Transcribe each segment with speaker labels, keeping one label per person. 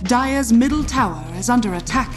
Speaker 1: Dire's middle tower is under attack.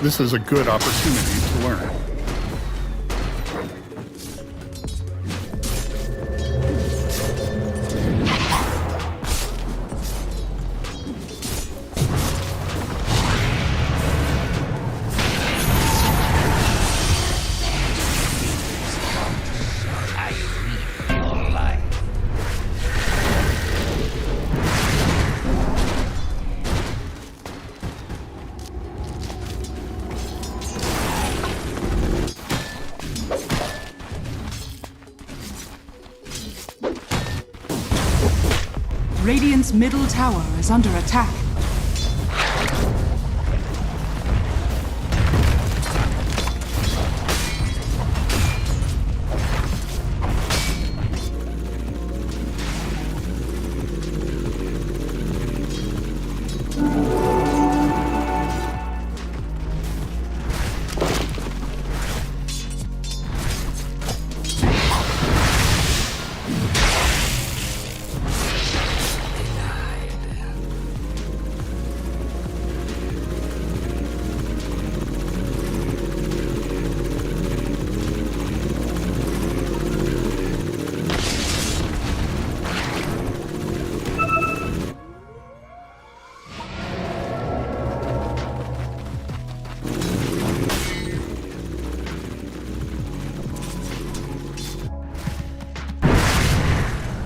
Speaker 2: This is a good opportunity to learn.
Speaker 1: Radiant's middle tower is under attack.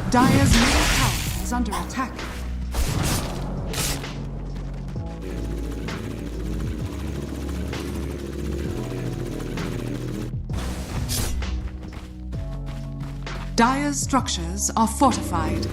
Speaker 1: Dire's middle tower is under attack. Dire's structures are fortified.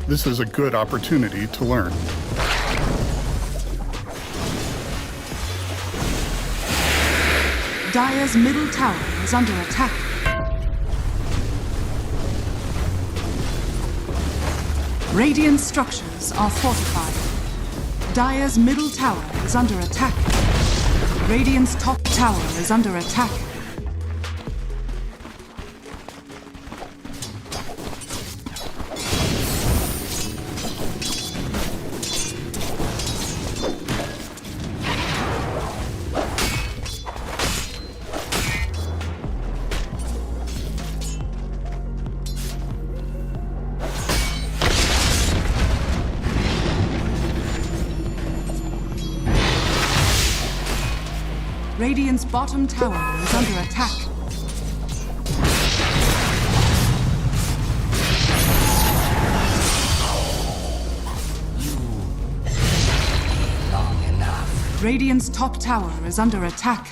Speaker 2: This is a good opportunity to learn.
Speaker 1: Dire's middle tower is under attack. Radiant structures are fortified. Dire's middle tower is under attack. Radiant's top tower is under attack. Radiant's bottom tower is under attack.
Speaker 3: Long enough.
Speaker 1: Radiant's top tower is under attack.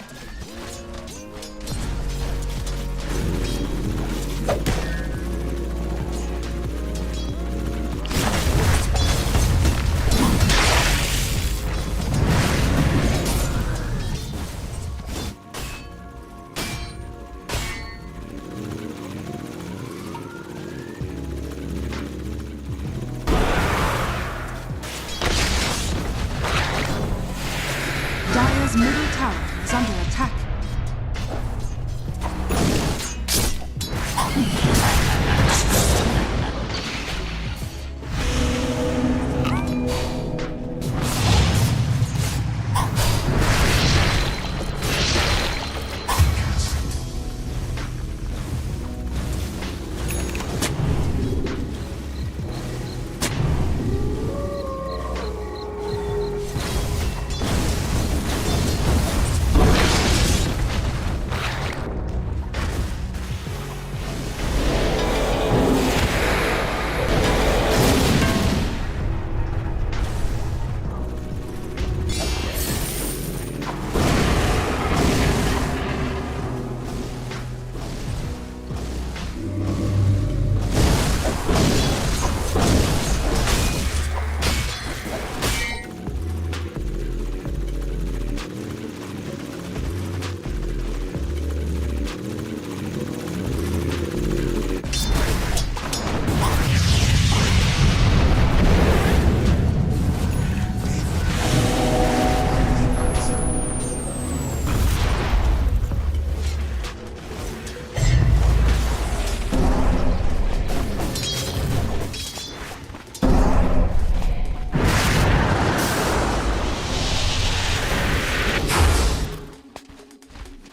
Speaker 1: Dire's middle tower is under attack.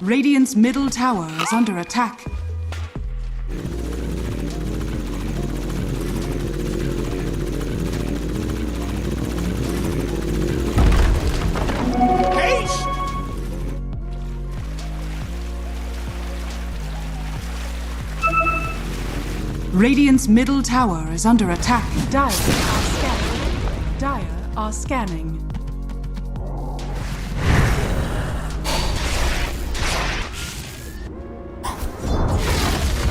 Speaker 1: Radiant's middle tower is under attack.
Speaker 3: Haste!
Speaker 1: Radiant's middle tower is under attack. Dire are scanning. Dire are scanning.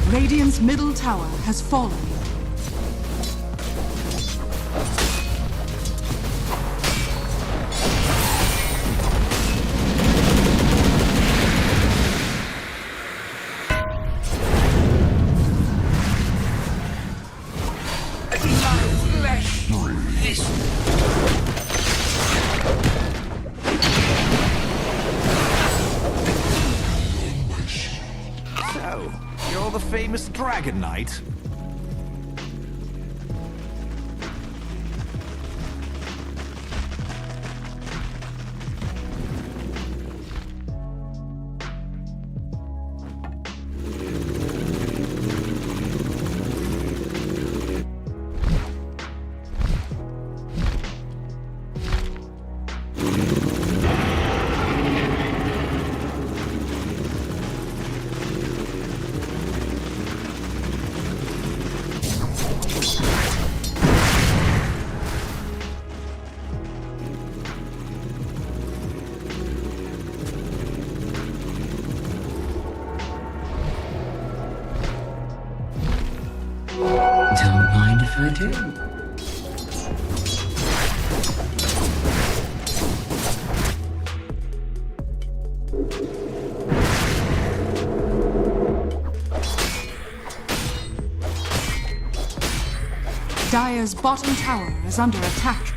Speaker 1: Radiant's middle tower has fallen.
Speaker 3: So, you're the famous Dragon Knight?
Speaker 4: Don't mind if I do.
Speaker 1: Dire's bottom tower is under attack.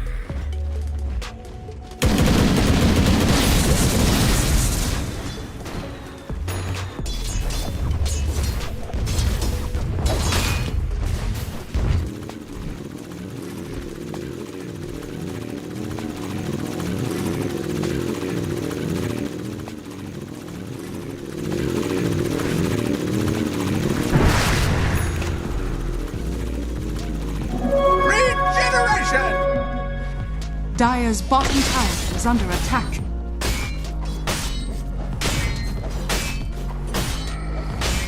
Speaker 1: Dire's bottom tower is under attack.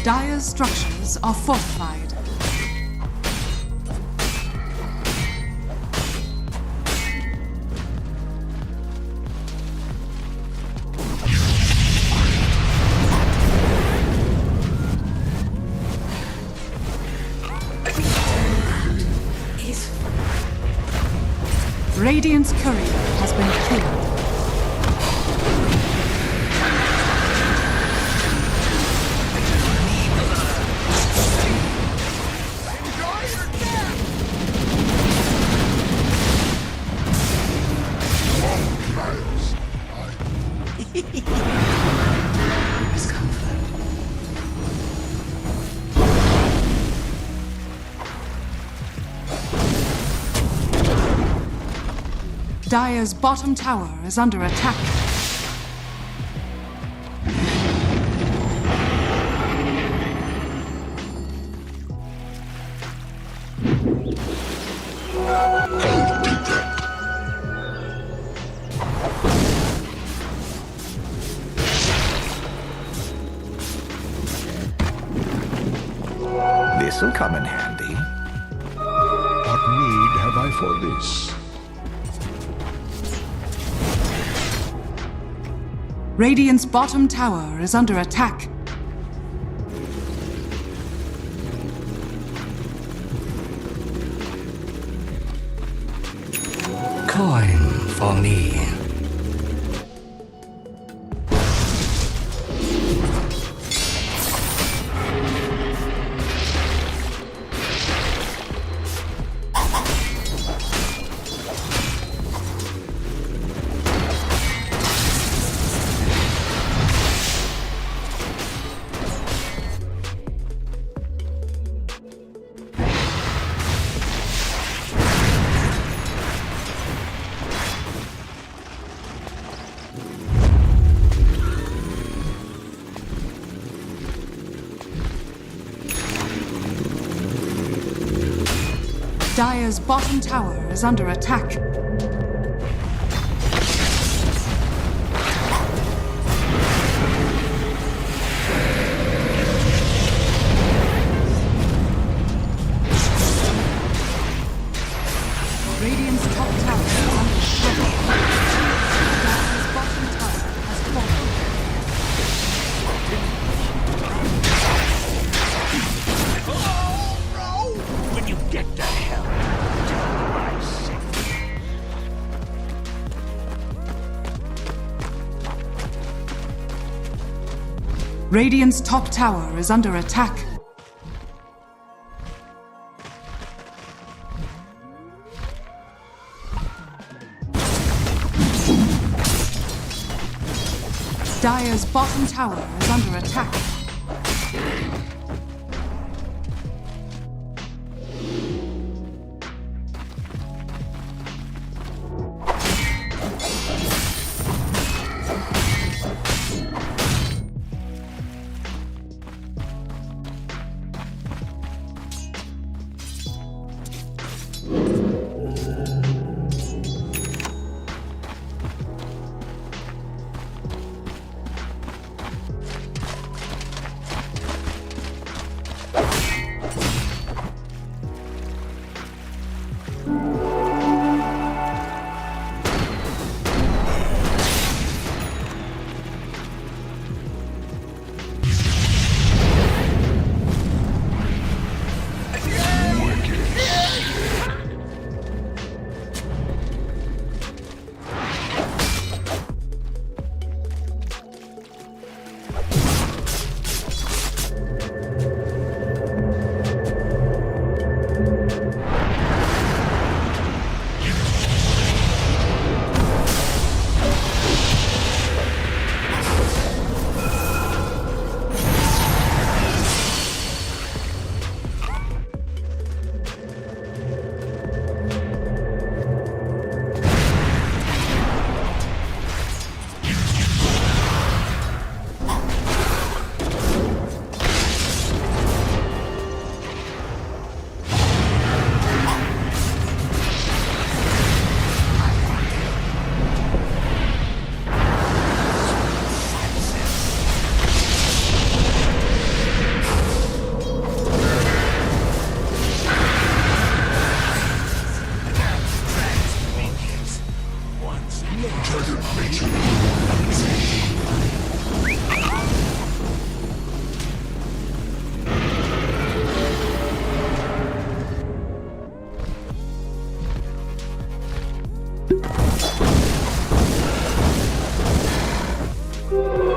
Speaker 1: Dire's structures are fortified. Radiant's courier has been killed. Dire's bottom tower is under attack.
Speaker 3: This'll come in handy.
Speaker 5: What need have I for this?
Speaker 1: Radiant's bottom tower is under attack.
Speaker 4: Coin for me.
Speaker 1: Dire's bottom tower is under attack. Radiant's top tower is under attack. Dire's bottom tower has fallen.
Speaker 5: When you get to hell, I say.
Speaker 1: Radiant's top tower is under attack. Dire's bottom tower is under attack.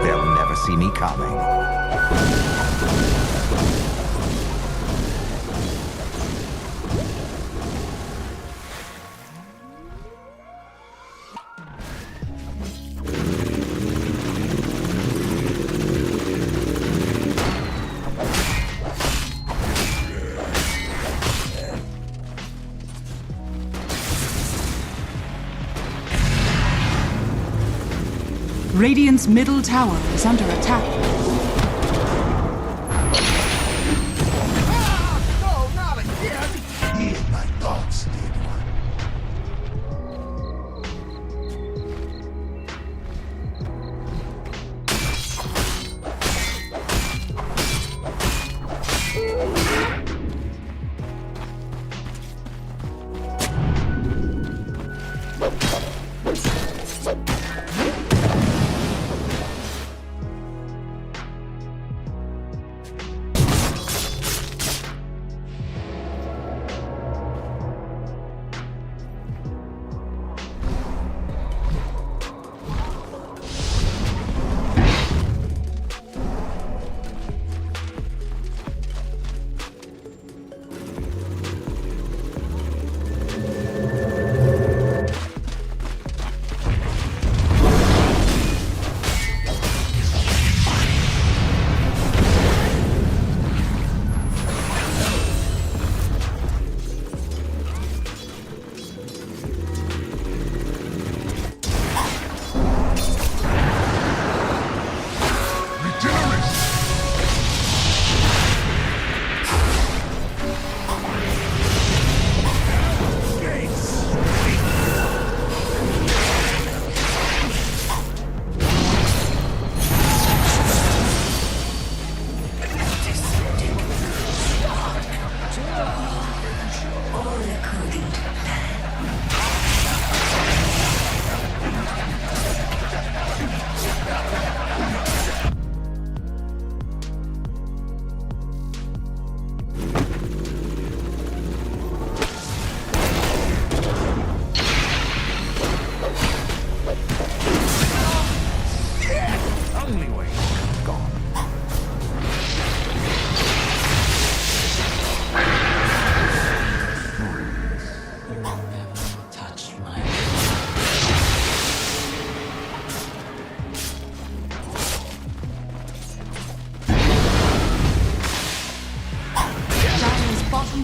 Speaker 3: They'll never see me coming.
Speaker 1: Radiant's middle tower is under attack.
Speaker 5: No, not again! Me and my thoughts did one.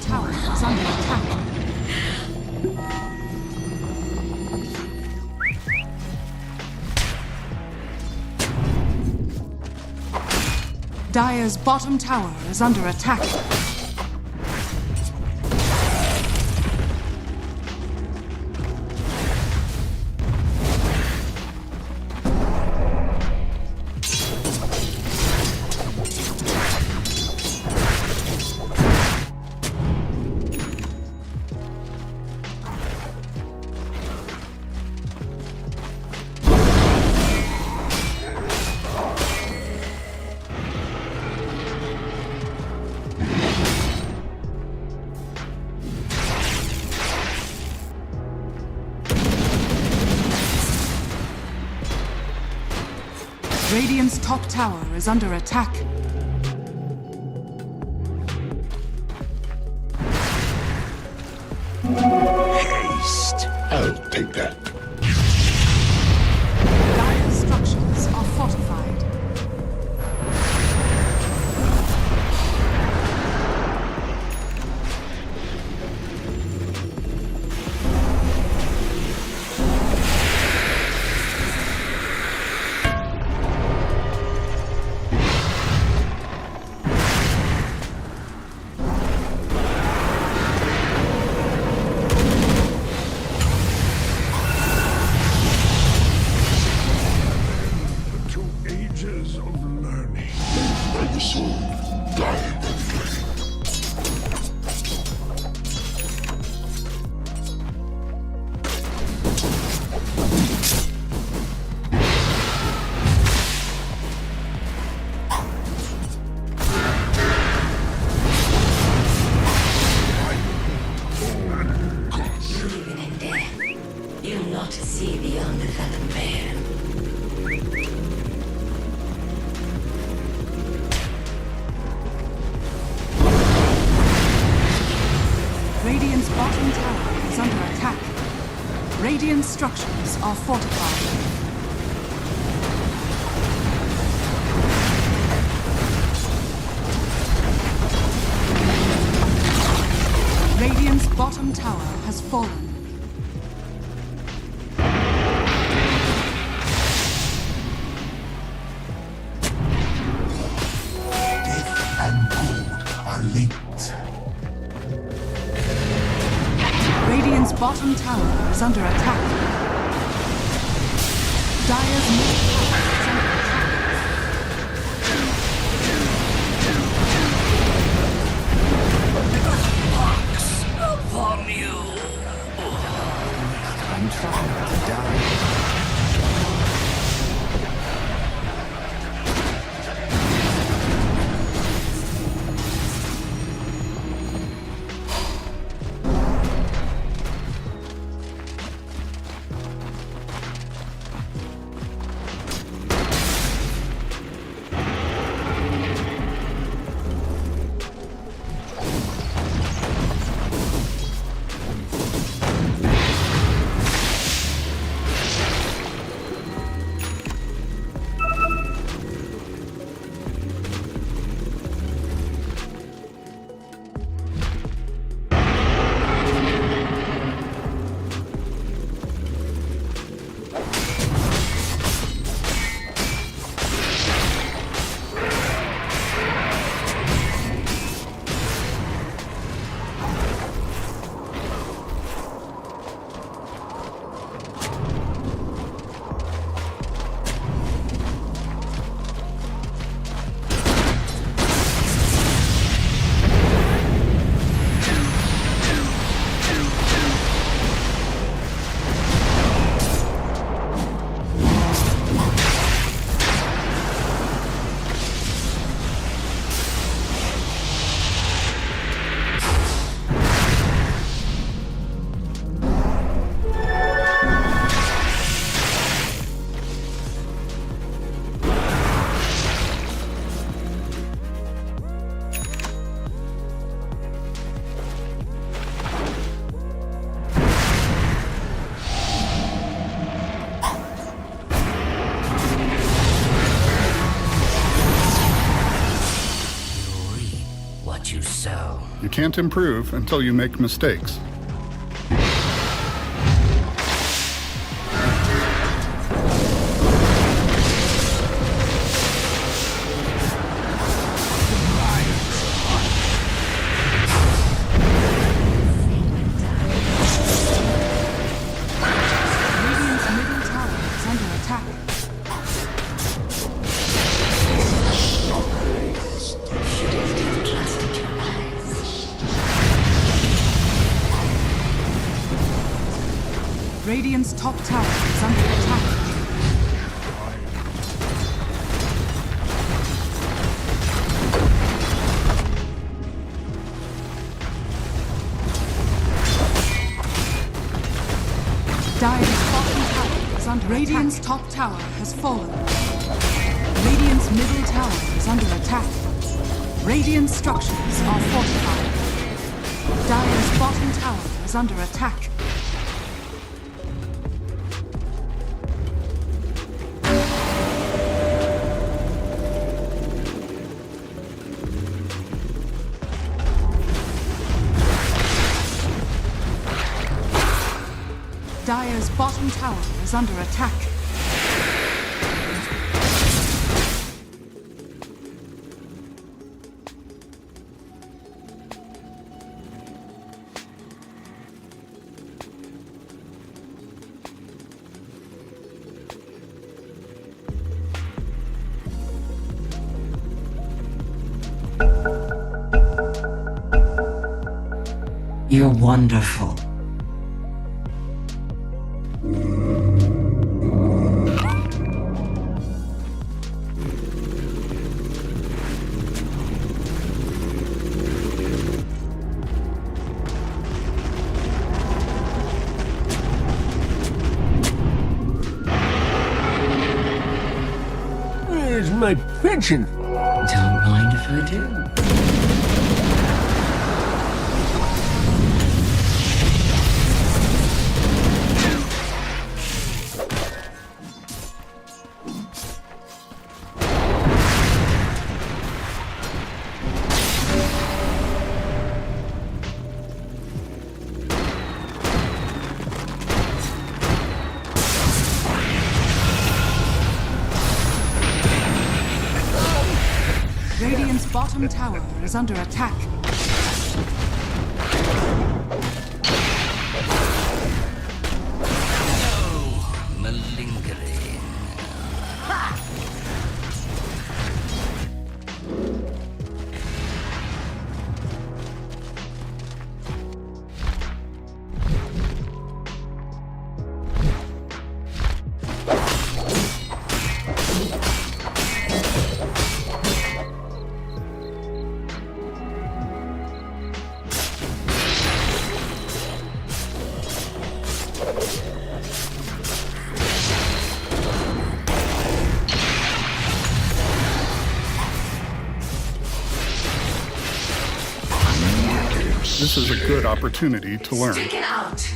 Speaker 1: bottom tower is under attack. Dire's bottom tower is under attack. Radiant's top tower is under attack.
Speaker 5: Haste. I'll take that.
Speaker 1: Dire's structures are fortified.
Speaker 5: Two ages of learning. By the soul, dying of flame.
Speaker 6: Even in death, you'll not see beyond the fallen veil.
Speaker 1: Radiant's bottom tower is under attack. Radiant structures are fortified. Radiant's bottom tower has fallen.
Speaker 5: Death and good are linked.
Speaker 1: Radiant's bottom tower is under attack. Dire's middle tower is under attack.
Speaker 4: Upon you.
Speaker 3: I'm trying to die.
Speaker 4: what you sow.
Speaker 2: You can't improve until you make mistakes.
Speaker 1: Radiant's middle tower is under attack.
Speaker 6: Should have still trusted your eyes.
Speaker 1: Radiant's top tower is under attack. Dire's bottom tower is under Radiant's top tower has fallen. Radiant's middle tower is under attack. Radiant structures are fortified. Dire's bottom tower is under attack. Dire's bottom tower is under attack.
Speaker 4: You're wonderful.
Speaker 7: Where's my pension?
Speaker 4: Don't mind if I do.
Speaker 1: Radiant's bottom tower is under attack.
Speaker 4: Malingering.
Speaker 2: This is a good opportunity to learn.
Speaker 6: Stick it out.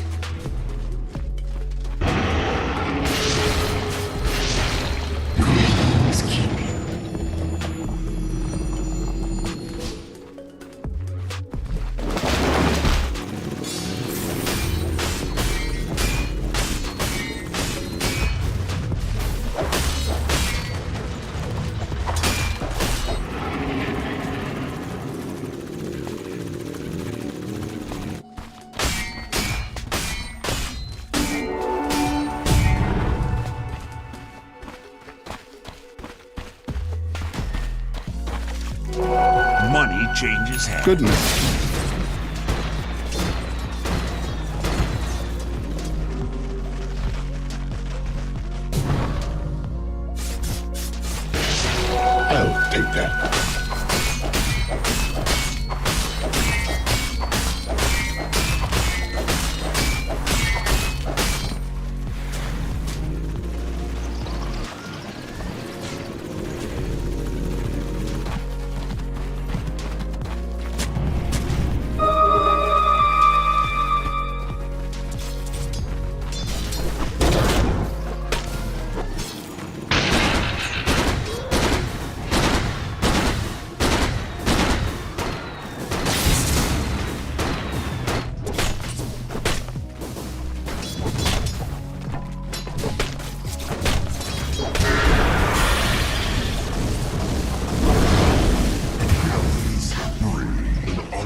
Speaker 3: Money changes hands.
Speaker 2: Goodness.
Speaker 5: I'll take that.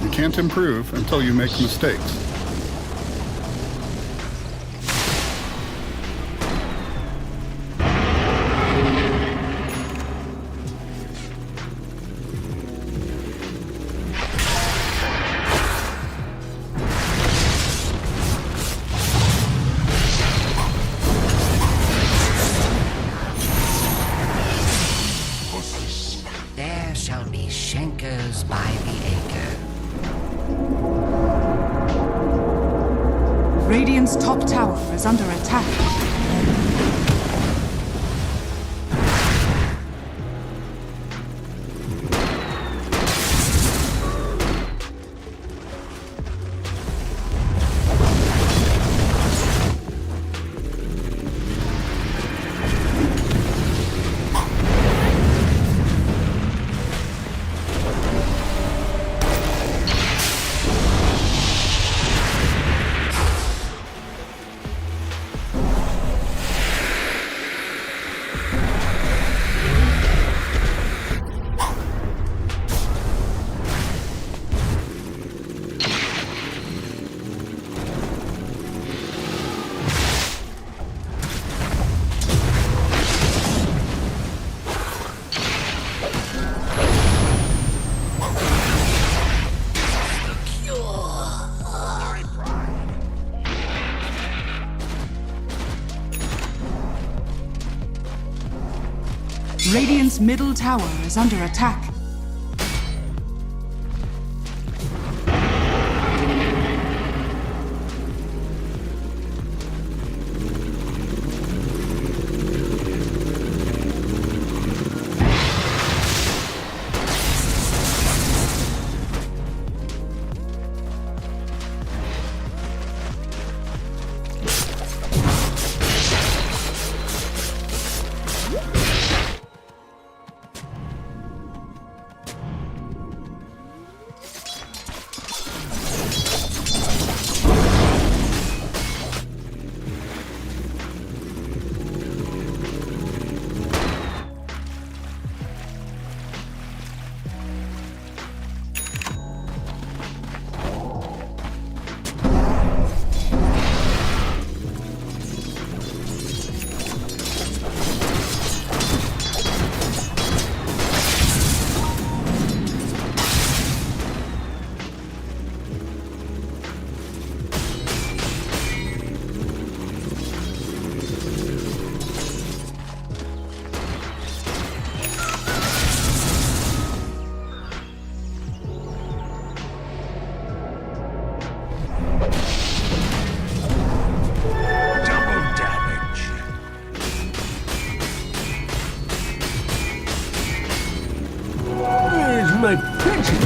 Speaker 2: You can't improve until you make mistakes.
Speaker 4: There shall be Schenkers by the acre.
Speaker 1: Radiant's top tower is under attack. Radiant's middle tower is under attack.
Speaker 3: Double damage.
Speaker 5: Where's my pension?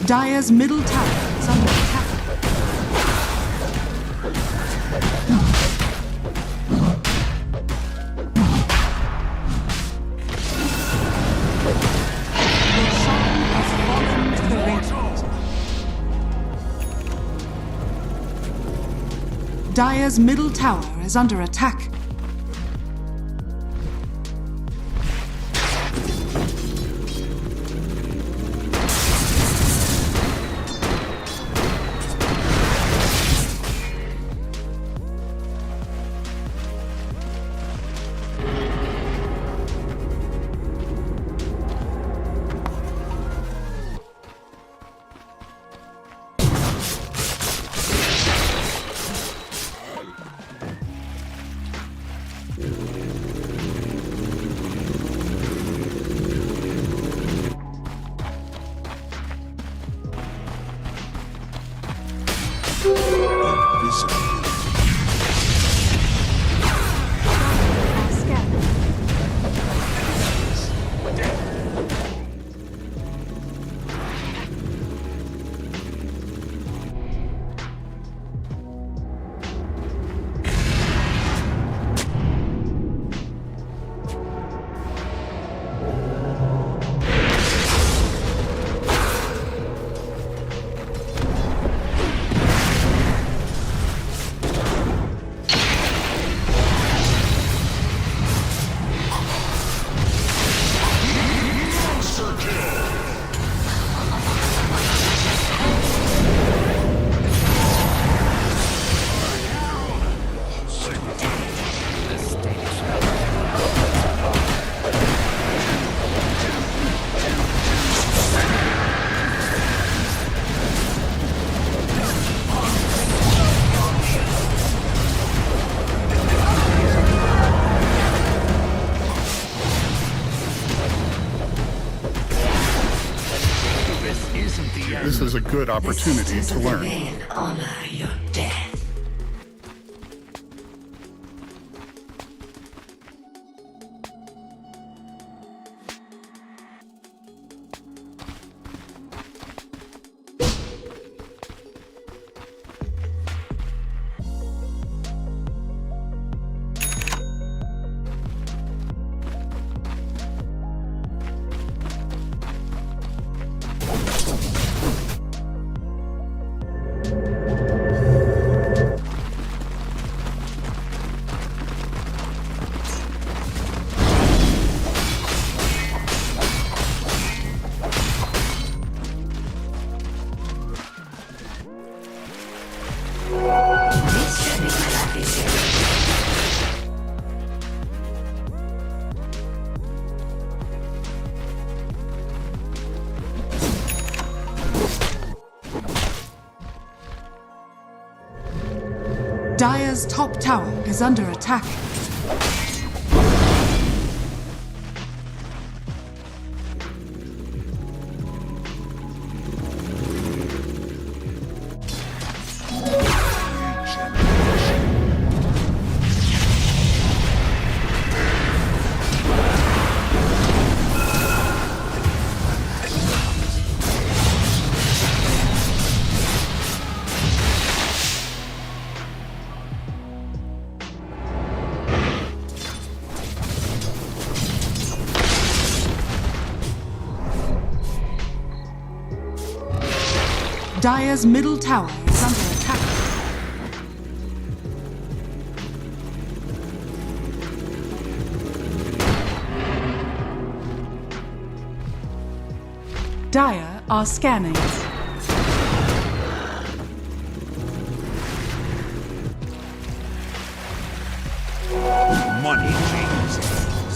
Speaker 1: Dire's middle tower is under attack. Roshan has fallen to the Radiant. Dire's middle tower is under attack.
Speaker 2: good
Speaker 6: The
Speaker 2: opportunity
Speaker 6: sisters
Speaker 2: to
Speaker 6: of the
Speaker 2: learn.
Speaker 6: Veil honor your death.
Speaker 1: Dire's top tower is under attack. Dire's middle tower is under attack. Dire are scanning.
Speaker 3: Money changes things.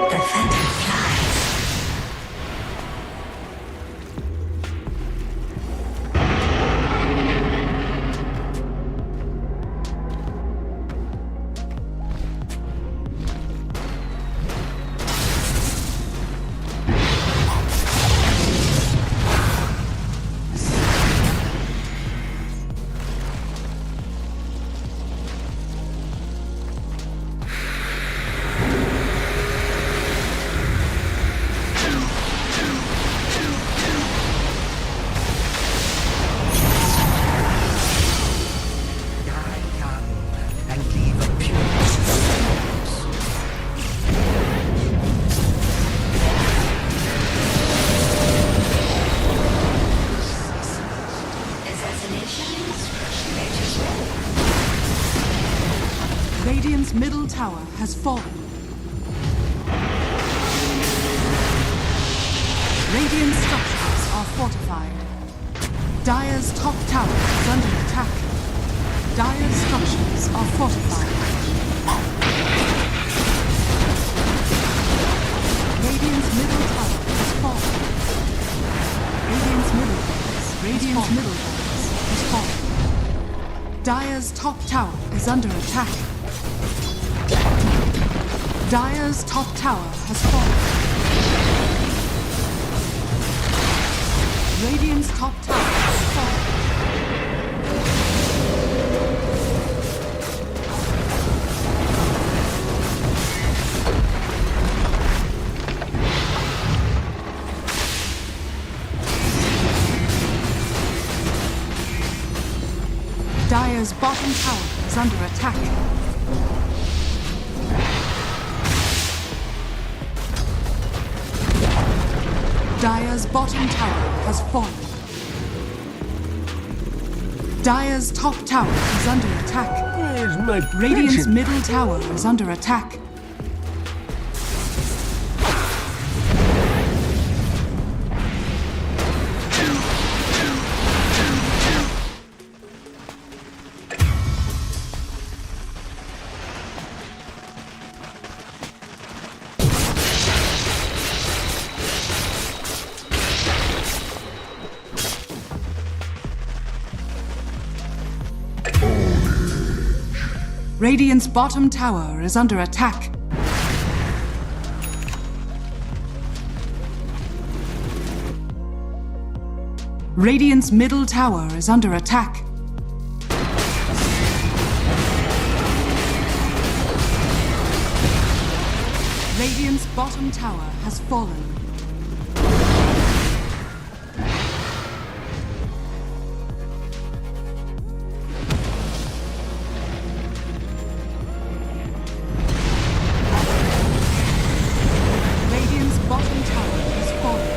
Speaker 6: The phantom flies.
Speaker 4: Die young and leave a pure
Speaker 1: Radiant's middle tower has fallen. Radiant structures are fortified. Dire's top tower is under attack. Dire's structures are fortified. Radiant's middle tower has fallen. Radiant's middle base has fallen. Dire's top tower is under attack. Dire's top tower has fallen. Radiant's top tower has fallen. Dire's bottom tower is under attack. Dire's bottom tower has fallen. Dire's top tower is under attack.
Speaker 7: Where's my
Speaker 1: Radiant's
Speaker 7: pension?
Speaker 1: middle tower is under attack. Radiant's bottom tower is under attack. Radiant's middle tower is under attack. Radiant's bottom tower has fallen. Radiant's bottom tower has fallen.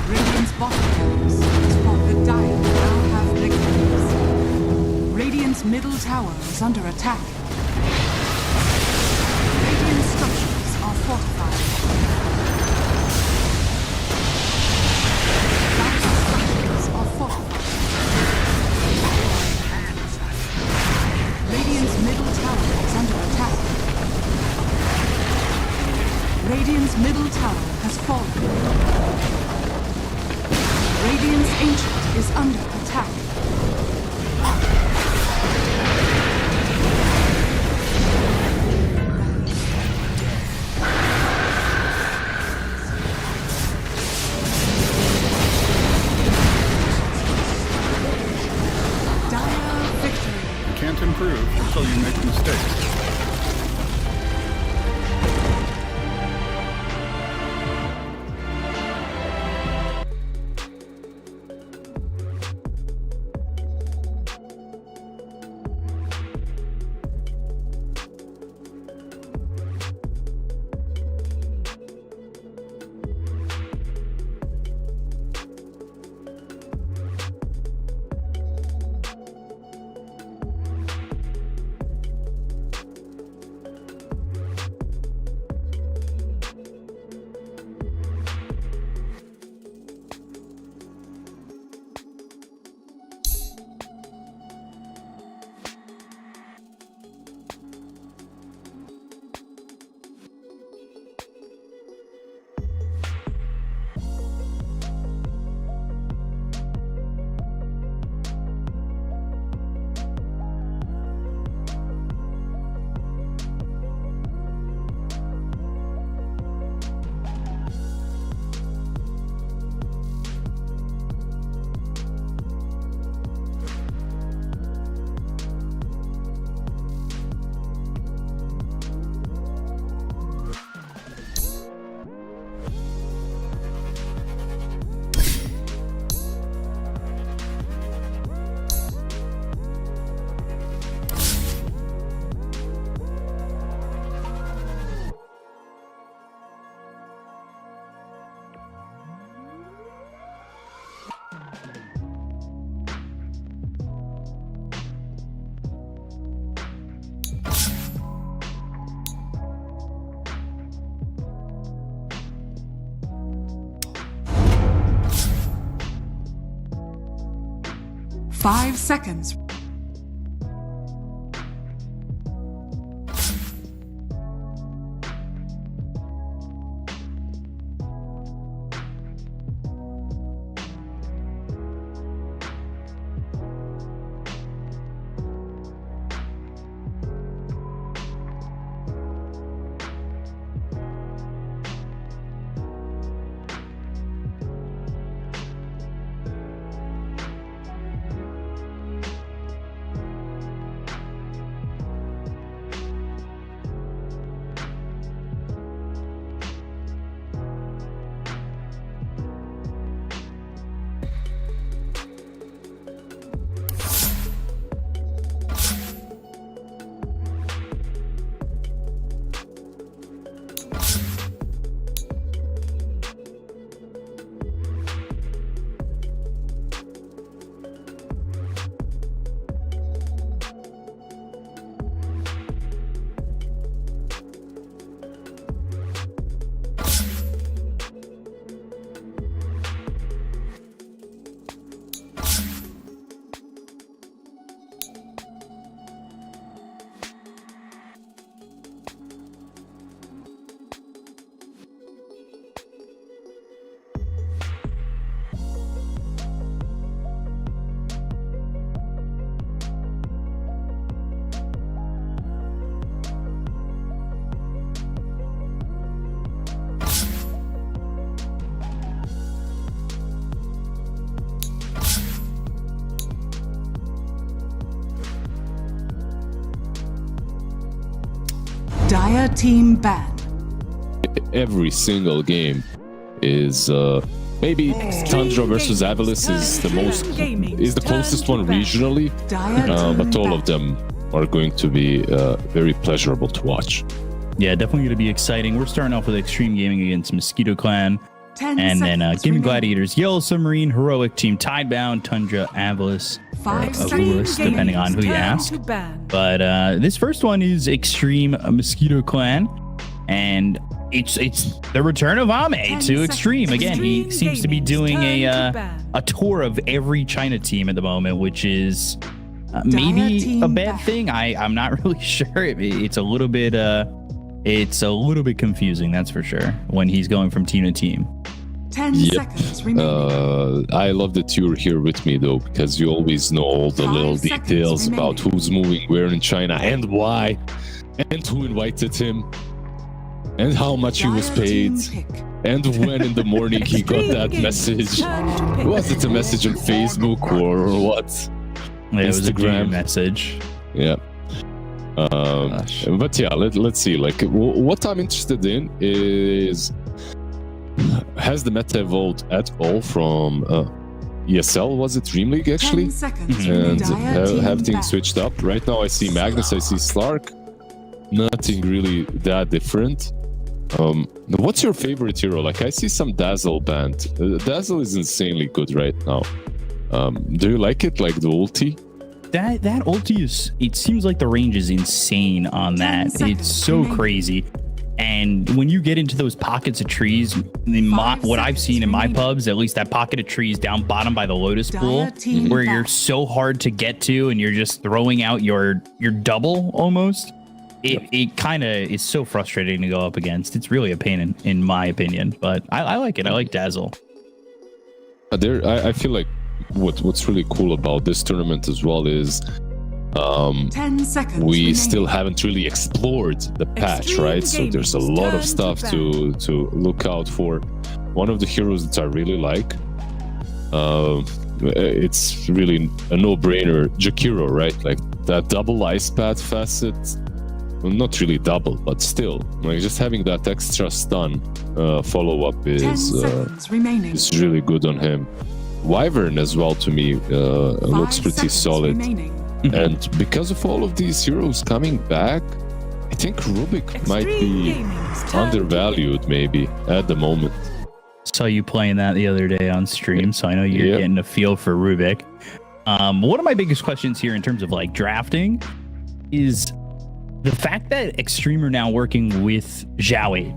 Speaker 1: Radiant's bottom towers has fallen. The Dire now have victories. Radiant's middle tower is under attack. Radiant structures are fortified. Dire structures are fortified. Radiant's middle tower is under attack. Radiant's middle tower has fallen. Radiant's ancient is under attack.
Speaker 2: Can't improve until you make mistakes.
Speaker 1: Five seconds. Dire team ban.
Speaker 7: Every single game is maybe Tundra versus Avalis is the closest one regionally, but all of them are going to be very pleasurable to watch.
Speaker 8: Yeah, definitely going to be exciting. We're starting off with Extreme Gaming against Mosquito Clan,
Speaker 1: 10
Speaker 8: and then
Speaker 1: seconds
Speaker 8: Gaming
Speaker 1: remaining.
Speaker 8: Gladiators, Yellow Submarine, Heroic Team, Tidebound, Tundra, Avalis, or
Speaker 1: 5 seconds
Speaker 8: Avulus, depending on who you ask. But this first one is Extreme Mosquito Clan, and it's the return of Ame to Extreme. Again, he seems to be doing a tour of every China team at the moment, which is maybe a bad thing. I'm not really sure. It's a little bit confusing, that's for sure, when he's going from team to team.
Speaker 1: 10 seconds remaining.
Speaker 7: I love that you're here with me though, because you always know all the
Speaker 1: 5
Speaker 7: little
Speaker 1: seconds
Speaker 7: details
Speaker 1: remaining.
Speaker 7: about who's moving where in China and why, and who invited him, and how much he was
Speaker 1: Dire
Speaker 7: paid,
Speaker 1: team pick.
Speaker 7: and when in the morning he got that message. Was it a message on Facebook or what?
Speaker 8: Yeah, it was a
Speaker 7: Instagram.
Speaker 8: DM message.
Speaker 7: Yeah.
Speaker 8: Gosh.
Speaker 7: But yeah, let's see. Like, what I'm interested in is, has the meta evolved at all from ESL? Was it Dream League
Speaker 1: 10
Speaker 7: actually?
Speaker 1: seconds
Speaker 7: And
Speaker 1: remaining. Dire team
Speaker 7: have things
Speaker 1: ban.
Speaker 7: switched up? Right now, I see Magnus, I see Slark. Nothing really that different. What's your favorite hero? Like, I see some Dazzle banned. Dazzle is insanely good right now. Do you like it? Like the ulti?
Speaker 8: That ulti is, it seems like the range is insane on
Speaker 1: 10
Speaker 8: that.
Speaker 1: seconds
Speaker 8: It's so
Speaker 1: remaining.
Speaker 8: crazy. And when you get into those pockets of trees, what I've seen in my
Speaker 1: remaining.
Speaker 8: pubs, at least that pocket of trees down bottom by the Lotus Pool,
Speaker 1: Dire team
Speaker 8: where
Speaker 1: ban.
Speaker 8: you're so hard to get to and you're just throwing out your double almost. It kind of is so frustrating to go up against. It's really a pain in my opinion, but I like it. I like Dazzle.
Speaker 7: I feel like what's really cool about this tournament as well is
Speaker 1: 10 seconds
Speaker 7: we
Speaker 1: remaining.
Speaker 7: still haven't really explored the patch,
Speaker 1: Extreme
Speaker 7: right? So there's a
Speaker 1: Gaming's
Speaker 7: lot of
Speaker 1: turn
Speaker 7: stuff
Speaker 1: to
Speaker 7: to look out for. One of the heroes that I really like, it's really a no-brainer, Jakiro, right? Like that double ice path facet, well, not really double, but still, like just having that extra stun follow-up
Speaker 1: 10
Speaker 7: is
Speaker 1: seconds remaining.
Speaker 7: really good on him. Wyvern as well to me
Speaker 1: 5
Speaker 7: looks pretty
Speaker 1: seconds
Speaker 7: solid.
Speaker 1: remaining.
Speaker 7: And because of all of these heroes coming back, I think Rubik might be undervalued maybe at the moment.
Speaker 8: Saw you playing that the other day on stream, so I know you're
Speaker 7: Yep.
Speaker 8: getting a feel for Rubik. One of my biggest questions here in terms of like drafting is the fact that Extreme are now working with Zhao.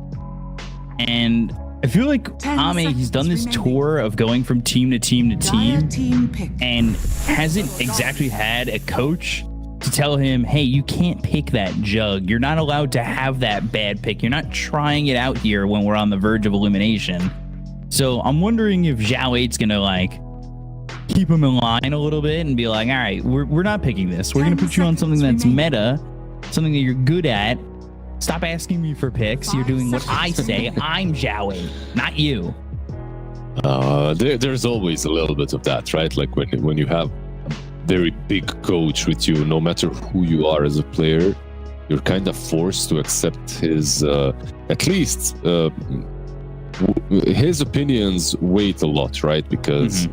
Speaker 8: And I feel like
Speaker 1: 10
Speaker 8: Ame, he's done this
Speaker 1: seconds remaining.
Speaker 8: tour of going from team to team to
Speaker 1: Dire
Speaker 8: team
Speaker 1: team pick.
Speaker 8: and hasn't exactly had a coach to tell him, hey, you can't pick that Jug. You're not allowed to have that bad pick. You're not trying it out here when we're on the verge of elimination. So I'm wondering if Zhao 8's going to like keep him in line a little bit and be like, all right, we're not picking this. We're going to
Speaker 1: 10
Speaker 8: put you on something that's
Speaker 1: seconds
Speaker 8: meta, something that you're good at. Stop asking me for picks. You're
Speaker 1: 5
Speaker 8: doing what I
Speaker 1: seconds
Speaker 8: say.
Speaker 1: remaining.
Speaker 8: I'm Zhao 8, not you.
Speaker 7: There's always a little bit of that, right? Like when you have a very big coach with you, no matter who you are as a player, you're kind of forced to accept his, at least his opinions weight a lot, right? Because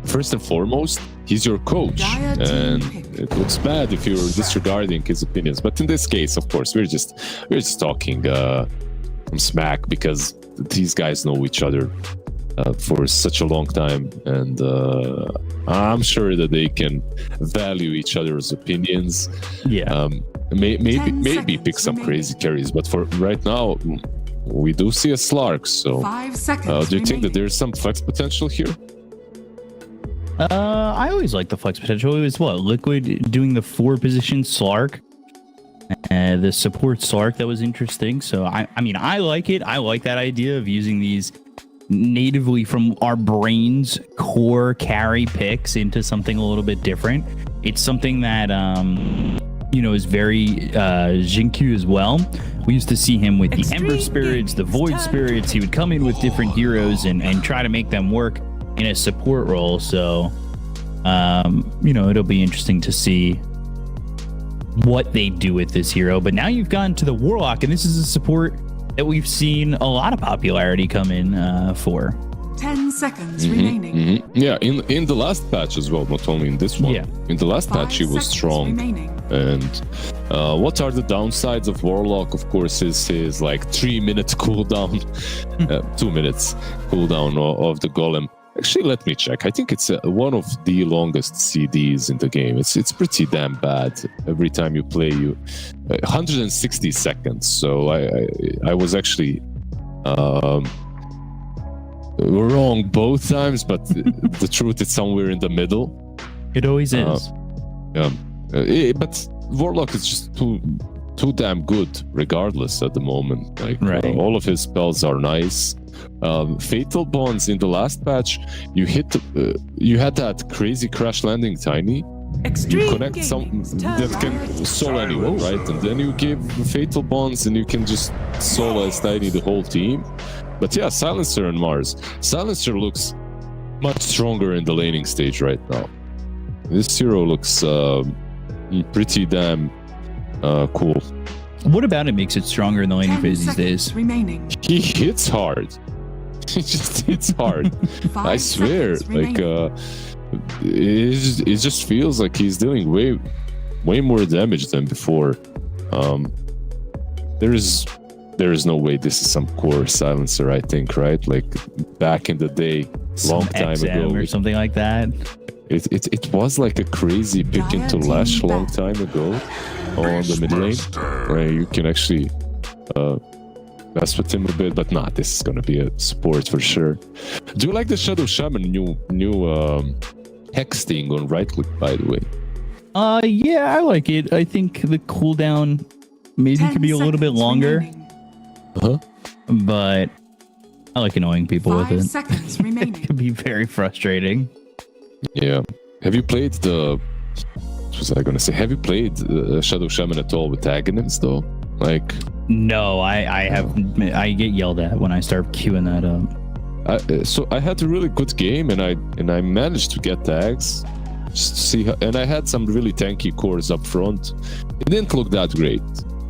Speaker 7: first and foremost, he's your coach,
Speaker 1: Dire team
Speaker 7: and
Speaker 1: pick.
Speaker 7: it looks bad if you're disregarding his opinions. But in this case, of course, we're just talking some smack because these guys know each other for such a long time, and I'm sure that they can value each other's opinions.
Speaker 8: Yeah.
Speaker 7: Maybe
Speaker 1: 10
Speaker 7: pick
Speaker 1: seconds
Speaker 7: some
Speaker 1: remaining.
Speaker 7: crazy carries, but for right now, we do see a Slark. So,
Speaker 1: 5 seconds
Speaker 7: do you think that
Speaker 1: remaining.
Speaker 7: there's some flex potential here?
Speaker 8: I always like the flex potential. It was what Liquid doing the 4-position Slark, the support Slark. That was interesting. So I mean, I like it. I like that idea of using these natively from our brains core carry picks into something a little bit different. It's something that is very Jinkyu as well. We used to see him with the Ember Spirits, the Void Spirits. He would come in with different heroes and try to make them work in a support role. So it'll be interesting to see what they do with this hero. But now you've gotten to the Warlock, and this is a support that we've seen a lot of popularity come in for.
Speaker 1: 10 seconds remaining.
Speaker 7: Yeah, in the last patch as well, not only in this one.
Speaker 8: Yeah.
Speaker 7: In the last
Speaker 1: 5
Speaker 7: patch, he was
Speaker 1: seconds
Speaker 7: strong.
Speaker 1: remaining.
Speaker 7: And what are the downsides of Warlock? Of course, is his like 3-minute cooldown, 2 minutes cooldown of the Golem. Actually, let me check. I think it's one of the longest CDs in the game. It's pretty damn bad. Every time you play, 160 seconds. So I was actually wrong both times, but the truth is somewhere in the middle.
Speaker 8: It always is.
Speaker 7: But Warlock is just too damn good, regardless at the moment. Like
Speaker 8: Right.
Speaker 7: all of his spells are nice. Fatal Bonds in the last patch, you had that crazy crash landing tiny. You connect some that can solo anyone, right? And then you give Fatal Bonds and you can just solo as tiny the whole team. But yeah, Silencer and Mars. Silencer looks much stronger in the laning stage right now. This hero looks pretty damn cool.
Speaker 8: What about it makes it stronger in the laning
Speaker 1: 10
Speaker 8: phase these
Speaker 1: seconds
Speaker 8: days?
Speaker 1: remaining.
Speaker 7: He hits hard. He just hits hard.
Speaker 1: 5
Speaker 7: I swear,
Speaker 1: seconds
Speaker 7: like
Speaker 1: remaining.
Speaker 7: it just feels like he's doing way more damage than before. There is no way this is some core silencer, I think, right? Like back in the day, long time
Speaker 8: XM
Speaker 7: ago,
Speaker 8: or something like that.
Speaker 7: it was like a crazy pick into Lash long time ago on the mid lane, where you can actually mess with him a bit. But nah, this is gonna be a support for sure. Do you like the Shadow Shaman new hex thing on right click, by the way?
Speaker 8: Yeah, I like it. I think the cooldown maybe
Speaker 1: 10
Speaker 8: could be a little bit
Speaker 1: seconds
Speaker 8: longer,
Speaker 1: remaining.
Speaker 8: but I like annoying people
Speaker 1: 5
Speaker 8: with it.
Speaker 1: seconds
Speaker 8: It
Speaker 1: remaining.
Speaker 8: can be very frustrating.
Speaker 7: Yeah. Have you played the? What was I gonna say? Have you played Shadow Shaman at all with Aghanim's though? Like,
Speaker 8: No, I get yelled at when I start queuing that up.
Speaker 7: so I had a really good game and I managed to get tags. Just to see how, and I had some really tanky cores up front. It didn't look that great.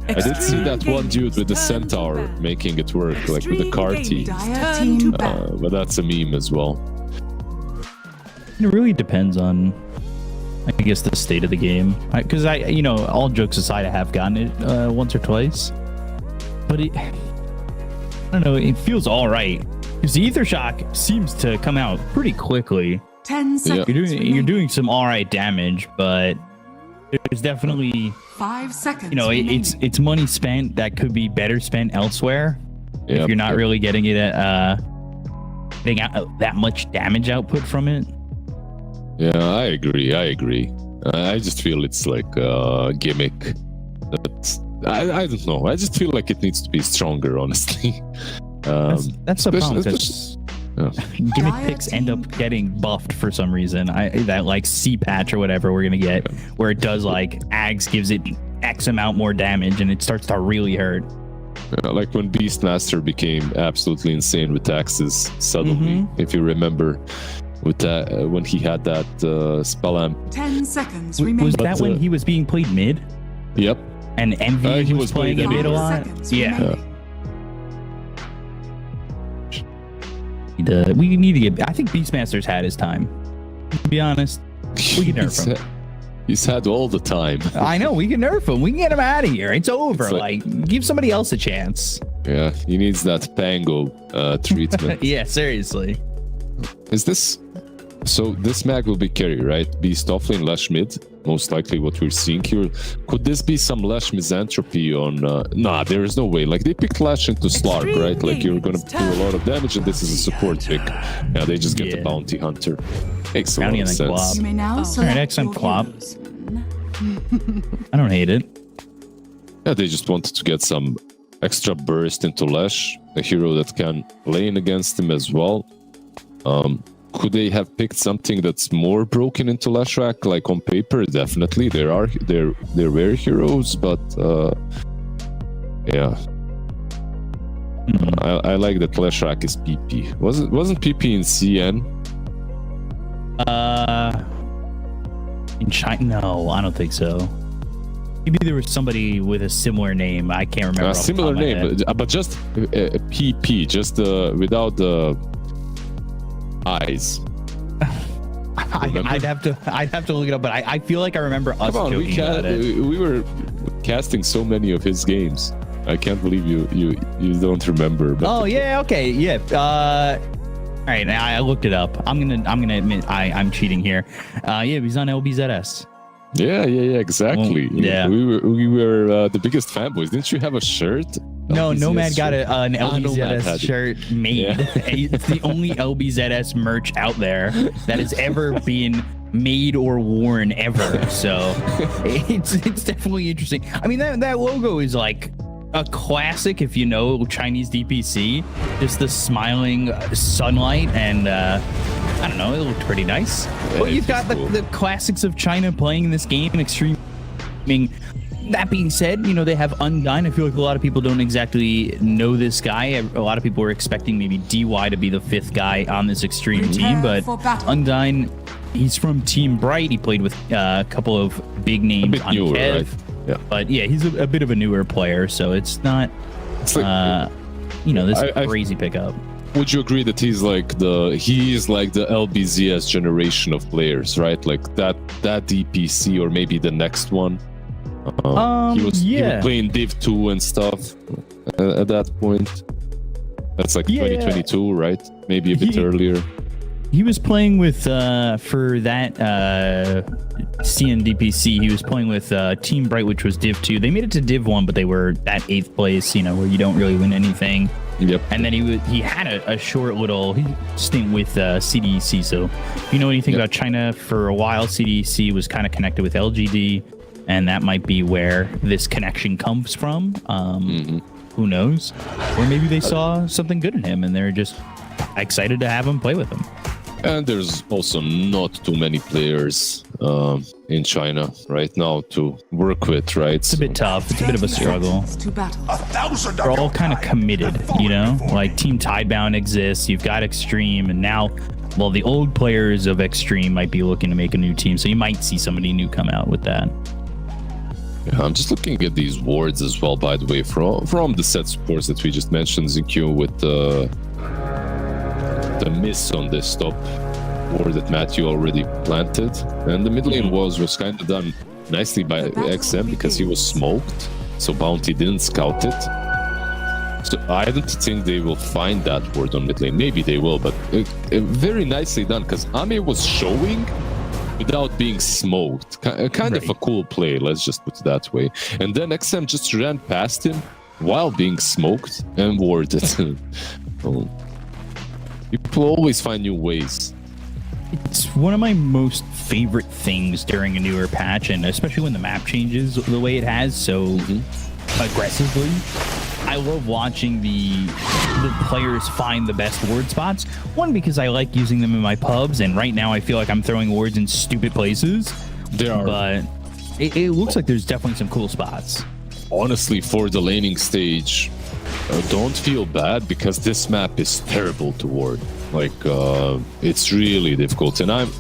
Speaker 7: I did see that one dude with the centaur making it work, like with the car team.
Speaker 1: Dire team
Speaker 7: But that's a meme as well.
Speaker 8: It really depends on, I guess, the state of the game. Because all jokes aside, I have gotten it once or twice, but I don't know. It feels all right because the Ether Shock seems to come out pretty quickly.
Speaker 1: 10 seconds.
Speaker 8: You're
Speaker 1: remaining.
Speaker 8: doing some all right damage, but there's definitely
Speaker 1: 5 seconds. remaining.
Speaker 8: it's money spent that could be better spent elsewhere. If
Speaker 7: Yep,
Speaker 8: you're not
Speaker 7: yep.
Speaker 8: really getting it getting out that much damage output from it.
Speaker 7: Yeah, I agree. I just feel it's like a gimmick. I don't know. I just feel like it needs to be stronger, honestly.
Speaker 8: That's the problem.
Speaker 7: especially-
Speaker 8: Gimmick picks end up getting buffed for some reason. That like C patch or whatever we're gonna get, where it does like Ags gives it X amount more damage and it starts to really hurt.
Speaker 7: like when Beastmaster became absolutely insane with taxes suddenly, if you remember, with that when he had that spell amp.
Speaker 1: 10 seconds
Speaker 8: Was
Speaker 1: remaining.
Speaker 8: that when he was being played mid
Speaker 7: Yep.
Speaker 8: and Envy
Speaker 7: he
Speaker 8: was
Speaker 7: was
Speaker 8: playing
Speaker 7: playing
Speaker 8: mid a
Speaker 1: 5
Speaker 8: lot?
Speaker 1: seconds
Speaker 8: Yeah.
Speaker 1: remaining.
Speaker 8: We need to get. I think Beastmaster's had his time. To be honest, we can nerf him.
Speaker 7: He's had all the time.
Speaker 8: I know we can nerf him. We can get him out of here. It's over.
Speaker 7: It's
Speaker 8: like give somebody else a chance.
Speaker 7: Yeah, he needs that Pango treatment.
Speaker 8: Yeah, seriously.
Speaker 7: Is this... So this mag will be carry, right? Beast offlane, Lash mid. Most likely what we're seeing here. Could this be some Lash misanthropy on... Nah, there is no way. Like, they picked Lash into Slark, right? Like, you're gonna do a lot of damage and this is a support pick. Yeah, they just get the Bounty Hunter. Makes a lot
Speaker 8: Bounty
Speaker 7: of
Speaker 8: and then
Speaker 7: sense.
Speaker 8: Glop.
Speaker 1: You may now
Speaker 8: Alright,
Speaker 1: select
Speaker 8: next time
Speaker 1: your
Speaker 8: Clop.
Speaker 1: heroes.
Speaker 8: I don't hate it.
Speaker 7: Yeah, they just wanted to get some extra burst into Lash, a hero that can lane against him as well. Could they have picked something that's more broken into Lashrak? Like on paper, definitely there were heroes, but yeah, I like that Lashrak is PP. Wasn't PP in CN?
Speaker 8: In China? No, I don't think so. Maybe there was somebody with a similar name. I can't remember.
Speaker 7: A similar name, but just PP, just without the eyes.
Speaker 8: I'd have to look it up, but I feel like I remember us joking about it.
Speaker 7: We were casting so many of his games. I can't believe you don't remember. But
Speaker 8: Oh yeah, okay, yeah. All right, I looked it up. I'm gonna admit I'm cheating here. Yeah, he's on LBZS.
Speaker 7: Yeah, exactly.
Speaker 8: Well, yeah.
Speaker 7: we were the biggest fanboys. Didn't you have a shirt?
Speaker 8: No,
Speaker 7: LBZS
Speaker 8: Nomad got
Speaker 7: shirt?
Speaker 8: an
Speaker 7: Nomad
Speaker 8: LBZS
Speaker 7: had it.
Speaker 8: shirt made.
Speaker 7: Yeah.
Speaker 8: It's the only LBZS merch out there that has ever been made or worn ever. So it's definitely interesting. I mean, that logo is like a classic if you know Chinese DPC. Just the smiling sunlight and I don't know, it looked pretty nice. But you've got the classics of China playing in this game, Extreme. I mean, that being said, you know, they have Undyne. I feel like a lot of people don't exactly know this guy. A lot of people were expecting maybe DY to be the 5th guy on this Extreme team, but Undyne, he's from Team Bright. He played with a couple of big names on
Speaker 7: newer,
Speaker 8: Kev.
Speaker 7: right? Yeah.
Speaker 8: But yeah, he's a bit of a newer player, so it's not,
Speaker 7: It's like,
Speaker 8: this crazy pickup.
Speaker 7: would you agree that he's like the LBZS generation of players, right? Like that DPC or maybe the next one. He was playing Div 2 and stuff at that point. That's like 2022, right? Maybe a bit earlier.
Speaker 8: He was playing with for that CNDPC. He was playing with Team Bright, which was Div 2. They made it to Div 1, but they were at 8th place. You know, where you don't really win anything.
Speaker 7: Yep.
Speaker 8: And then he had a short little stint with CDEC. So if you know anything about China, for a while CDEC was kind of connected with LGD, and that might be where this connection comes from. Who knows? Or maybe they saw something good in him and they're just excited to have him play with him.
Speaker 7: And there's also not too many players in China right now to work with, right?
Speaker 8: It's a bit tough. It's a bit of a struggle.
Speaker 1: To battle.
Speaker 8: They're all kind of committed, you know? Like Team Tidebound exists, you've got Extreme, and now, well, the old players of Extreme might be looking to make a new team, so you might see somebody new come out with that.
Speaker 7: Yeah, I'm just looking at these wards as well, by the way, from the set supports that we just mentioned, ZQ, with the miss on this top ward that Matthew already planted. And the mid lane was kind of done nicely by XM because he was smoked, so Bounty didn't scout it. So I don't think they will find that ward on mid lane. Maybe they will, but very nicely done because Ame was showing without being smoked. Kind of a cool play, let's just put it that way. And then XM just ran past him while being smoked and warded. Oh. People always find new ways.
Speaker 8: It's one of my most favorite things during a newer patch, and especially when the map changes the way it has so aggressively. I love watching the players find the best ward spots. One, because I like using them in my pubs, and right now I feel like I'm throwing wards in stupid places. But it looks like there's definitely some cool spots.
Speaker 7: Honestly, for the laning stage, don't feel bad because this map is terrible to ward. Like, it's really difficult, and I'm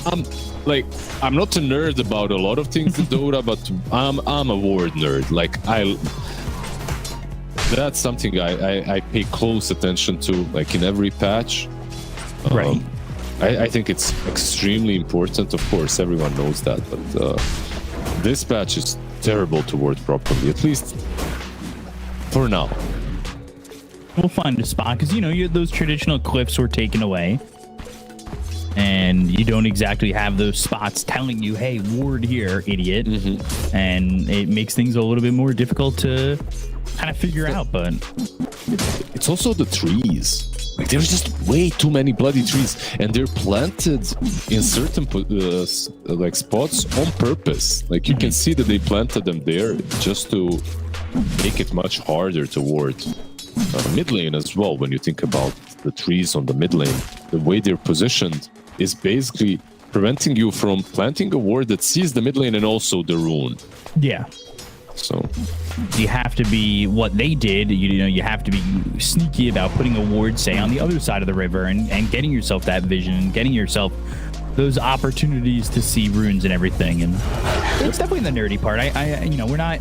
Speaker 7: not a nerd about a lot of things in Dota, but I'm a ward nerd. Like, that's something I pay close attention to, like in every patch.
Speaker 8: Right.
Speaker 7: I think it's extremely important. Of course, everyone knows that, but this patch is terrible to ward properly, at least for now.
Speaker 8: We'll find a spot because, you know, those traditional cliffs were taken away, and you don't exactly have those spots telling you, hey, ward here, idiot. And it makes things a little bit more difficult to kind of figure out. But
Speaker 7: it's also the trees. Like, there's just way too many bloody trees, and they're planted in certain like spots on purpose. Like, you can see that they planted them there just to make it much harder to ward. Mid lane as well, when you think about the trees on the mid lane, the way they're positioned is basically preventing you from planting a ward that sees the mid lane and also the rune.
Speaker 8: yeah,
Speaker 7: So
Speaker 8: you have to be what they did. You know, you have to be sneaky about putting a ward, say, on the other side of the river and getting yourself that vision and getting yourself those opportunities to see runes and everything, and it's definitely the nerdy part. I you know, we're not.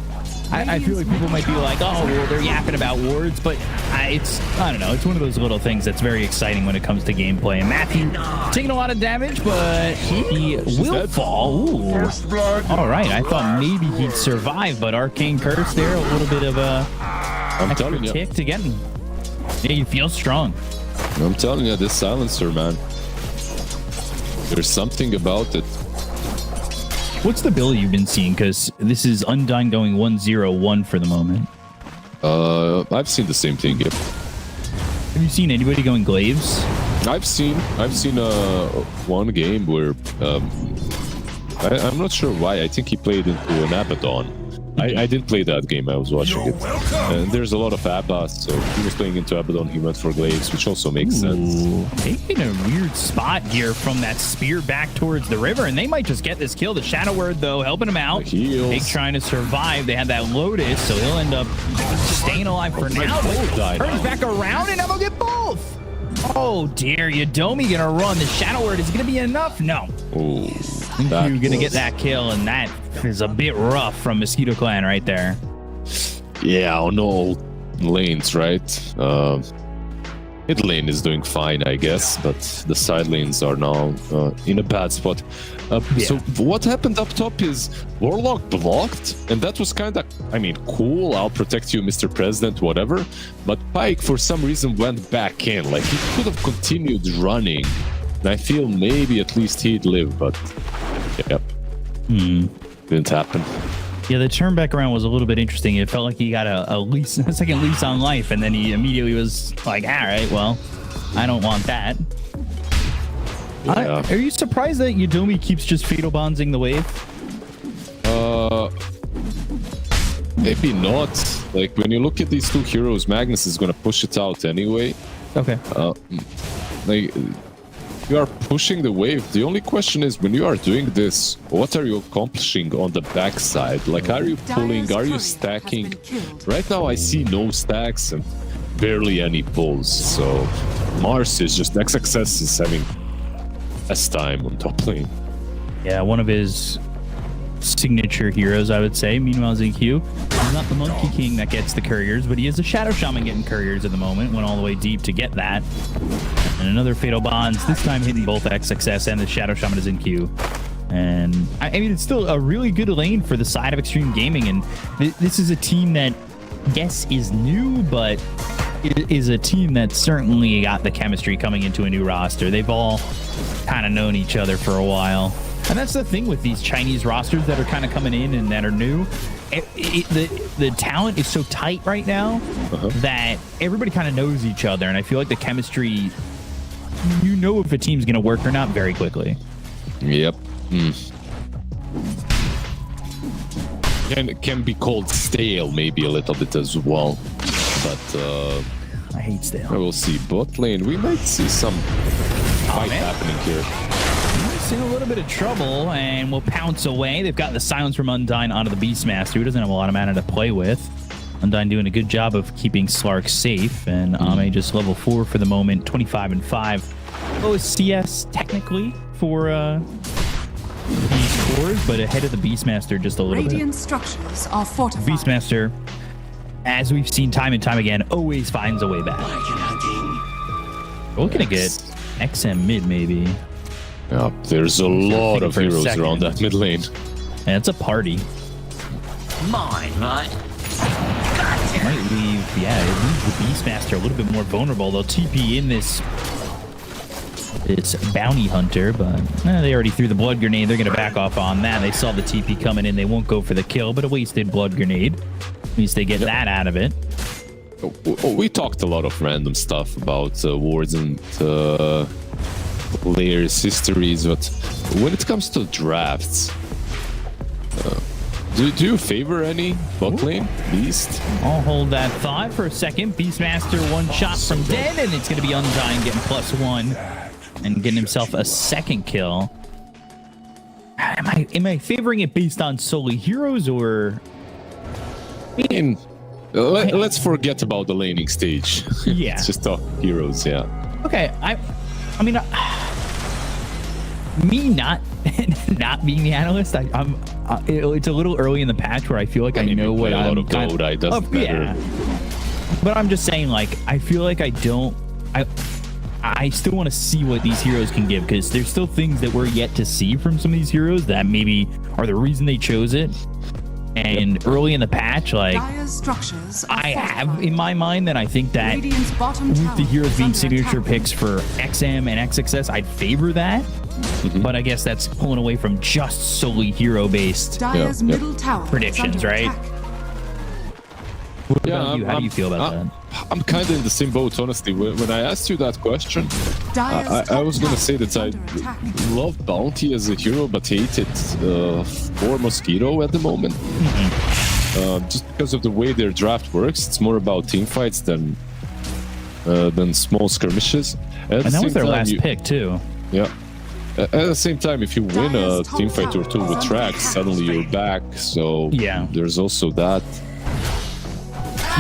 Speaker 8: I feel like people might be like, oh, well, they're yapping about wards, but I don't know. It's one of those little things that's very exciting when it comes to gameplay. And Matthew taking a lot of damage, but he will fall. Ooh.
Speaker 5: First blood.
Speaker 8: All right, I thought maybe he'd survive, but Arcane Curse there, a little bit of a extra tick to get him. Yeah, you feel strong.
Speaker 7: I'm telling you, this silencer, man. There's something about it.
Speaker 8: What's the build you've been seeing? Because this is Undyne going 1-0-1 for the moment.
Speaker 7: I've seen the same thing. Yep.
Speaker 8: Have you seen anybody going Glaives?
Speaker 7: I've seen one game where I'm not sure why. I think he played into an Abaddon. I didn't play that game. I was watching it. And there's a lot of Abba, so he was playing into Abaddon. He went for Glaives, which also makes sense.
Speaker 8: Taking a weird spot here from that spear back towards the river, and they might just get this kill. The Shadow Word, though, helping him out. Jake trying to survive. They had that Lotus, so he'll end up staying alive for now. Turns back around, and now they'll get both. Oh, dear. Yudomi gonna run. The Shadow Word is gonna be enough? No.
Speaker 7: Oh,
Speaker 8: You're gonna get that kill, and that is a bit rough from Mosquito Clan right there.
Speaker 7: yeah, on all lanes, right? Mid lane is doing fine, I guess, but the side lanes are now in a bad spot. So what happened up top is Warlock blocked, and that was kind of, I mean, cool. I'll protect you, Mr. President, whatever. But Pyke, for some reason, went back in. Like, he could have continued running. And I feel maybe at least he'd live, but yep, didn't happen.
Speaker 8: Yeah, the turn back around was a little bit interesting. It felt like he got a second lease on life, and then he immediately was like, all right, well, I don't want that.
Speaker 7: Yeah.
Speaker 8: Are you surprised that Yudomi keeps just Fatal Bondsing the wave?
Speaker 7: Maybe not. Like, when you look at these two heroes, Magnus is going to push it out anyway.
Speaker 8: Okay.
Speaker 7: Like, you are pushing the wave. The only question is, when you are doing this, what are you accomplishing on the backside? Like, are you pulling? Are you stacking? Right now, I see no stacks and barely any pulls. So, Mars is just XXS is having best time on top lane.
Speaker 8: Yeah, one of his signature heroes, I would say. Meanwhile, ZQ is not the Monkey King that gets the couriers, but he is a Shadow Shaman getting couriers at the moment. Went all the way deep to get that. And another Fatal Bonds, this time hitting both XXS and the Shadow Shaman is in queue. And I mean, it's still a really good lane for the side of Extreme Gaming. And this is a team that, yes, is new, but it is a team that certainly got the chemistry coming into a new roster. They've all kind of known each other for a while. And that's the thing with these Chinese rosters that are kind of coming in and that are new. The talent is so tight right now that everybody kind of knows each other. And I feel like the chemistry, you know if a team's going to work or not very quickly.
Speaker 7: Yep. And it can be called stale maybe a little bit as well. But
Speaker 8: I hate stale.
Speaker 7: I will see. Bot lane, we might see some fight happening here.
Speaker 8: He's in a little bit of trouble and will pounce away. They've got the silence from Undyne onto the Beastmaster, who doesn't have a lot of mana to play with. Undyne doing a good job of keeping Slark safe, and Ame just level 4 for the moment, 25-5. Lowest CS technically for these scores, but ahead of the Beastmaster just a little
Speaker 1: Radiant structures are fortified.
Speaker 8: Beastmaster, as we've seen time and time again, always finds a way back. We're looking to get XM mid maybe.
Speaker 7: Yeah, there's a lot of heroes around that mid lane.
Speaker 8: And it's a party.
Speaker 4: Mine, right?
Speaker 8: Might leave, yeah, it leaves the Beastmaster a little bit more vulnerable. They'll TP in this bounty hunter, but they already threw the blood grenade. They're going to back off on that. They saw the TP coming in. They won't go for the kill, but a wasted blood grenade. At least they get that out of it.
Speaker 7: We talked a lot of random stuff about wards and layers, histories, but when it comes to drafts, do you favor any bot lane? Beast?
Speaker 8: I'll hold that thought for a second. Beastmaster one shot from dead, and it's going to be Undyne getting +1 and getting himself a second kill. Am I favoring it based on solely heroes, or?
Speaker 7: I mean, let's forget about the laning stage.
Speaker 8: Yeah.
Speaker 7: Let's just talk heroes, yeah.
Speaker 8: Okay, I mean, me not being the analyst, it's a little early in the patch where I feel like I know what
Speaker 7: a lot
Speaker 8: I'm
Speaker 7: of Dota, it doesn't matter.
Speaker 8: yeah. But I'm just saying, like, I feel like I still want to see what these heroes can give, because there's still things that we're yet to see from some of these heroes that maybe are the reason they chose it. And early in the patch, like,
Speaker 1: Dire's structures are
Speaker 8: I have
Speaker 1: fortified.
Speaker 8: in my mind that I think that
Speaker 1: Radiant's bottom
Speaker 8: with
Speaker 1: tower
Speaker 8: the heroes
Speaker 1: is
Speaker 8: being
Speaker 1: under
Speaker 8: signature
Speaker 1: attack.
Speaker 8: picks for XM and XXS, I'd favor that. But I guess that's pulling away from just solely hero-based.
Speaker 1: Dire's
Speaker 7: Yeah, yeah.
Speaker 1: middle tower is
Speaker 8: Predictions,
Speaker 1: under
Speaker 8: right?
Speaker 1: attack.
Speaker 8: What
Speaker 7: Yeah,
Speaker 8: about you? How do you feel about that?
Speaker 7: I'm kind of in the same boat, honestly. When I asked you that question,
Speaker 1: Dire's
Speaker 7: I
Speaker 1: top
Speaker 7: was going to
Speaker 1: tower
Speaker 7: say that
Speaker 1: is
Speaker 7: I
Speaker 1: under attack.
Speaker 7: love Bounty as a hero, but hated for Mosquito at the moment. Just because of the way their draft works, it's more about team fights than small skirmishes. At
Speaker 8: And
Speaker 7: the
Speaker 8: that was
Speaker 7: same
Speaker 8: their
Speaker 7: time,
Speaker 8: last pick, too.
Speaker 7: Yeah. At the same time, if you win a
Speaker 1: Dire's top
Speaker 7: team fight or two
Speaker 1: tower
Speaker 7: with
Speaker 1: is
Speaker 7: Trax,
Speaker 1: under
Speaker 7: suddenly you're back. So
Speaker 8: Yeah.
Speaker 7: there's also that.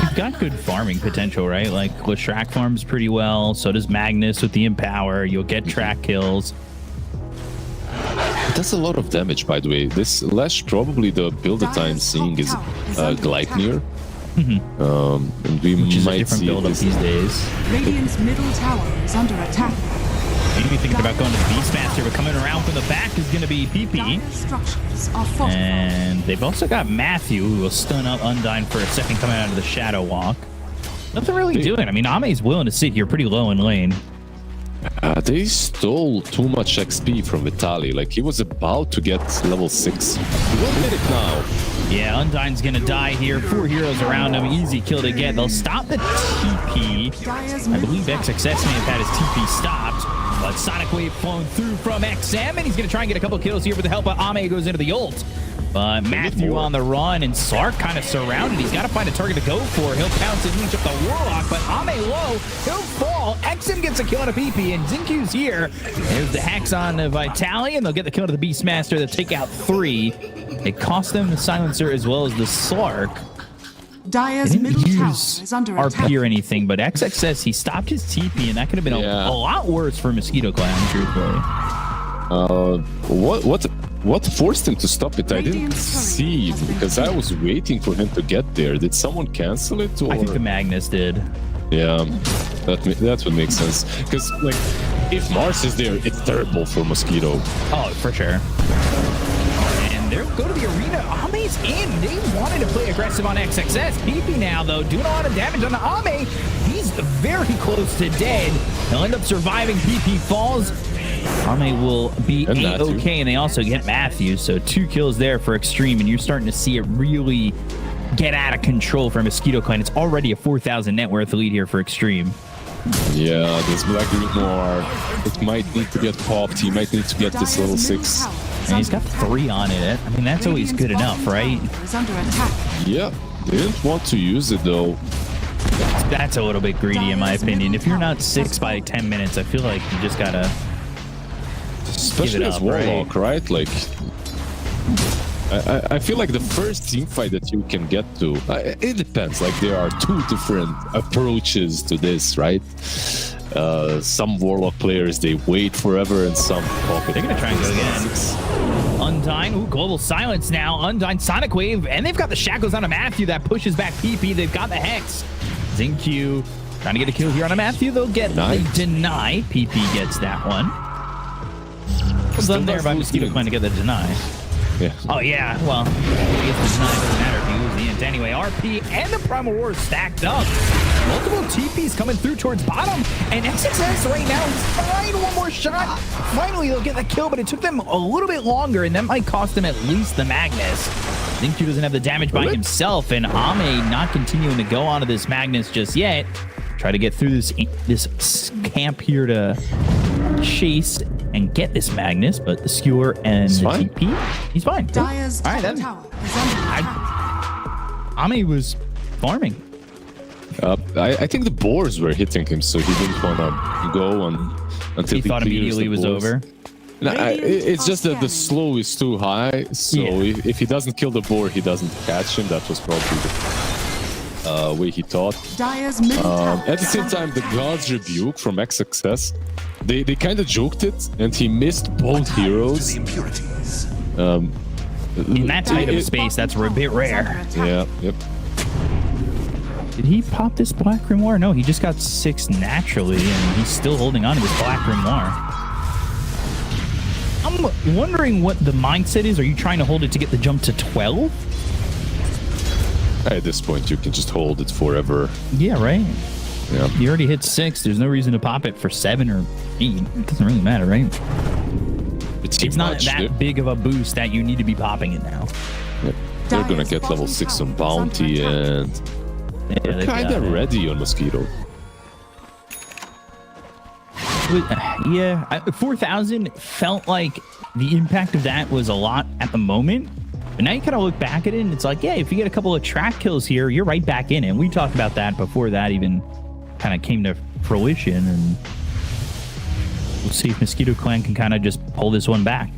Speaker 8: You've got good farming potential, right? Like, Leshrac farms pretty well. So does Magnus with the Empower. You'll get track kills.
Speaker 7: It does a lot of damage, by the way. This Lash, probably the build that I'm
Speaker 1: Dire's
Speaker 7: seeing
Speaker 1: top
Speaker 7: is
Speaker 1: tower is under
Speaker 7: Gleipnir. And we
Speaker 8: Which is a
Speaker 7: might
Speaker 8: different
Speaker 7: see
Speaker 8: build-up
Speaker 7: this.
Speaker 8: these days.
Speaker 1: Radiant's middle tower is under attack.
Speaker 8: Maybe thinking about going to Beastmaster, but coming around from the back is going to be PP.
Speaker 1: Dire's structures are fortified.
Speaker 8: And they've also got Matthew, who will stun up Undyne for a second coming out of the Shadow Walk. Nothing really doing. I mean, Ame's willing to sit here pretty low in lane.
Speaker 7: They stole too much XP from Vitali. Like, he was about to get level 6. He will get it now.
Speaker 8: Yeah, Undyne's going to die here. 4 heroes around him. Easy kill to get. They'll stop the TP.
Speaker 1: Dire's
Speaker 8: I
Speaker 1: middle
Speaker 8: believe
Speaker 1: tower
Speaker 8: XXS may have had his TP stopped. But Sonic Wave flown through from XM, and he's going to try and get a couple kills here with the help of Ame, goes into the ult. But Matthew on the run, and Sark kind of surrounded. He's got to find a target to go for. He'll pounce and reach up the Warlock, but Ame low. He'll fall. XM gets a kill on a PP, and Zinku's here. There's the Hex on Vitali, and they'll get the kill to the Beastmaster. They'll take out 3. It cost them the Silencer as well as the Sark.
Speaker 1: Dire's
Speaker 8: Didn't
Speaker 1: middle tower
Speaker 8: use
Speaker 1: is under
Speaker 8: RP
Speaker 1: attack.
Speaker 8: or anything, but XX says he stopped his TP, and that could have been
Speaker 7: Yeah.
Speaker 8: a lot worse for Mosquito Clan, truthfully.
Speaker 7: What forced him to stop it? I didn't
Speaker 1: Radiant's turret
Speaker 7: see,
Speaker 1: has been
Speaker 7: because I was waiting for him to get there. Did someone cancel it? Or?
Speaker 8: I think the Magnus did.
Speaker 7: Yeah, that would make sense. Because, like, if Mars is there, it's terrible for Mosquito.
Speaker 8: Oh, for sure. And they're go to the arena. Ame's in. They wanted to play aggressive on XXS. PP now, though, doing a lot of damage on Ame. He's very close to dead. They'll end up surviving. PP falls. Ame will be
Speaker 7: And Matthew.
Speaker 8: A-okay, and they also get Matthew. So 2 kills there for Extreme, and you're starting to see it really get out of control for Mosquito Clan. It's already a 4,000 net worth lead here for Extreme.
Speaker 7: Yeah, this Black Grimoire, it might need to get popped. He might need to get this level
Speaker 1: Dire's middle
Speaker 7: 6.
Speaker 1: tower is
Speaker 8: And he's
Speaker 1: under
Speaker 8: got
Speaker 1: attack.
Speaker 8: 3 on it. I mean, that's always good
Speaker 1: Radiant's
Speaker 8: enough,
Speaker 1: bottom
Speaker 8: right?
Speaker 1: tower is under attack.
Speaker 7: Yeah, they didn't want to use it, though.
Speaker 8: That's a little bit greedy, in my opinion. If you're not 6 by 10 minutes, I feel like you just gotta.
Speaker 7: Especially as
Speaker 8: up,
Speaker 7: Warlock, right? Like, I feel like the first team fight that you can get to, it depends. Like, there are 2 different approaches to this, right? Some Warlock players, they wait forever, and some pop it.
Speaker 8: They're gonna try and go again. Undyne, ooh, global silence now. Undyne, Sonic Wave, and they've got the shackles on a Matthew that pushes back PP. They've got the Hex. Zinq trying to get a kill here on a Matthew. They'll get the deny. PP gets that one. Well done there by Mosquito Clan to get the deny.
Speaker 7: Yeah.
Speaker 8: Oh, yeah. Well, I guess the deny doesn't matter if you lose the int anyway. RP and the Primal Roar stacked up. Multiple TPs coming through towards bottom. And XXS right now is fine. One more shot. Finally, they'll get the kill, but it took them a little bit longer, and that might cost them at least the Magnus. Zinq doesn't have the damage by himself, and Ame not continuing to go onto this Magnus just yet. Try to get through this camp here to chase and get this Magnus, but the Skewer and the
Speaker 7: fine.
Speaker 8: TP, he's fine.
Speaker 1: Dire's
Speaker 8: All right,
Speaker 1: top
Speaker 8: then.
Speaker 1: tower is under attack.
Speaker 8: Ame was farming.
Speaker 7: I think the boars were hitting him, so he didn't want to go on until
Speaker 8: He thought
Speaker 7: clears
Speaker 8: immediately
Speaker 7: the
Speaker 8: was
Speaker 7: boars.
Speaker 8: over.
Speaker 7: No, it's just that the
Speaker 1: scanning.
Speaker 7: slow is too high, so
Speaker 8: Yeah.
Speaker 7: if he doesn't kill the boar, he doesn't catch him. That was probably the way he thought.
Speaker 1: Dire's middle tower
Speaker 7: At the
Speaker 1: is
Speaker 7: same
Speaker 1: under
Speaker 7: time, the
Speaker 1: attack.
Speaker 7: God's Rebuke from XXS They kind of joked it, and he missed both heroes.
Speaker 3: The impurities.
Speaker 8: In that tight of a space, that's a bit rare.
Speaker 7: Yeah, yep.
Speaker 8: Did he pop this Black Grimoire? No, he just got 6 naturally, and he's still holding on to this Black Grimoire. I'm wondering what the mindset is. Are you trying to hold it to get the jump to 12?
Speaker 7: At this point, you can just hold it forever.
Speaker 8: Yeah, right.
Speaker 7: Yeah.
Speaker 8: You already hit 6. There's no reason to pop it for 7 or 8. It doesn't really matter, right? It's not that big of a boost that you need to be popping it now.
Speaker 7: Yep. They're gonna get level 6 on Bounty, and they're kind of ready on Mosquito.
Speaker 8: Yeah, 4,000 felt like the impact of that was a lot at the moment. But now you kind of look back at it, and it's like, yeah, if you get a couple of track kills here, you're right back in it. And we talked about that before that even kind of came to fruition. And we'll see if Mosquito Clan can kind of just pull this one back.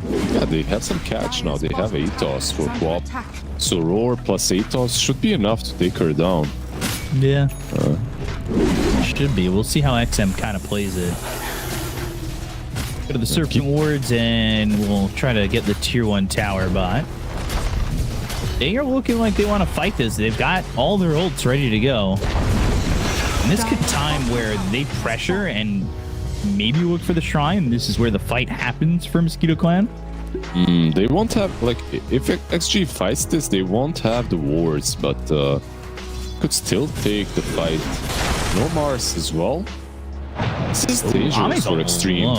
Speaker 7: Yeah, they have some catch now. They have Atos for Quap. So Roar plus Atos should be enough to take her down.
Speaker 8: Yeah. Should be. We'll see how XM kind of plays it. Go to the Serpent Wards, and we'll try to get the tier 1 tower bot. They are looking like they want to fight this. They've got all their ults ready to go. And this could time where they pressure and maybe look for the shrine. This is where the fight happens for Mosquito Clan.
Speaker 7: They won't have, like, if XG fights this, they won't have the wards, but could still take the fight. No Mars as well. This is dangerous for Extreme.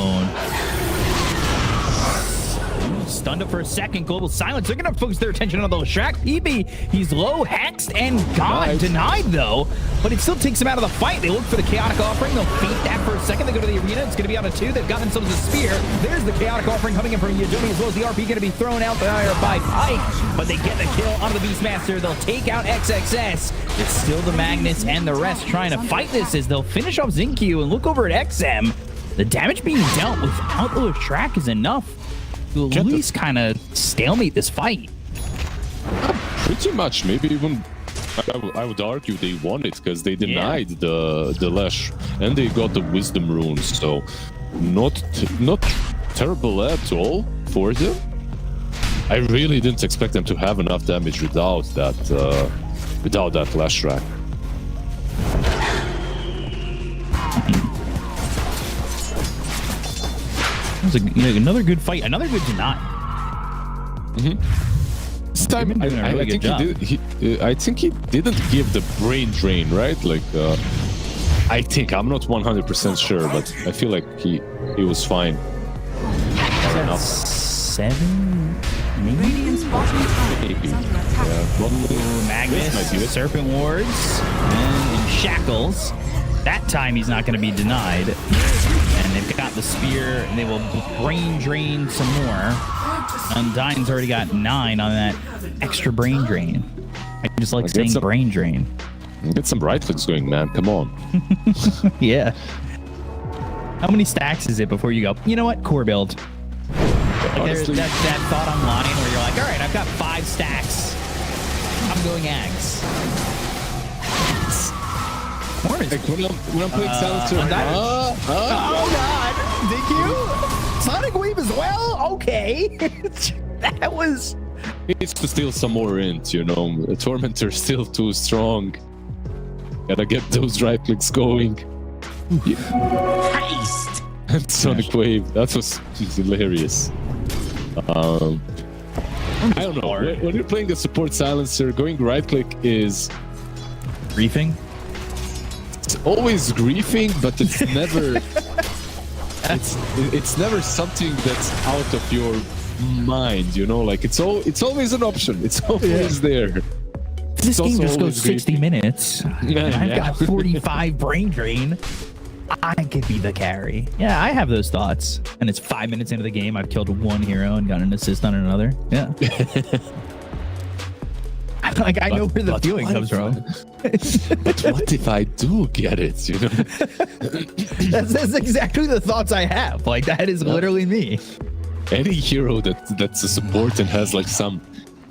Speaker 8: Stunned up for a second. Global Silence. They're going to focus their attention on the Leshrac. PB, he's low, hexed, and gone. Denied, though. But it still takes him out of the fight. They look for the Chaotic Offering. They'll feed that for a second. They go to the arena. It's going to be out of 2. They've got themselves a spear. There's the Chaotic Offering coming in from Yadomi, as well as the RP going to be thrown out there by Pike. But they get the kill onto the Beastmaster. They'll take out XXS. It's still the Magnus and the rest trying to fight this as they'll finish off Xingqiu and look over at XM. The damage being dealt without the Leshrac is enough to at least kind of stalemate this fight.
Speaker 7: Pretty much. Maybe even I would argue they won it because they denied the Lesh and they got the Wisdom runes. So not terrible at all for them. I really didn't expect them to have enough damage without that Leshrac.
Speaker 8: It was another good fight, another good deny.
Speaker 7: This time, I think he didn't give the brain drain, right? Like, I think, I'm not 100% sure, but I feel like he was fine. Fair enough.
Speaker 8: 7, maybe?
Speaker 1: Radiant's bottom tower is under attack.
Speaker 8: Magnus, Serpent Wards, and in Shackles. That time he's not going to be denied. And they've got the spear, and they will brain drain some more. Undyne's already got 9 on that extra brain drain. I just like saying brain drain.
Speaker 7: Get some right clicks going, man. Come on.
Speaker 8: Yeah. How many stacks is it before you go, you know what, core build? Like there's that thought online where you're like, all right, I've got 5 stacks. I'm going Ags.
Speaker 7: Like when I'm playing Silencer.
Speaker 8: Oh god! Did you? Sonic Wave as well? Okay. That was...
Speaker 7: Needs to steal some more int, you know. The Tormentor's still too strong. Gotta get those right clicks going.
Speaker 6: Heist!
Speaker 7: And Sonic Wave, that was hilarious. I don't know. When you're playing the support Silencer, going right click is...
Speaker 8: Griefing?
Speaker 7: It's always griefing, but it's never... it's never something that's out of your mind, you know? Like, it's always an option. It's always there.
Speaker 8: This game just goes 60 minutes.
Speaker 7: Yeah,
Speaker 8: I've got 45 brain drain. I could be the carry. Yeah, I have those thoughts. And it's 5 minutes into the game. I've killed one hero and got an assist on another. Yeah. Like, I know where the feeling comes from.
Speaker 7: But what if I do get it, you know?
Speaker 8: That's exactly the thoughts I have. Like, that is literally me.
Speaker 7: Any hero that's a support and has, like, some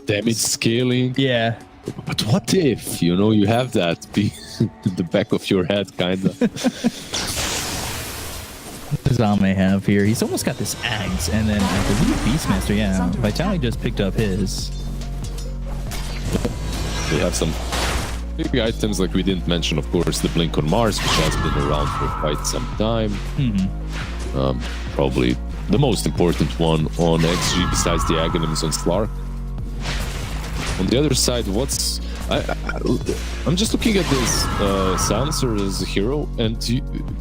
Speaker 7: damage scaling.
Speaker 8: Yeah.
Speaker 7: But what if, you know, you have that be in the back of your head, kind of.
Speaker 8: What does Ame have here? He's almost got this Ags, and then I believe Beastmaster, yeah. Vitaly just picked up his.
Speaker 7: They have some big items, like we didn't mention, of course, the Blink on Mars, which has been around for quite some time. Probably the most important one on XG besides the Aghanims on Slark. On the other side, I'm just looking at this Silencer as a hero, and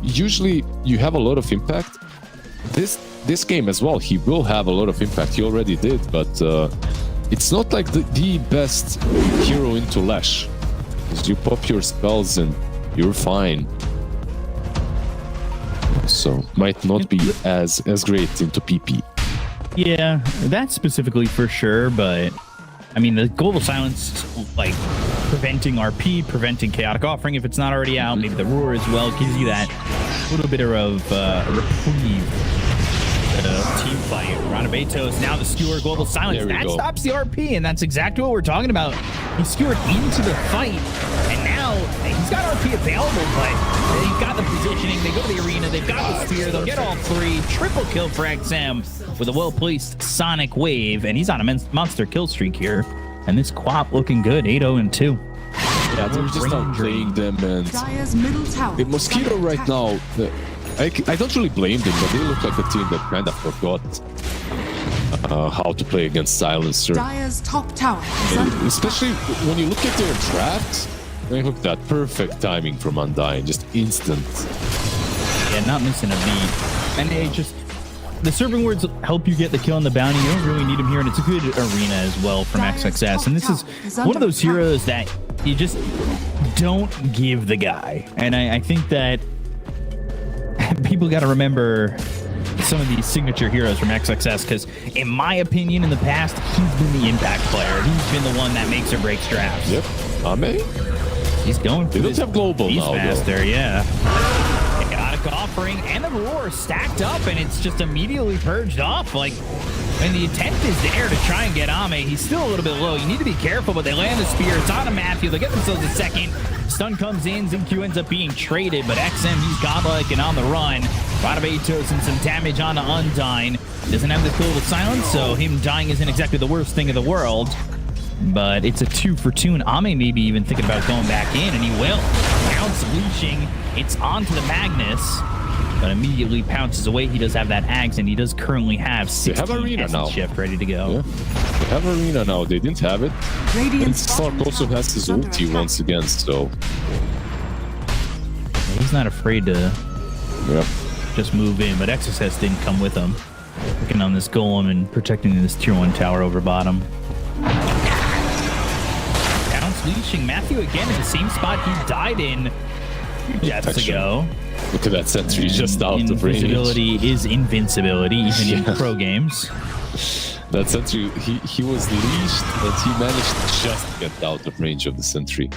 Speaker 7: usually you have a lot of impact. This game as well, he will have a lot of impact. He already did, but it's not like the best hero into Lash. You pop your spells and you're fine. So might not be as great into PP.
Speaker 8: Yeah, that specifically for sure, but I mean, the Global Silence, like, preventing RP, preventing Chaotic Offering if it's not already out, maybe the Roar as well, gives you that little bit of reprieve. Team fight. Ranabetos, now the Skewer, Global Silence. That stops the RP, and that's exactly what we're talking about. He skewered into the fight, and now he's got RP available, but they've got the positioning. They go to the arena, they've got the spear, they'll get all three. Triple kill for XM with a well-placed Sonic Wave, and he's on a monster kill streak here. And this Quap looking good, 8-0-2.
Speaker 7: Yeah, they're just not playing them, and
Speaker 1: Dire's middle tower
Speaker 7: the Mosquito right now, I don't really blame them, but they look like a team that kind of forgot how to play against Silencer.
Speaker 1: Dire's top tower is under
Speaker 7: Especially when you look at their drafts, look at that perfect timing from Undyne, just instant.
Speaker 8: Yeah, not missing a beat. And they just, the serving words help you get the kill on the bounty. You don't really need them here, and it's a good arena as well from XXS. And this is one of those heroes that you just don't give the guy. And I think that people got to remember some of these signature heroes from XXS, because in my opinion, in the past, he's been the impact player. He's been the one that makes or breaks drafts.
Speaker 7: Yep. Ame?
Speaker 8: He's going for
Speaker 7: They don't have global now,
Speaker 8: Beastmaster, yeah. Chaotic Offering and the Roar stacked up, and it's just immediately purged off. Like, and the intent is there to try and get Ame. He's still a little bit low. You need to be careful, but they land the spear. It's on a Matthew. They get themselves a second. Stun comes in. ZQ ends up being traded, but XM, he's godlike and on the run. Ranabetos and some damage onto Undyne. Doesn't have the Global Silence, so him dying isn't exactly the worst thing in the world. But it's a 2-for-2, and Ame maybe even thinking about going back in, and he will. Pounce leashing. It's onto the Magnus, but immediately pounces away. He does have that Axe, and he does currently have 16 Essence Shift ready to go.
Speaker 7: Yeah. They have Arena now. They didn't have it. And Slark also has his ulti once again, so...
Speaker 8: He's not afraid to just move in, but XSS didn't come with him. Working on this golem and protecting this tier 1 tower over bottom. Bounce leashing Matthew again in the same spot he died in deaths ago.
Speaker 7: Look at that sentry just out of range.
Speaker 8: Invisibility is invincibility, even in pro games.
Speaker 7: That sentry, he was leashed, but he managed to just get out of range of the sentry.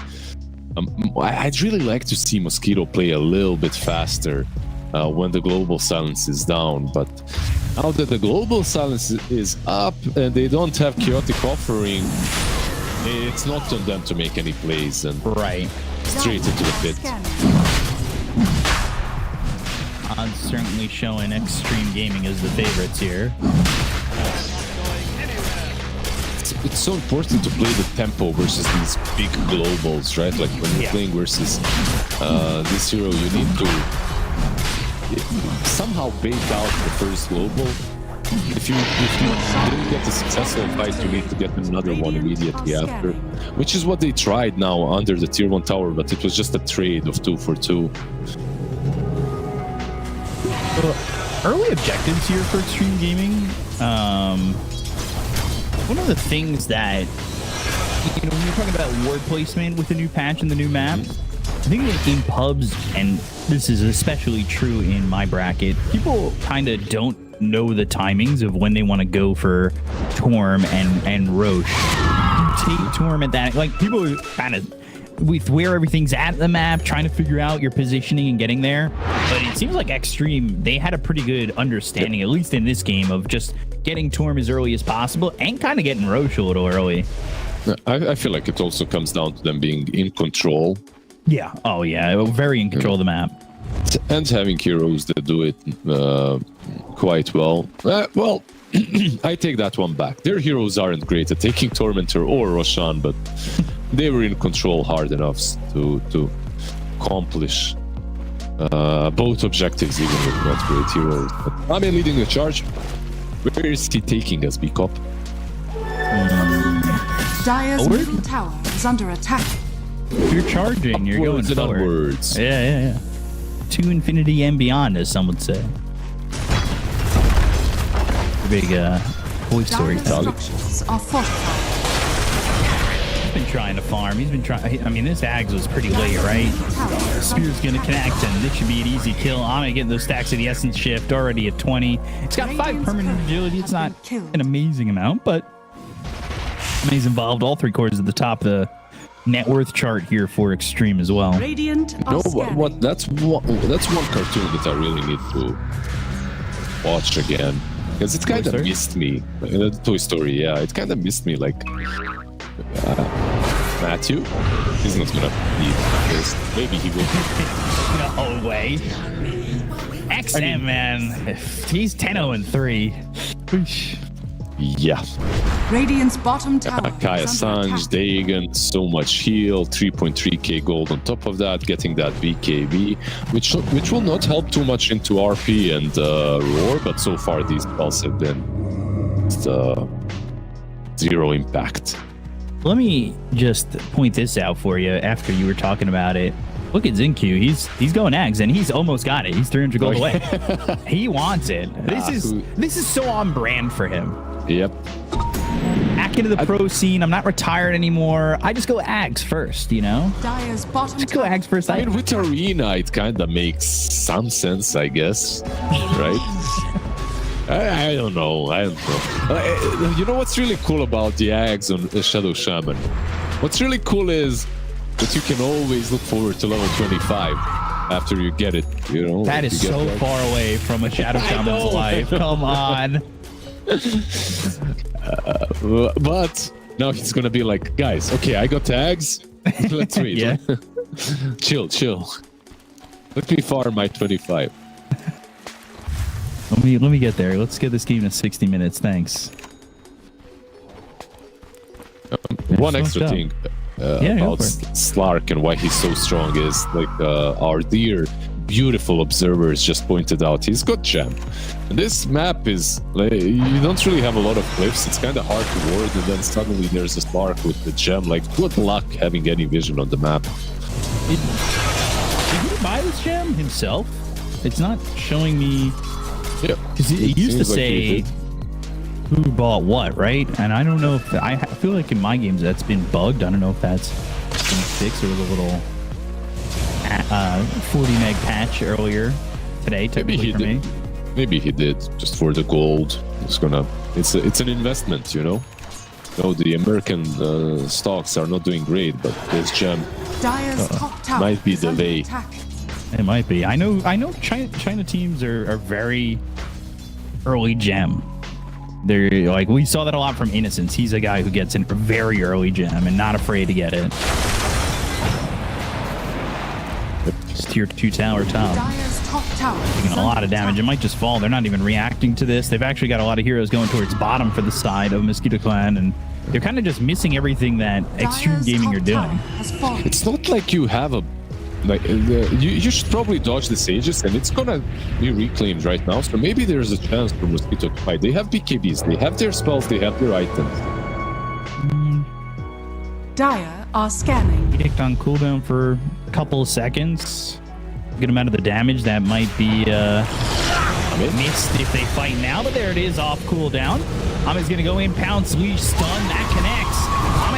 Speaker 7: I'd really like to see Mosquito play a little bit faster when the Global Silence is down, but now that the Global Silence is up and they don't have Chaotic Offering, it's not on them to make any plays and straight into the pit.
Speaker 8: Odds certainly showing Extreme Gaming as the favorites here.
Speaker 7: It's so important to play the tempo versus these big globals, right? Like when you're playing versus this hero, you need to somehow bait out the first global. If you didn't get a successful fight, you need to get another one immediately after, which is what they tried now under the tier 1 tower, but it was just a trade of 2-for-2.
Speaker 8: Early objectives here for Extreme Gaming. One of the things that, you know, when you're talking about ward placement with the new patch and the new map, I think that in pubs, and this is especially true in my bracket, people kind of don't know the timings of when they want to go for Torm and Roche. You take Torm at that, like, people kind of, with where everything's at the map, trying to figure out your positioning and getting there. But it seems like Extreme, they had a pretty good understanding, at least in this game, of just getting Torm as early as possible and kind of getting Roche a little early.
Speaker 7: I feel like it also comes down to them being in control.
Speaker 8: Yeah. Oh, yeah. Very in control of the map.
Speaker 7: and having heroes that do it quite well. Well, I take that one back. Their heroes aren't great at taking Tormentor or Roshan, but they were in control hard enough to accomplish both objectives, even with not great heroes. But Ame leading the charge. Where is he taking us, Bcop?
Speaker 1: Dire's middle tower is under attack.
Speaker 8: You're charging. You're
Speaker 7: Upwards
Speaker 8: going
Speaker 7: and
Speaker 8: forward.
Speaker 7: onwards.
Speaker 8: Yeah. To infinity and beyond, as some would say. Big Toy Story
Speaker 1: Dire's
Speaker 8: talk.
Speaker 1: structures are fortified.
Speaker 8: He's been trying to farm. He's been trying. I mean, this Ags was pretty late, right? Spear's gonna connect, and this should be an easy kill. Ame getting those stacks of the Essence Shift already at 20. It's got 5 permanent agility. It's not an amazing amount, but Ame's involved all 3 quarters at the top of the net worth chart here for Extreme as well.
Speaker 1: Radiant are
Speaker 7: No,
Speaker 1: scanning.
Speaker 7: that's one cartoon that I really need to watch again, because it kind of
Speaker 8: Story?
Speaker 7: missed me. Toy Story, yeah, it kind of missed me. Like Matthew, he's not gonna be this. Maybe he will.
Speaker 8: No way. XM, man. He's 10-0-3.
Speaker 7: Yeah,
Speaker 1: Radiant's bottom tower
Speaker 7: Kaya
Speaker 1: is under
Speaker 7: Sanj,
Speaker 1: attack.
Speaker 7: Dagon, so much heal, 3.3k gold on top of that, getting that BKB, which will not help too much into RP and Roar, but so far these spells have been zero impact.
Speaker 8: Let me just point this out for you after you were talking about it. Look at Zincu. He's going Ags, and he's almost got it. He's 300 gold away. He wants it. This is so on brand for him.
Speaker 7: Yep.
Speaker 8: Back into the pro scene. I'm not retired anymore. I just go Ags first, you know?
Speaker 1: Dire's bottom
Speaker 8: Just go
Speaker 1: tower
Speaker 8: Ags first.
Speaker 7: I mean, with Arena, it kind of makes some sense, I guess, right? I don't know. You know what's really cool about the Ags on Shadow Shaman? What's really cool is that you can always look forward to level 25 after you get it. You know,
Speaker 8: That
Speaker 7: like
Speaker 8: is
Speaker 7: you get
Speaker 8: so
Speaker 7: that.
Speaker 8: far away from a Shadow Shaman's life. Come on.
Speaker 7: But now he's gonna be like, guys, okay, I got tags. Let's wait.
Speaker 8: Yeah.
Speaker 7: chill. Let me farm my 25.
Speaker 8: Let me get there. Let's get this game to 60 minutes. Thanks.
Speaker 7: One
Speaker 8: so
Speaker 7: extra
Speaker 8: much
Speaker 7: thing
Speaker 8: Yeah, go
Speaker 7: about
Speaker 8: for it.
Speaker 7: Slark and why he's so strong is like our dear beautiful observers just pointed out, he's got gem. And this map is like, you don't really have a lot of cliffs. It's kind of hard to ward, and then suddenly there's a Slark with the gem. Like, good luck having any vision on the map.
Speaker 8: Did he buy this gem himself? It's not showing me.
Speaker 7: Yeah,
Speaker 8: Because it used to
Speaker 7: seems like he
Speaker 8: say
Speaker 7: did.
Speaker 8: who bought what, right? And I don't know if I feel like in my games that's been bugged. I don't know if that's been fixed. There was a little 40 meg patch earlier today, technically for me.
Speaker 7: Maybe he did just for the gold. It's an investment, you know. No, the American stocks are not doing great, but this gem
Speaker 1: Dire's top tower
Speaker 7: might be
Speaker 1: is under
Speaker 7: delay.
Speaker 1: attack.
Speaker 8: It might be. I know. China teams are very early gem. They're like, we saw that a lot from Innocence. He's a guy who gets in very early gem and not afraid to get it. It's tier 2 tower top.
Speaker 1: Dire's top tower is
Speaker 8: Taking a
Speaker 1: under
Speaker 8: lot of damage. It
Speaker 1: attack.
Speaker 8: might just fall. They're not even reacting to this. They've actually got a lot of heroes going towards bottom for the side of Mosquito Clan, and they're kind of just missing everything that Extreme
Speaker 1: Dire's
Speaker 8: Gaming
Speaker 1: top
Speaker 8: are doing.
Speaker 1: tower has fallen.
Speaker 7: It's not like you have a like you should probably dodge the sages, and it's gonna be reclaimed right now. So maybe there's a chance for Mosquito to fight. They have BKBs, they have their spells, they have their items.
Speaker 1: Dire are scanning.
Speaker 8: Kicked on cooldown for a couple of seconds. Good amount of the damage that might be missed if they fight now, but there it is off cooldown. Ame's gonna go in, pounce, leash, stun, that connects.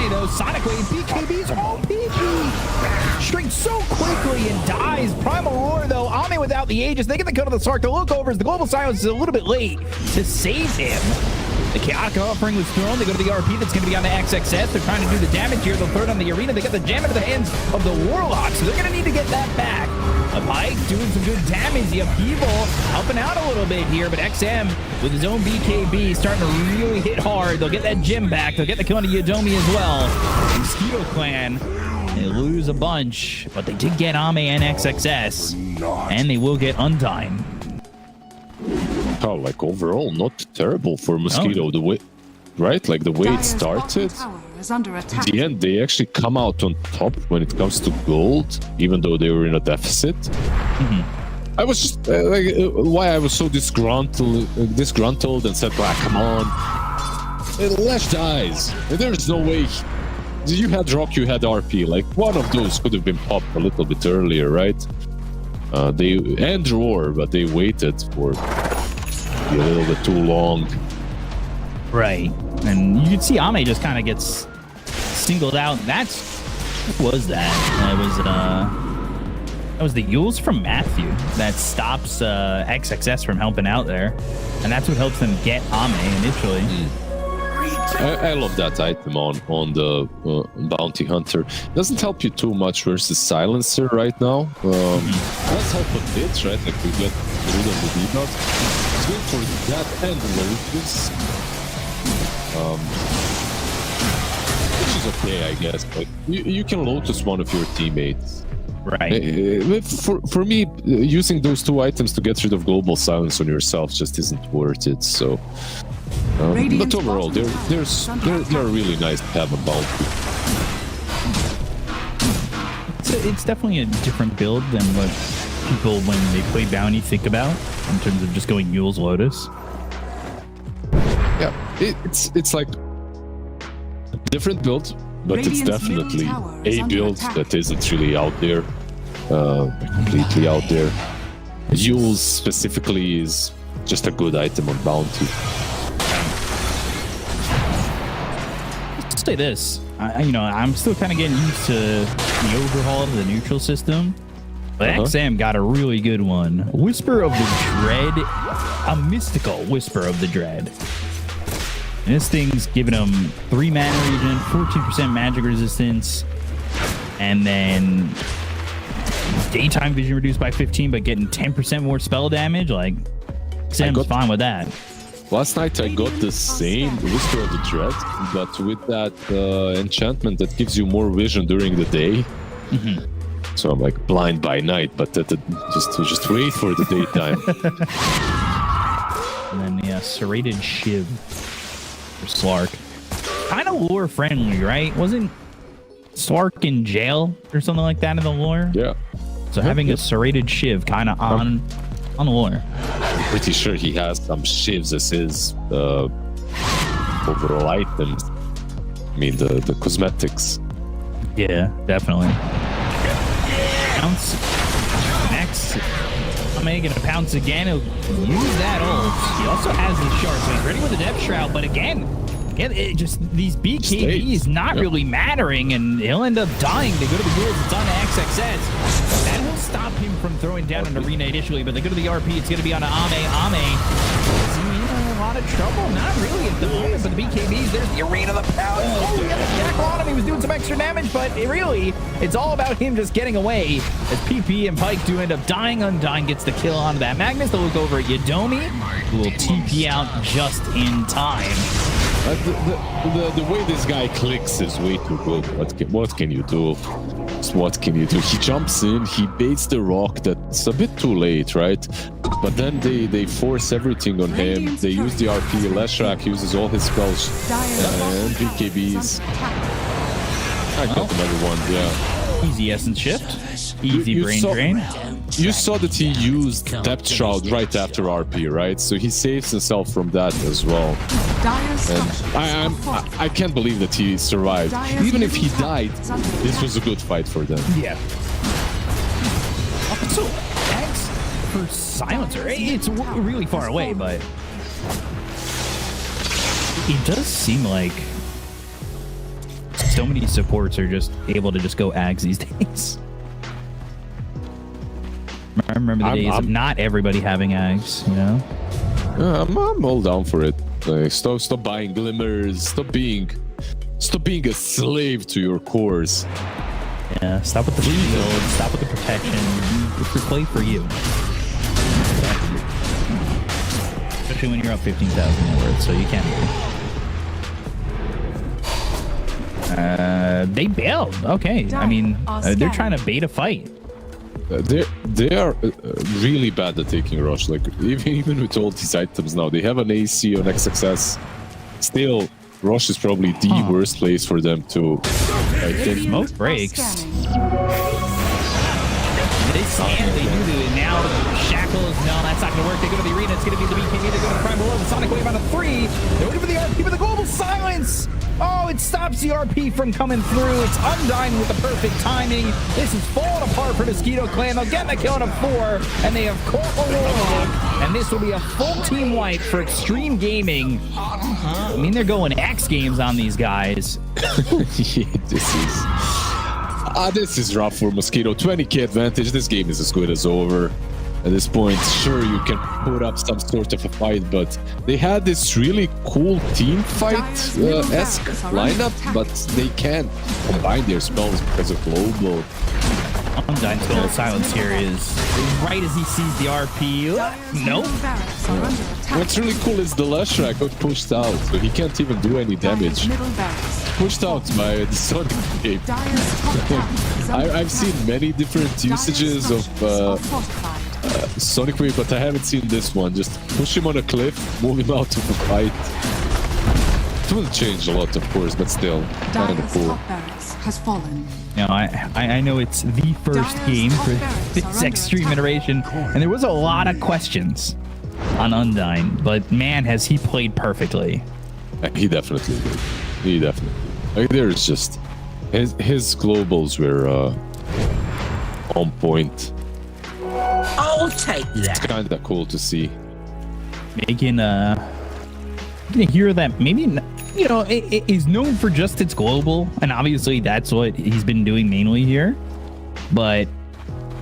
Speaker 8: Ame though, Sonic Wave, BKB's OPG! Shrinks so quickly and dies. Primal Roar though, Ame without the Aegis, they get the cut of the Sark. The look over as the Global Silence is a little bit late to save him. The Chaotic offering was thrown. They go to the RP that's going to be on the XXS. They're trying to do the damage here. They'll throw it on the arena. They got the gem into the hands of the Warlock, so they're going to need to get that back. A Pike doing some good damage. The Upheaval helping out a little bit here, but XM with his own BKB starting to really hit hard. They'll get that gem back. They'll get the kill on Yodomi as well. Mosquito Clan They lose a bunch, but they did get Ame and XXS, and they will get Undyne.
Speaker 7: Oh, like overall, not terrible for Mosquito. The way, right? Like the way it
Speaker 1: Dire's
Speaker 7: started.
Speaker 1: bottom tower is under
Speaker 7: In
Speaker 1: attack.
Speaker 7: the end, they actually come out on top when it comes to gold, even though they were in a deficit. I was just why I was so disgruntled and said, "Bah, come on, Lash dies. There's no way." You had Rock, you had RP. Like one of those could have been popped a little bit earlier, right? They and Roar, but they waited for a little bit too long.
Speaker 8: Right. And you can see Ame just kind of gets singled out. What was that? That was the Yules from Matthew that stops XXS from helping out there. And that's what helps them get Ame initially.
Speaker 7: I love that item on the Bounty Hunter. Doesn't help you too much versus Silencer right now. Does help a bit, right? Like we get rid of the debuff. It's good for that and Lotus. Which is okay, I guess. But you can Lotus one of your teammates.
Speaker 8: Right.
Speaker 7: For me, using those two items to get rid of Global Silence on yourself just isn't worth it. So, but overall, they're really nice to have a Bounty.
Speaker 8: It's definitely a different build than what people, when they play Bounty, think about in terms of just going Yule's Lotus.
Speaker 7: Yeah, it's like a different build, but it's
Speaker 1: Radiant's
Speaker 7: definitely
Speaker 1: middle tower is
Speaker 7: a
Speaker 1: under
Speaker 7: build
Speaker 1: attack.
Speaker 7: that isn't really out there, completely out there. Yule's specifically is just a good item on Bounty.
Speaker 8: Let's say this. I'm still kind of getting used to the overhaul of the neutral system. But XM got a really good one. Whisper of the Dread. A mystical Whisper of the Dread. And this thing's giving him 3 mana regen, 14% magic resistance, and then daytime vision reduced by 15, but getting 10% more spell damage. Like, Sam's fine with that.
Speaker 7: Last night I got the same Whisper of the Dread, but with that enchantment that gives you more vision during the day. So I'm like blind by night, but just wait for the daytime.
Speaker 8: And then the Serrated Shiv for Slark. Kind of lore friendly, right? Wasn't Slark in jail or something like that in the lore?
Speaker 7: Yeah.
Speaker 8: So having a Serrated Shiv kind of on the lore.
Speaker 7: I'm pretty sure he has some shivs as his overall items. I mean the cosmetics.
Speaker 8: Yeah, definitely. Pounce. Next. I'm gonna pounce again. He'll use that ult. He also has the shard, so he's ready with the Depth Shroud, but again, it just these BKBs not really mattering, and he'll end up dying. They go to the Ghouls, it's on to XXS. That will stop him from throwing down an Arena initially, but they go to the RP, it's gonna be on to Ame. Ame is in a lot of trouble. Not really at the moment, but the BKBs, there's the Arena, the pound. Oh, he got the Jackal on him. He was doing some extra damage, but it's all about him just getting away. As PP and Pyke do end up dying. Undyne gets the kill onto that Magnus. They'll look over at Yadomi, who will TP out just in time.
Speaker 7: The way this guy clicks is way too good. What can you do? What can you do? He jumps in, he baits the rock. That's a bit too late, right? But then they force everything on him. They use the RP. Leshrac uses all his spells and BKBs. I got another one, yeah.
Speaker 8: Easy Essence Shift. Easy Brain Drain.
Speaker 7: You saw that he used Depth Shroud right after RP, right? So he saves himself from that as well. And I can't believe that he survived. Even if he died, this was a good fight for them.
Speaker 8: Yeah. So, thanks for Silencer. It's really far away, but it does seem like so many supports are just able to just go Ags these days. I remember the days of not everybody having Ags, you know?
Speaker 7: I'm all down for it. Like, stop buying glimmers. Stop being a slave to your cores.
Speaker 8: Yeah, stop with the shield, stop with the protection. It's for play for you. Especially when you're up 15,000 net worth, so you can't. They bailed. Okay. I mean, they're trying to bait a fight.
Speaker 7: They are really bad at taking rush. Like even with all these items now, they have an AC on XXS. Still, rush is probably the worst place for them to.
Speaker 8: Smoke breaks. They scan, they do it now. Shackles, no, that's not going to work. They go to the arena. It's going to be the BKB. They go to the prime below. The Sonic Wave on a 3. They're looking for the RP, but the global silence. Oh, it stops the RP from coming through. It's Undyne with the perfect timing. This is falling apart for Mosquito Clan. They'll get the kill on a 4, and they have caught the Warlock. And this will be a full team wipe for Extreme Gaming. I mean, they're going X Games on these guys.
Speaker 7: This is rough for Mosquito. 20k advantage. This game is as good as over. At this point, sure, you can put up some sort of a fight, but they had this really cool team fight-esque lineup, but they can't combine their spells because of global.
Speaker 8: Undyne's goal silence here is right as he sees the RP. Nope.
Speaker 7: What's really cool is the Leshrac got pushed out, so he can't even do any damage. Pushed out by the Sonic Wave. I've seen many different usages of Sonic Wave, but I haven't seen this one. Just push him on a cliff, move him out of the fight. It will change a lot, of course, but still, kind of cool.
Speaker 1: Has fallen.
Speaker 8: Now, I know it's the first game for this Extreme iteration, and there was a lot of questions on Undyne, but man, has he played perfectly.
Speaker 7: He definitely did. He definitely. Like, there's just his globals were on point.
Speaker 4: I'll take
Speaker 7: It's
Speaker 4: that.
Speaker 7: kind of cool to see.
Speaker 8: Making hear that maybe, you know, it is known for just its global, and obviously that's what he's been doing mainly here. But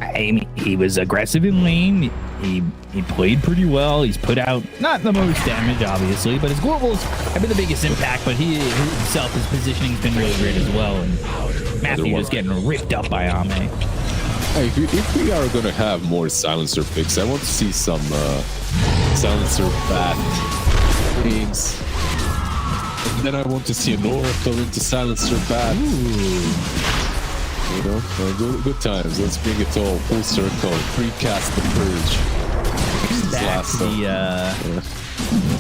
Speaker 8: I mean, he was aggressive in lane. He played pretty well. He's put out not the most damage, obviously, but his globals have been the biggest impact. But he himself, his positioning's been really great as well. And Matthew is getting ripped up by Ame.
Speaker 7: Hey, if we are gonna have more silencer picks, I want to see some silencer bat games. And then I want to see an Oracle into silencer bat. You know, good times. Let's bring it all full circle. Recast the purge.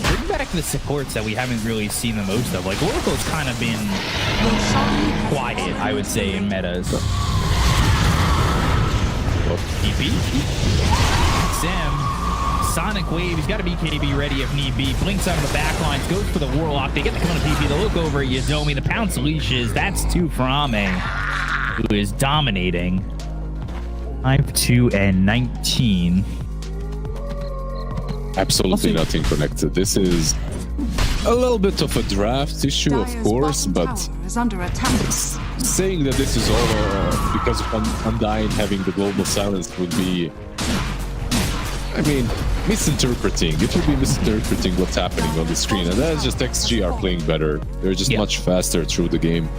Speaker 8: Bring back the supports that we haven't really seen the most of. Like Oracle's kind of been quiet, I would say, in metas. DP. Sam. Sonic Wave. He's got a BKB ready if need be. Blinks out of the back lines. Goes for the Warlock. They get the kill on PP. They look over at Yozomi. The pounce leashes. That's 2 for Ame, who is dominating. 5-2 and 19.
Speaker 7: Absolutely nothing connected. This is a little bit of a draft issue, of course, but saying that this is all because of Undyne having the global silence would be, I mean, misinterpreting. It would be misinterpreting what's happening on the screen, and that's just XG are playing better. They're just much faster through the game.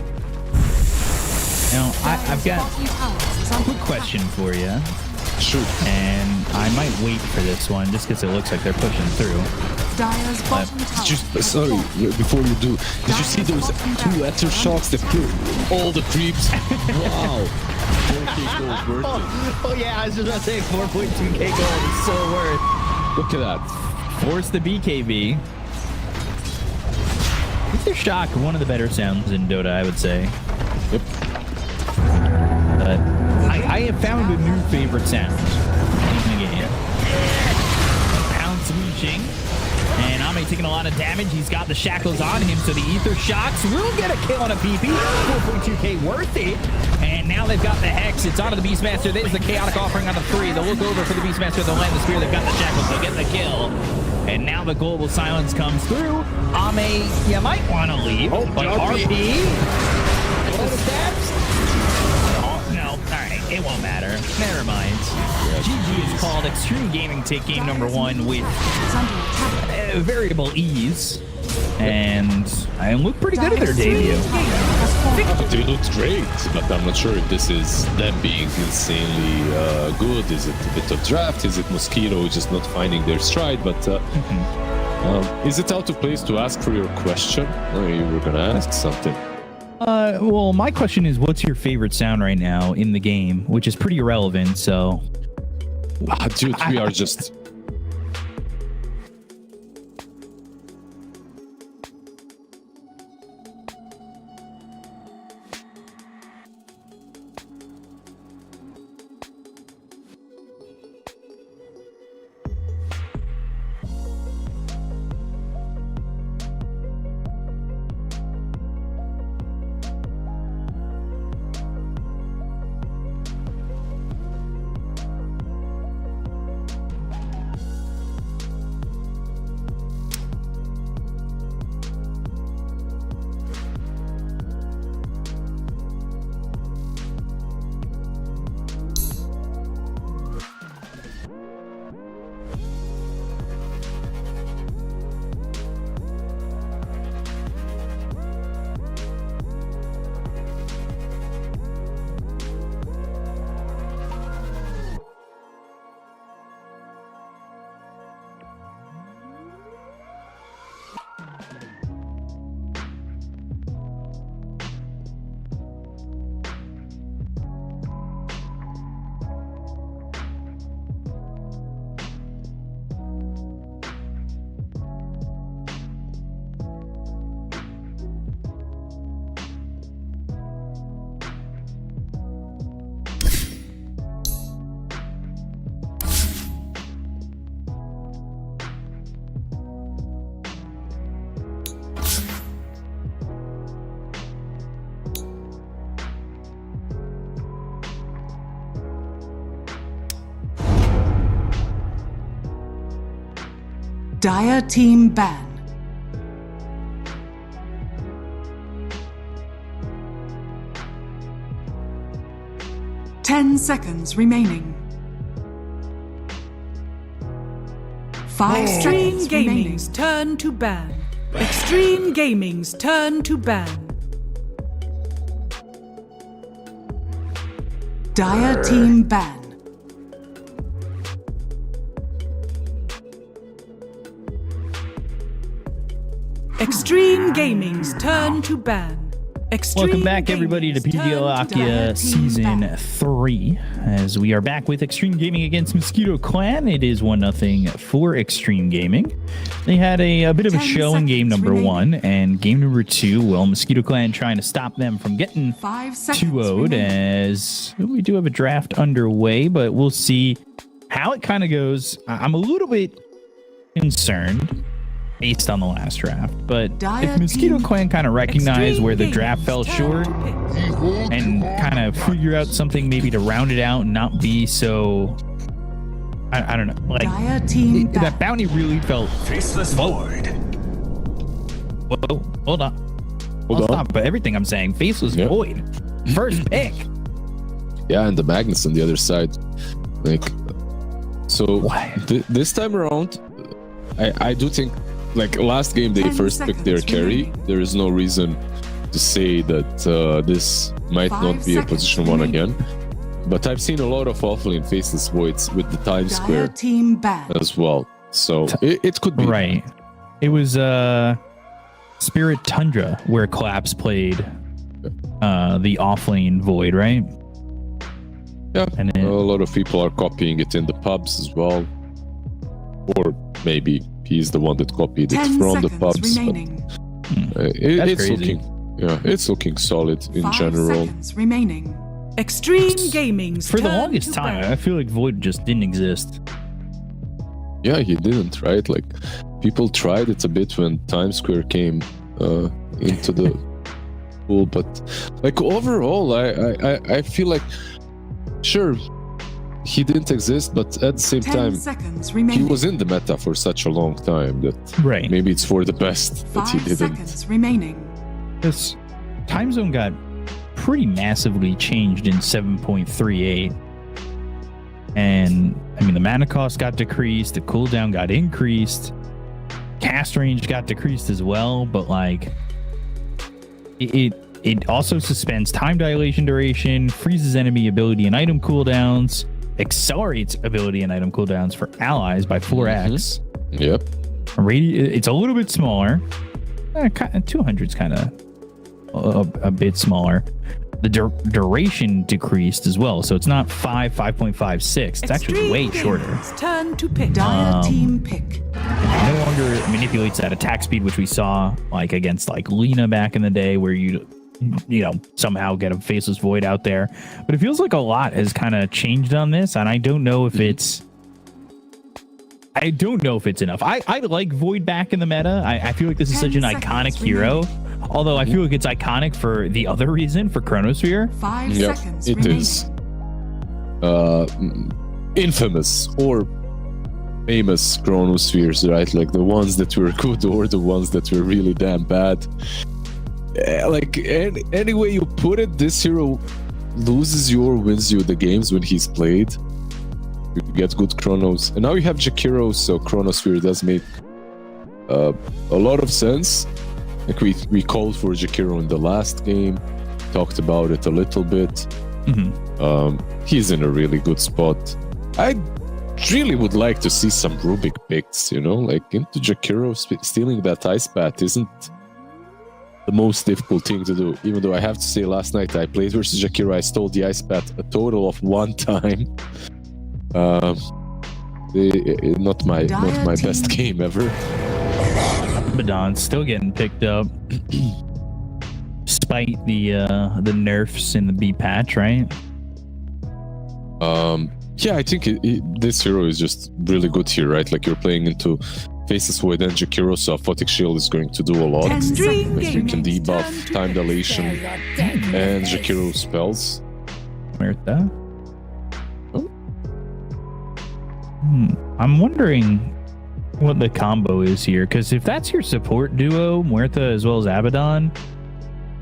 Speaker 8: Now, I've got a quick question for you.
Speaker 7: Shoot.
Speaker 8: And I might wait for this one just because it looks like they're pushing through.
Speaker 7: Sorry, before you do, did you see those 2 aftershocks that killed all the creeps? Wow. 4K gold worth it.
Speaker 8: Oh yeah, I was just about to say 4.2k gold is so worth.
Speaker 7: Look at that.
Speaker 8: Force the BKB. Ether Shock, one of the better sounds in Dota, I would say.
Speaker 7: Yep.
Speaker 8: But I have found a new favorite sound in the game. Pounce leashing. And Ame taking a lot of damage. He's got the shackles on him, so the Ether Shocks will get a kill on a PP. 4.2k worth it. And now they've got the Hex. It's onto the Beastmaster. There's the Chaotic Offering on the 3. They'll look over for the Beastmaster. They'll land the Spear. They've got the shackles. They'll get the kill. And now the global silence comes through. Ame, you might want to leave. But RP. Steps. No, alright, it won't matter. Never mind. GG is called. Extreme Gaming take game number 1 with variable ease. And I look pretty good at their debut.
Speaker 7: They looked great, but I'm not sure if this is them being insanely good. Is it a bit of draft? Is it Mosquito just not finding their stride? But is it out of place to ask for your question? Or you were gonna ask something?
Speaker 8: Well, my question is, what's your favorite sound right now in the game? Which is pretty irrelevant, so...
Speaker 7: Dude, we are just...
Speaker 1: Dire team ban. Ten seconds remaining. 5
Speaker 9: Extreme
Speaker 1: seconds remaining.
Speaker 9: Gaming's turn to ban. Extreme Gaming's turn to ban.
Speaker 1: Dire team ban.
Speaker 9: Extreme Gaming's turn to ban. Extreme
Speaker 8: Welcome back, everybody, to
Speaker 9: Gaming's turn
Speaker 8: PGL
Speaker 9: to ban.
Speaker 8: Akia Season 3, as we are back with Extreme Gaming against Mosquito Clan. It is 1-0 for Extreme Gaming. They had a bit of a
Speaker 1: 10
Speaker 8: show in game
Speaker 1: seconds
Speaker 8: number
Speaker 1: remaining.
Speaker 8: 1, and game number 2, well, Mosquito Clan trying to stop them from getting
Speaker 1: 5 seconds
Speaker 8: 2-0'd,
Speaker 1: remaining.
Speaker 8: as we do have a draft underway, but we'll see how it kind of goes. I'm a little bit concerned based on the last draft, but
Speaker 1: Dire
Speaker 8: if Mosquito
Speaker 1: team-
Speaker 8: Clan kind of recognize
Speaker 9: Extreme
Speaker 8: where the
Speaker 9: Gaming's
Speaker 8: draft fell
Speaker 9: turn
Speaker 8: short
Speaker 9: to pick.
Speaker 8: and kind of figure out something maybe to round it out and not be so, I don't know, like
Speaker 1: Dire team ban.
Speaker 8: that bounty really felt,
Speaker 3: Faceless Void.
Speaker 8: whoa, hold on.
Speaker 7: Hold on.
Speaker 8: Stop, but everything I'm saying, Faceless
Speaker 7: Yeah.
Speaker 8: Void, first pick.
Speaker 7: Yeah, and the Magnus on the other side. Like, so
Speaker 8: Why?
Speaker 7: this time around, I do think, like last game they
Speaker 1: 10
Speaker 7: first picked their
Speaker 1: seconds
Speaker 7: carry.
Speaker 1: remaining.
Speaker 7: There is no reason to say that this might
Speaker 1: 5
Speaker 7: not be a
Speaker 1: seconds
Speaker 7: position one
Speaker 1: remaining.
Speaker 7: again. But I've seen a lot of Offlane Faceless Voids with the Times
Speaker 1: Dire
Speaker 7: Square
Speaker 1: team ban.
Speaker 7: as well. So it could be.
Speaker 8: Right. It was Spirit Tundra where Collapse played the offlane Void, right?
Speaker 7: Yeah,
Speaker 8: And it-
Speaker 7: a lot of people are copying it in the pubs as well. Or maybe he's the one that copied it
Speaker 1: 10
Speaker 7: from the
Speaker 1: seconds
Speaker 7: pubs. But,
Speaker 1: remaining.
Speaker 8: That's
Speaker 7: it's
Speaker 8: crazy.
Speaker 7: it's looking solid in
Speaker 1: 5
Speaker 7: general.
Speaker 1: seconds remaining.
Speaker 9: Extreme Gaming's
Speaker 8: For the
Speaker 9: turn
Speaker 8: longest
Speaker 9: to
Speaker 8: time,
Speaker 9: ban.
Speaker 8: I feel like Void just didn't exist.
Speaker 7: Yeah, he didn't, right? Like people tried it a bit when Times Square came into the pool, but like overall, I feel like sure he didn't exist, but at the same
Speaker 1: 10
Speaker 7: time
Speaker 1: seconds
Speaker 7: he
Speaker 1: remaining.
Speaker 7: was in the meta for such a long time that
Speaker 8: Right.
Speaker 7: maybe it's for the best that he
Speaker 1: 5
Speaker 7: didn't.
Speaker 1: seconds remaining.
Speaker 8: This time zone got pretty massively changed in 7.38. And I mean, the mana cost got decreased, the cooldown got increased, cast range got decreased as well, but like it also suspends time dilation duration, freezes enemy ability and item cooldowns, accelerates ability and item cooldowns for allies by 4x.
Speaker 7: Yep.
Speaker 8: It's a little bit smaller. 200's kind of a bit smaller. The duration decreased as well, so it's not 5.5, 6. It's actually way shorter.
Speaker 9: Turn to pick.
Speaker 1: Dire team pick.
Speaker 8: No longer manipulates that attack speed, which we saw like against like Lina back in the day, where you somehow get a Faceless Void out there. But it feels like a lot has kind of changed on this, and I don't know if it's enough. I like Void back in the meta. I feel like this is such an iconic hero. Although I feel like it's iconic for the other reason, for Chronosphere.
Speaker 1: 5 seconds
Speaker 7: it
Speaker 1: remaining.
Speaker 7: is infamous or famous Chronospheres, right? Like the ones that were good or the ones that were really damn bad. Like any way you put it, this hero loses you or wins you the games when he's played. You get good Chronos, and now you have Jakiro, so Chronosphere does make a lot of sense. Like we called for Jakiro in the last game, talked about it a little bit. He's in a really good spot. I really would like to see some Rubik picks, like into Jakiro. Stealing that Ice Bat isn't the most difficult thing to do, even though I have to say last night I played versus Jakiro, I stole the Ice Bat a total of 1 time. Not my best game ever.
Speaker 8: Abaddon's still getting picked up, despite the nerfs in the B patch, right?
Speaker 7: Yeah, I think this hero is just really good here, right? Like you're playing into Faceless Void and Jakiro, so Aphotic Shield is going to do a lot. Like you can debuff Time Dilation and Jakiro spells.
Speaker 8: Where's that? I'm wondering what the combo is here, because if that's your support duo, Muerta as well as Abaddon,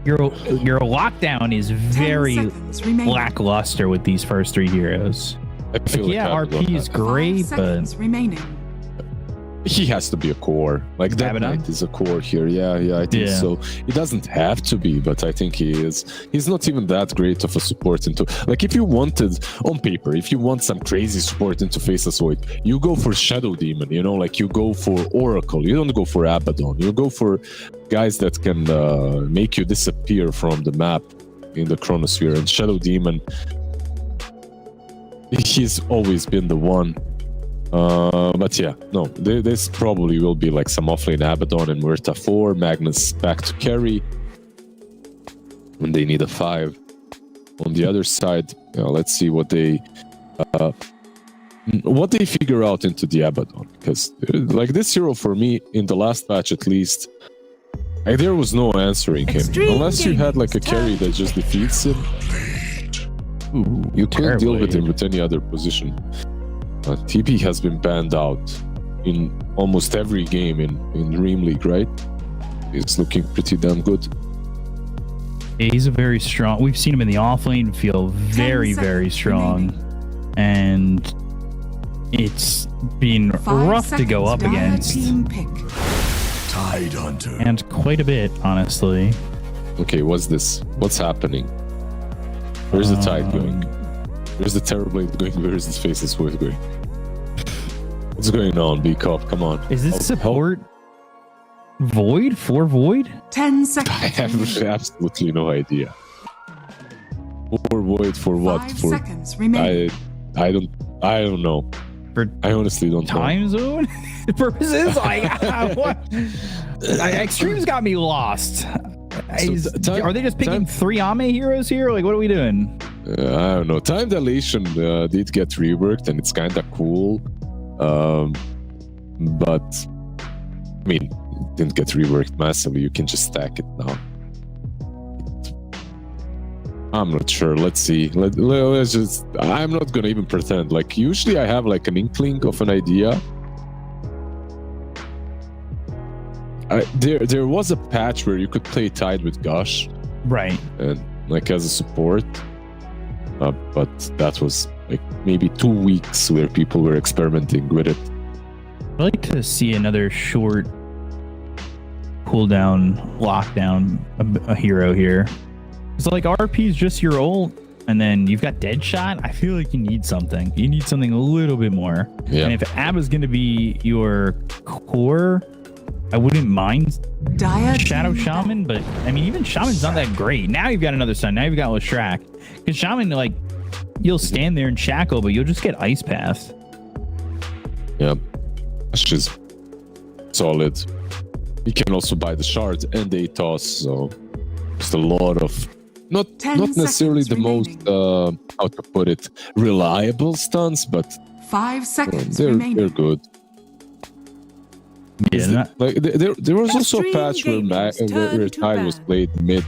Speaker 8: your lockdown is very lackluster with these first 3 heroes.
Speaker 7: I feel like
Speaker 8: RP is great, but
Speaker 1: remaining.
Speaker 7: He has to be a core. Like that Knight is a core here. Yeah, I think so. He doesn't have to be, but I think he is. He's not even that great of a support into. Like if you wanted on paper, if you want some crazy support into Faceless Void, you go for Shadow Demon. Like you go for Oracle. You don't go for Abaddon. You go for guys that can make you disappear from the map in the Chronosphere. And Shadow Demon, he's always been the one. But yeah, no, this probably will be like some offlane Abaddon and Muerta 4, Magnus back to carry when they need a 5. On the other side, let's see what they figure out into the Abaddon, because like this hero for me in the last patch at least, there was no answering him unless you had like a carry that just defeats him. You couldn't deal with him with any other position. TP has been banned out in almost every game in Dream League, right? He's looking pretty damn good.
Speaker 8: He's a very strong. We've seen him in the offlane feel very, very strong, and it's been rough to go up against.
Speaker 5: Tide Hunter.
Speaker 8: And quite a bit, honestly.
Speaker 7: Okay, what's this? What's happening? Where's the Tide going? Where's the Terrorblade going? Where's this Faceless Void going? What's going on, B-Cop? Come on.
Speaker 8: Is this support Void? For Void?
Speaker 1: 10 seconds.
Speaker 7: I have absolutely no idea. For Void for what?
Speaker 1: 5 seconds remaining.
Speaker 7: I don't know. I honestly don't know.
Speaker 8: Time zone purposes? What? Extreme's got me lost. Are they just picking 3 Ame heroes here? Like, what are we doing?
Speaker 7: I don't know. Time Dilation did get reworked, and it's kind of cool. But I mean, it didn't get reworked massively. You can just stack it now. I'm not sure. Let's see. Let's just. I'm not gonna even pretend. Like usually, I have like an inkling of an idea. There was a patch where you could play Tide with Gush,
Speaker 8: right?
Speaker 7: And like as a support. But that was like maybe 2 weeks where people were experimenting with it.
Speaker 8: I'd like to see another short cooldown lockdown a hero here. So like RP is just your ult, and then you've got Deadshot. I feel like you need something. You need something a little bit more.
Speaker 7: Yeah.
Speaker 8: And if Abba's going to be your core, I wouldn't mind
Speaker 1: Dire
Speaker 8: Shadow
Speaker 1: team
Speaker 8: Shaman, but I mean, even Shaman's not that great. Now you've got another stun. Now you've got Leshrac. Because Shaman, like, you'll stand there and shackle, but you'll just get Ice Path.
Speaker 7: Yeah, that's just solid. You can also buy the shards and the toss, so just a lot of not
Speaker 1: 10
Speaker 7: necessarily
Speaker 1: seconds
Speaker 7: the most how to put it, reliable stuns, but
Speaker 1: 5 seconds
Speaker 7: they're
Speaker 1: remaining.
Speaker 7: good.
Speaker 8: Yeah, not,
Speaker 7: Like there was also a
Speaker 9: Extreme
Speaker 7: patch where
Speaker 9: Gaming's turn
Speaker 7: where
Speaker 9: to
Speaker 7: Tide was
Speaker 9: ban.
Speaker 7: played mid.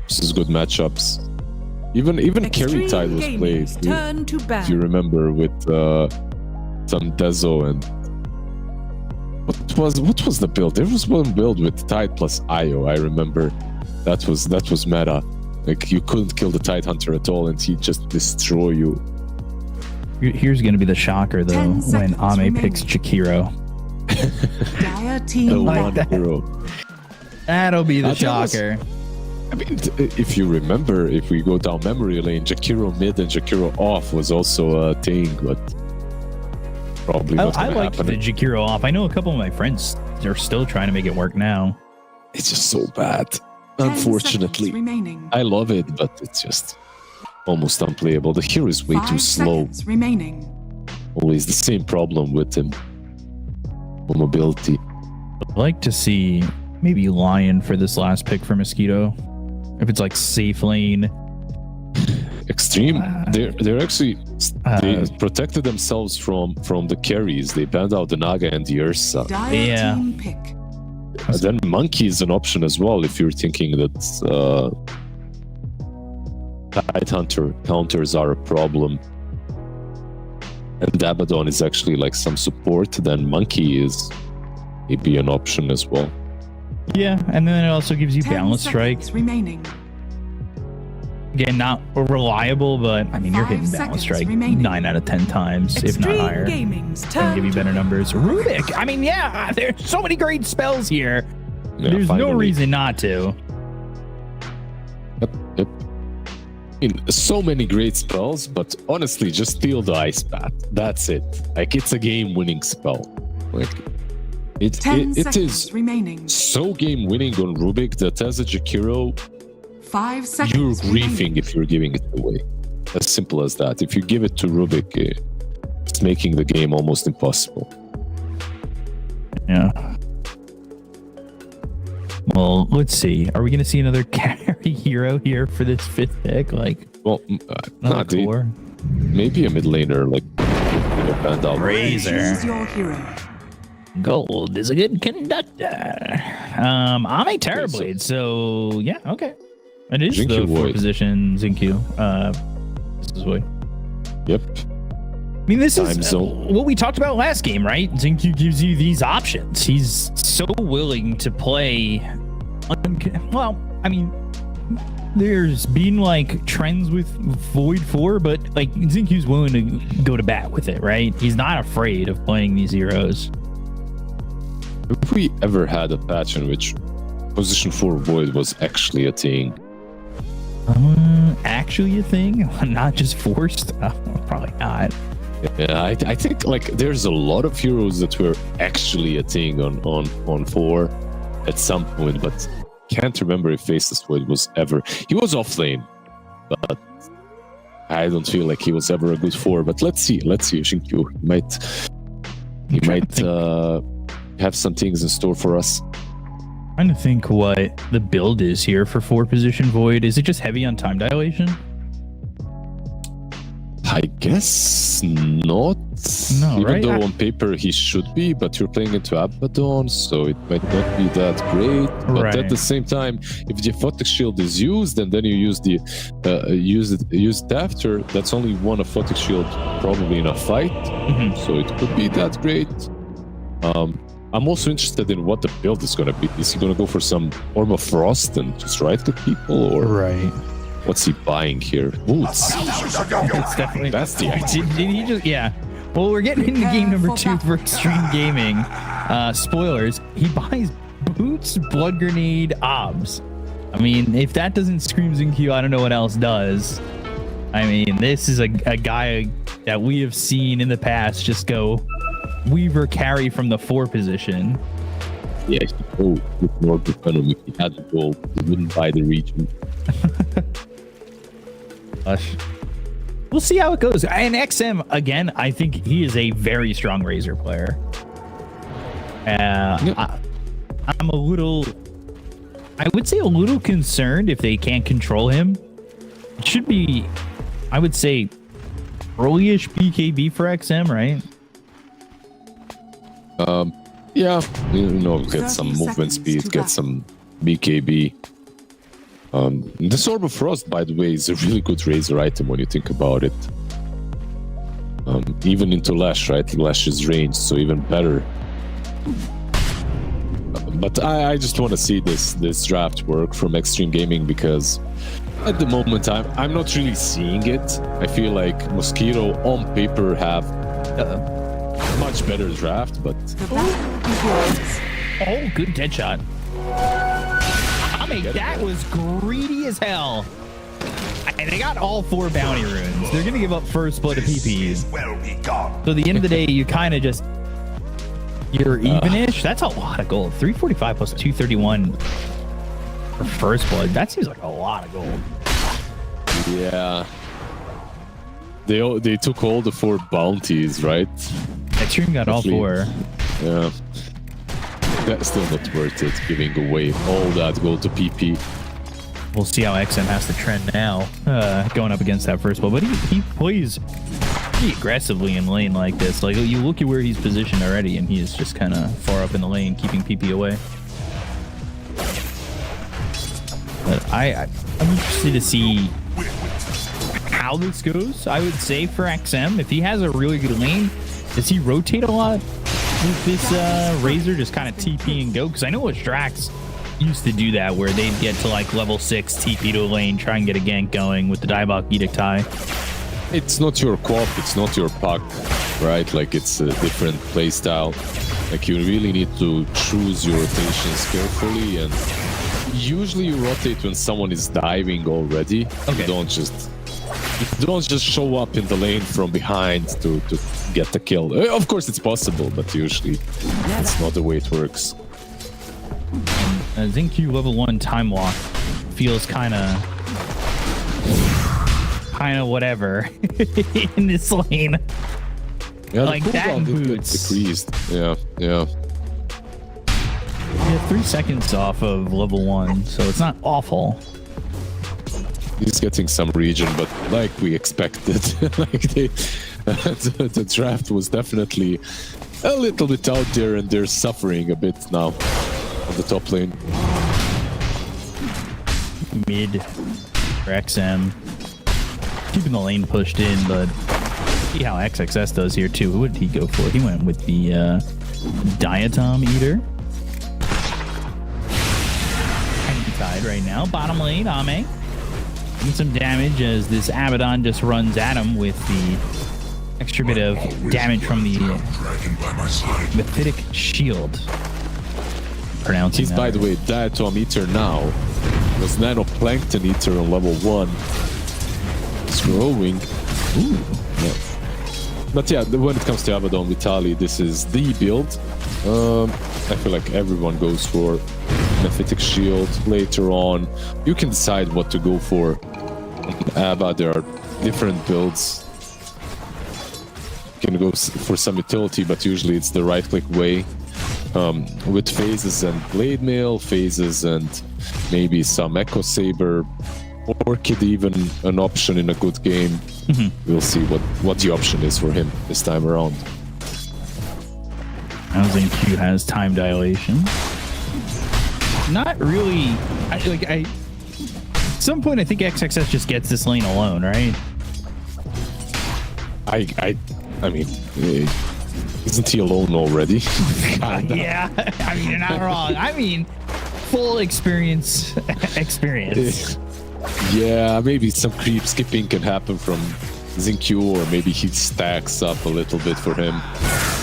Speaker 7: This is good matchups. Even carry
Speaker 9: Extreme
Speaker 7: Tide was played.
Speaker 9: Gaming's turn to
Speaker 7: If you
Speaker 9: ban.
Speaker 7: remember with some Dezo and what was the build? There was one build with Tide plus Io. I remember that was meta. Like you couldn't kill the Tide Hunter at all, and he'd just destroy you.
Speaker 8: here's going to be the shocker, though,
Speaker 1: 10
Speaker 8: when
Speaker 1: seconds
Speaker 8: Ame
Speaker 1: remaining.
Speaker 8: picks Jakiro.
Speaker 1: Dire
Speaker 7: The
Speaker 1: team
Speaker 7: one
Speaker 1: ban.
Speaker 7: hero.
Speaker 8: That'll be the
Speaker 7: That was-
Speaker 8: shocker.
Speaker 7: I mean, if you remember, if we go down memory lane, Jakiro mid and Jakiro off was also a thing, but probably not
Speaker 8: I
Speaker 7: gonna
Speaker 8: liked
Speaker 7: happen.
Speaker 8: the Jakiro off. I know a couple of my friends are still trying to make it work now.
Speaker 7: It's just so bad.
Speaker 1: 10
Speaker 7: Unfortunately,
Speaker 1: seconds remaining.
Speaker 7: I love it, but it's just almost unplayable. The hero is way
Speaker 1: 5
Speaker 7: too slow.
Speaker 1: seconds remaining.
Speaker 7: Always the same problem with him. Mobility.
Speaker 8: I'd like to see maybe Lion for this last pick for Mosquito. If it's like safe lane.
Speaker 7: Extreme. They're actually they
Speaker 8: Uh,
Speaker 7: protected themselves from the carries. They banned out the Naga and the Ursa.
Speaker 1: Dire
Speaker 8: Yeah.
Speaker 1: team pick.
Speaker 7: And then Monkey is an option as well if you're thinking that Tide Hunter counters are a problem. And Abaddon is actually like some support, then Monkey is maybe an option as well.
Speaker 8: Yeah, and then it also gives you
Speaker 1: 10
Speaker 8: balance strike.
Speaker 1: seconds remaining.
Speaker 8: Again, not reliable, but I mean, you're
Speaker 1: 5
Speaker 8: hitting balance
Speaker 1: seconds
Speaker 8: strike
Speaker 1: remaining.
Speaker 8: 9 out of 10 times, if not
Speaker 9: Extreme
Speaker 8: higher.
Speaker 9: Gaming's
Speaker 8: Can
Speaker 9: turn
Speaker 8: give you
Speaker 9: to
Speaker 8: better
Speaker 9: ban.
Speaker 8: numbers. Rubik. I mean, yeah, there's so many great spells here.
Speaker 7: Yeah,
Speaker 8: There's no
Speaker 7: finally.
Speaker 8: reason not to.
Speaker 7: Yep. I mean, so many great spells, but honestly, just steal the Ice Path. That's it. Like, it's a game-winning spell. Like,
Speaker 1: 10
Speaker 7: it
Speaker 1: seconds
Speaker 7: is
Speaker 1: remaining.
Speaker 7: so game-winning on Rubik that as a Jakiro,
Speaker 1: 5
Speaker 7: you're
Speaker 1: seconds
Speaker 7: griefing
Speaker 1: remaining.
Speaker 7: if you're giving it away. As simple as that. If you give it to Rubik, it's making the game almost impossible.
Speaker 8: Yeah. Well, let's see. Are we going to see another carry hero here for this 5th pick? Like,
Speaker 7: Well,
Speaker 8: another
Speaker 7: not the,
Speaker 8: core?
Speaker 7: maybe a mid laner, like banned out.
Speaker 1: Choose your hero.
Speaker 8: Gold is a good conductor. I'm a Terrorblade, so yeah, okay. It is
Speaker 7: Xingqiu
Speaker 8: the 4
Speaker 7: Void.
Speaker 8: position Xingqiu. This is Void.
Speaker 7: Yep.
Speaker 8: I mean, this
Speaker 7: Time
Speaker 8: is
Speaker 7: zone.
Speaker 8: what we talked about last game, right? Xingqiu gives you these options. He's so willing to play. Well, I mean, there's been like trends with Void 4, but like Xingqiu's willing to go to bat with it, right? He's not afraid of playing these heroes.
Speaker 7: Have we ever had a patch in which position 4 Void was actually a thing?
Speaker 8: Actually a thing, not just forced. Probably not.
Speaker 7: Yeah, I think like there's a lot of heroes that were actually a thing on 4 at some point, but can't remember if Faceless Void was ever. He was off lane, but I don't feel like he was ever a good 4. But let's see. Xingqiu might have some things in store for us.
Speaker 8: Trying to think what the build is here for 4 position Void. Is it just heavy on time dilation?
Speaker 7: I guess not.
Speaker 8: No,
Speaker 7: Even
Speaker 8: right?
Speaker 7: though on paper he should be, but you're playing into Abaddon, so it might not be that great. But
Speaker 8: Right.
Speaker 7: at the same time, if the Aphotic Shield is used and then you use the use it after, that's only one Aphotic Shield probably in a fight,
Speaker 8: Mhm.
Speaker 7: so it could be that great. I'm also interested in what the build is going to be. Is he going to go for some Orm of Frost and just right-click people, or
Speaker 8: Right.
Speaker 7: what's he buying here? Boots.
Speaker 8: It's definitely.
Speaker 7: That's the idea.
Speaker 8: Did he just? Yeah. Well, we're getting into game number 2 for Extreme Gaming. Spoilers. He buys boots, blood grenade, obs. I mean, if that doesn't scream Xingqiu, I don't know what else does. I mean, this is a guy that we have seen in the past just go Weaver carry from the 4 position.
Speaker 7: Yeah, with North economy, he had the gold. He wouldn't buy the region.
Speaker 8: Gosh. We'll see how it goes. And XM, again, I think he is a very strong Razor player. I'm a little, I would say a little concerned if they can't control him. It should be, I would say, early-ish BKB for XM, right?
Speaker 7: Yeah, get some
Speaker 1: 30
Speaker 7: movement
Speaker 1: seconds
Speaker 7: speed,
Speaker 1: to
Speaker 7: get
Speaker 1: go.
Speaker 7: some BKB. The Sword of Frost, by the way, is a really good Razor item when you think about it. Even into Lash, right? Lash is ranged, so even better. But I just want to see this draft work from Extreme Gaming, because at the moment I'm not really seeing it. I feel like Mosquito on paper have a much better draft, but
Speaker 1: The battle begins.
Speaker 8: Oh, good dead shot. I mean, that was greedy as hell. And they got all 4 bounty runes. They're going to give up first blood to PP.
Speaker 5: Well be gone.
Speaker 8: So at the end of the day, you kind of just... You're even-ish. That's a lot of gold. 345 plus 231 for first blood. That seems like a lot of gold.
Speaker 7: yeah. They took all the 4 bounties, right?
Speaker 8: Extreme got all
Speaker 7: Actually,
Speaker 8: 4.
Speaker 7: Yeah. That's still not worth it, giving away all that gold to PP.
Speaker 8: We'll see how XM has to trend now, going up against that first blood. But he plays pretty aggressively in lane like this. Like, you look at where he's positioned already, and he is just kind of far up in the lane, keeping PP away. But I'm interested to see how this goes. I would say for XM, if he has a really good lane, does he rotate a lot with this Razor, just kind of TP and go? Because I know Strax used to do that, where they'd get to like level 6, TP to a lane, try and get a gank going with the Diebok Edict High.
Speaker 7: It's not your co-op, it's not your pack, right? Like, it's a different playstyle. Like, you really need to choose your rotations carefully, and usually you rotate when someone is diving already.
Speaker 8: Okay.
Speaker 7: You don't just show up in the lane from behind to get the kill. Of course it's possible, but usually it's not the way it works.
Speaker 8: Xingqiu level 1 time walk feels kind of whatever in this lane.
Speaker 7: Yeah,
Speaker 8: Like
Speaker 7: the
Speaker 8: that
Speaker 7: cooldown did get
Speaker 8: boots.
Speaker 7: decreased. Yeah.
Speaker 8: Yeah, 3 seconds off of level 1, so it's not awful.
Speaker 7: He's getting some region, but like we expected, like the draft was definitely a little bit out there, and they're suffering a bit now on the top lane.
Speaker 8: Mid for XM, keeping the lane pushed in, but see how XXS does here too. What did he go for? He went with the Diatom Eater. Tied right now. Bottom lane, Ame. Getting some damage as this Abaddon just runs at him with the extra bit of damage from the
Speaker 5: Dragon by my side.
Speaker 8: Mephitic Shield. Pronouncing
Speaker 7: He's,
Speaker 8: that
Speaker 7: by the
Speaker 8: right.
Speaker 7: way, Diatom Eater now. Was Nanoplankton Eater on level 1. It's growing. Ooh. Yeah. But yeah, when it comes to Abaddon Vitali, this is the build. I feel like everyone goes for Mephitic Shield. Later on, you can decide what to go for. Abba, there are different builds. You can go for some utility, but usually it's the right-click way. With phases and blade mail, phases and maybe some Echo Saber, Orchid even an option in a good game. We'll see what the option is for him this time around.
Speaker 8: Now Xingqiu has time dilation. Not really. At some point, I think XXS just gets this lane alone, right?
Speaker 7: I mean, isn't he alone already?
Speaker 8: Yeah, I mean, you're not wrong. I mean, full experience.
Speaker 7: Yeah, maybe some creep skipping can happen from Xingqiu, or maybe he stacks up a little bit for him.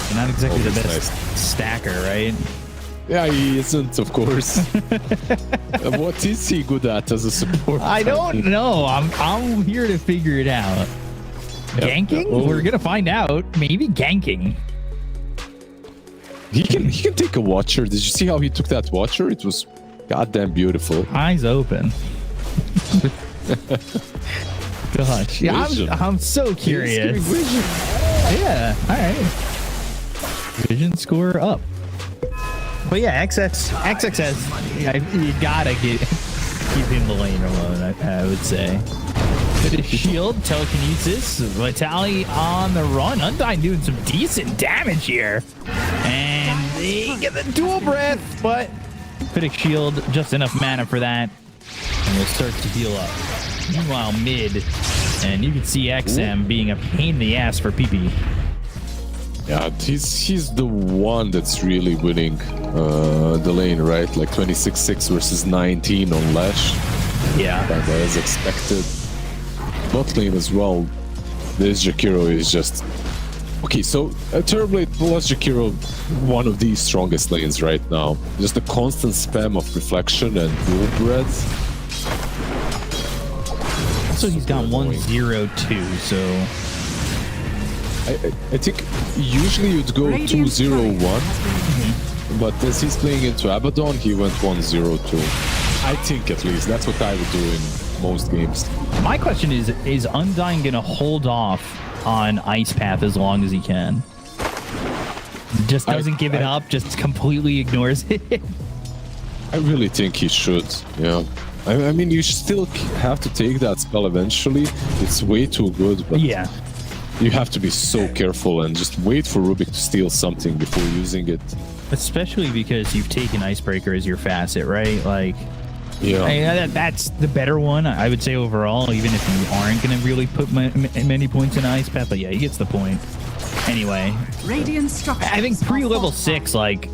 Speaker 8: You're not exactly the
Speaker 7: Always
Speaker 8: best stacker, right?
Speaker 7: Yeah, he isn't, of course. What is he good at as a support?
Speaker 8: I don't know. I'm here to figure it out. Ganking?
Speaker 7: Oh.
Speaker 8: We're gonna find out. Maybe ganking.
Speaker 7: He can take a Watcher. Did you see how he took that Watcher? It was goddamn beautiful.
Speaker 8: Eyes open. Gosh, yeah,
Speaker 7: Vision.
Speaker 8: I'm so
Speaker 7: He's giving
Speaker 8: curious.
Speaker 7: vision.
Speaker 8: Yeah, all right. Vision score up. But yeah, XXS, you gotta keep him the lane alone, I would say. Bit of shield, telekinesis, Vitali on the run. Undyne doing some decent damage here. And they get the dual breath, but bit of shield, just enough mana for that. And we'll start to heal up. Meanwhile, mid, and you can see XM being a pain in the ass for PP.
Speaker 7: Yeah, he's the one that's really winning the lane, right? Like 26-6 versus 19 on Lash.
Speaker 8: Yeah.
Speaker 7: Kinda as expected. Bot lane as well. This Jakiro is just... Okay, so Terrorblade plus Jakiro, one of the strongest lanes right now. Just the constant spam of Reflection and Dual Breath.
Speaker 8: So he's got 1-0-2, so...
Speaker 7: I think usually you'd go
Speaker 1: Radiant's turret
Speaker 7: 2-0-1,
Speaker 1: has been
Speaker 7: but as he's playing into Abaddon, he went 1-0-2. I think at least that's what I would do in most games.
Speaker 8: My question is Undyne gonna hold off on Ice Path as long as he can? Just doesn't give it up, just completely ignores it.
Speaker 7: I really think he should, yeah. I mean, you still have to take that spell eventually. It's way too good, but
Speaker 8: Yeah.
Speaker 7: you have to be so careful and just wait for Rubik to steal something before using it.
Speaker 8: Especially because you've taken Icebreaker as your facet, right? Like,
Speaker 7: Yeah.
Speaker 8: that's the better one, I would say, overall, even if you aren't going to really put many points in Ice Path. But yeah, he gets the point. Anyway,
Speaker 1: Radiant structures.
Speaker 8: I think
Speaker 1: are
Speaker 8: pre-level
Speaker 1: fortified.
Speaker 8: 6, like,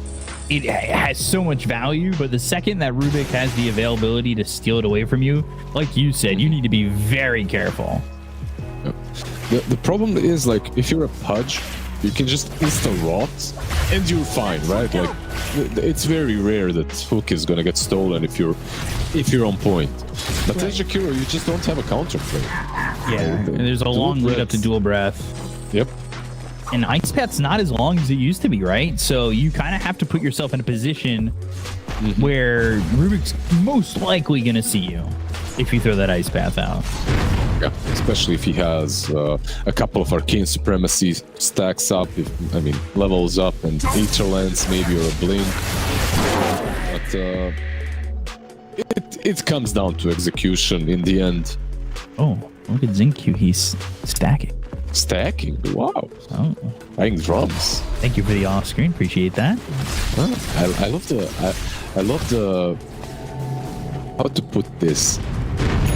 Speaker 8: it has so much value, but the second that Rubik has the availability to steal it away from you, like you said, you need to be very careful.
Speaker 7: The problem is, like, if you're a Pudge, you can just insta-rot and you're fine, right? Like, it's very rare that Hook is gonna get stolen if you're on point. But as Jakiro, you just don't have a counterplay.
Speaker 8: Yeah, and there's a
Speaker 7: Dual
Speaker 8: long lead up to
Speaker 7: breath.
Speaker 8: dual breath.
Speaker 7: Yep.
Speaker 8: And Ice Path's not as long as it used to be, right? So you kind of have to put yourself in a position where Rubik's most likely going to see you if you throw that Ice Path out.
Speaker 7: Yeah, especially if he has a couple of Arcane Supremacy stacks up, levels up, and Aether Lens maybe, or a Blink. But it comes down to execution in the end.
Speaker 8: Oh, look at Zincu. He's stacking.
Speaker 7: Stacking, wow.
Speaker 8: Oh,
Speaker 7: Buying drums.
Speaker 8: thank you for the off screen. Appreciate that.
Speaker 7: I love the how to put this.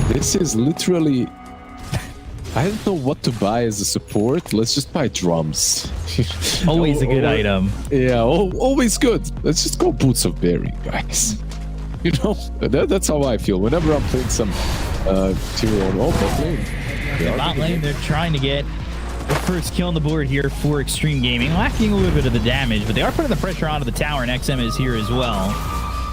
Speaker 7: This is literally, I don't know what to buy as a support. Let's just buy drums.
Speaker 8: Always a good item.
Speaker 7: Yeah, always good. Let's just go Boots of Bearing, guys. You know, that's how I feel whenever I'm playing some tier on bot lane.
Speaker 8: Bot lane, they're trying to get the first kill on the board here for Extreme Gaming, lacking a little bit of the damage, but they are putting the pressure onto the tower, and XM is here as well.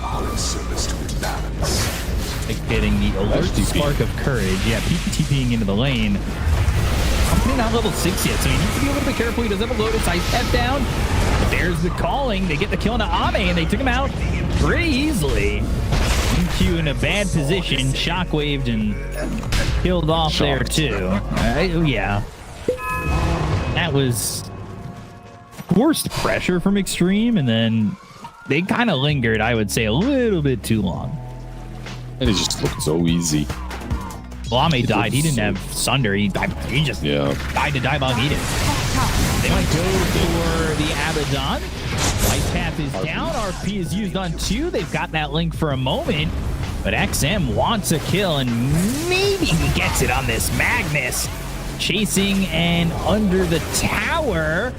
Speaker 5: All in service to imbalance.
Speaker 8: Like getting the alert
Speaker 7: TP.
Speaker 8: spark of courage. Yeah, TPing into the lane. I'm not level 6 yet, so he needs to be a little bit careful. He doesn't have a Lotus Ice Path down. But there's the calling. They get the kill into Ame, and they took him out pretty easily. Q in a bad position, shockwaved and killed off there too. Yeah. That was forced pressure from Extreme, and then they kind of lingered, I would say, a little bit too long.
Speaker 7: And it just looked so easy.
Speaker 8: Blame died. He didn't have Sunder. He just died to Diebog Eden. They might go for the Abaddon. Ice Path is down. RP is used on 2. They've got that link for a moment. But XM wants a kill, and maybe he gets it on this Magnus. Chasing and under the tower.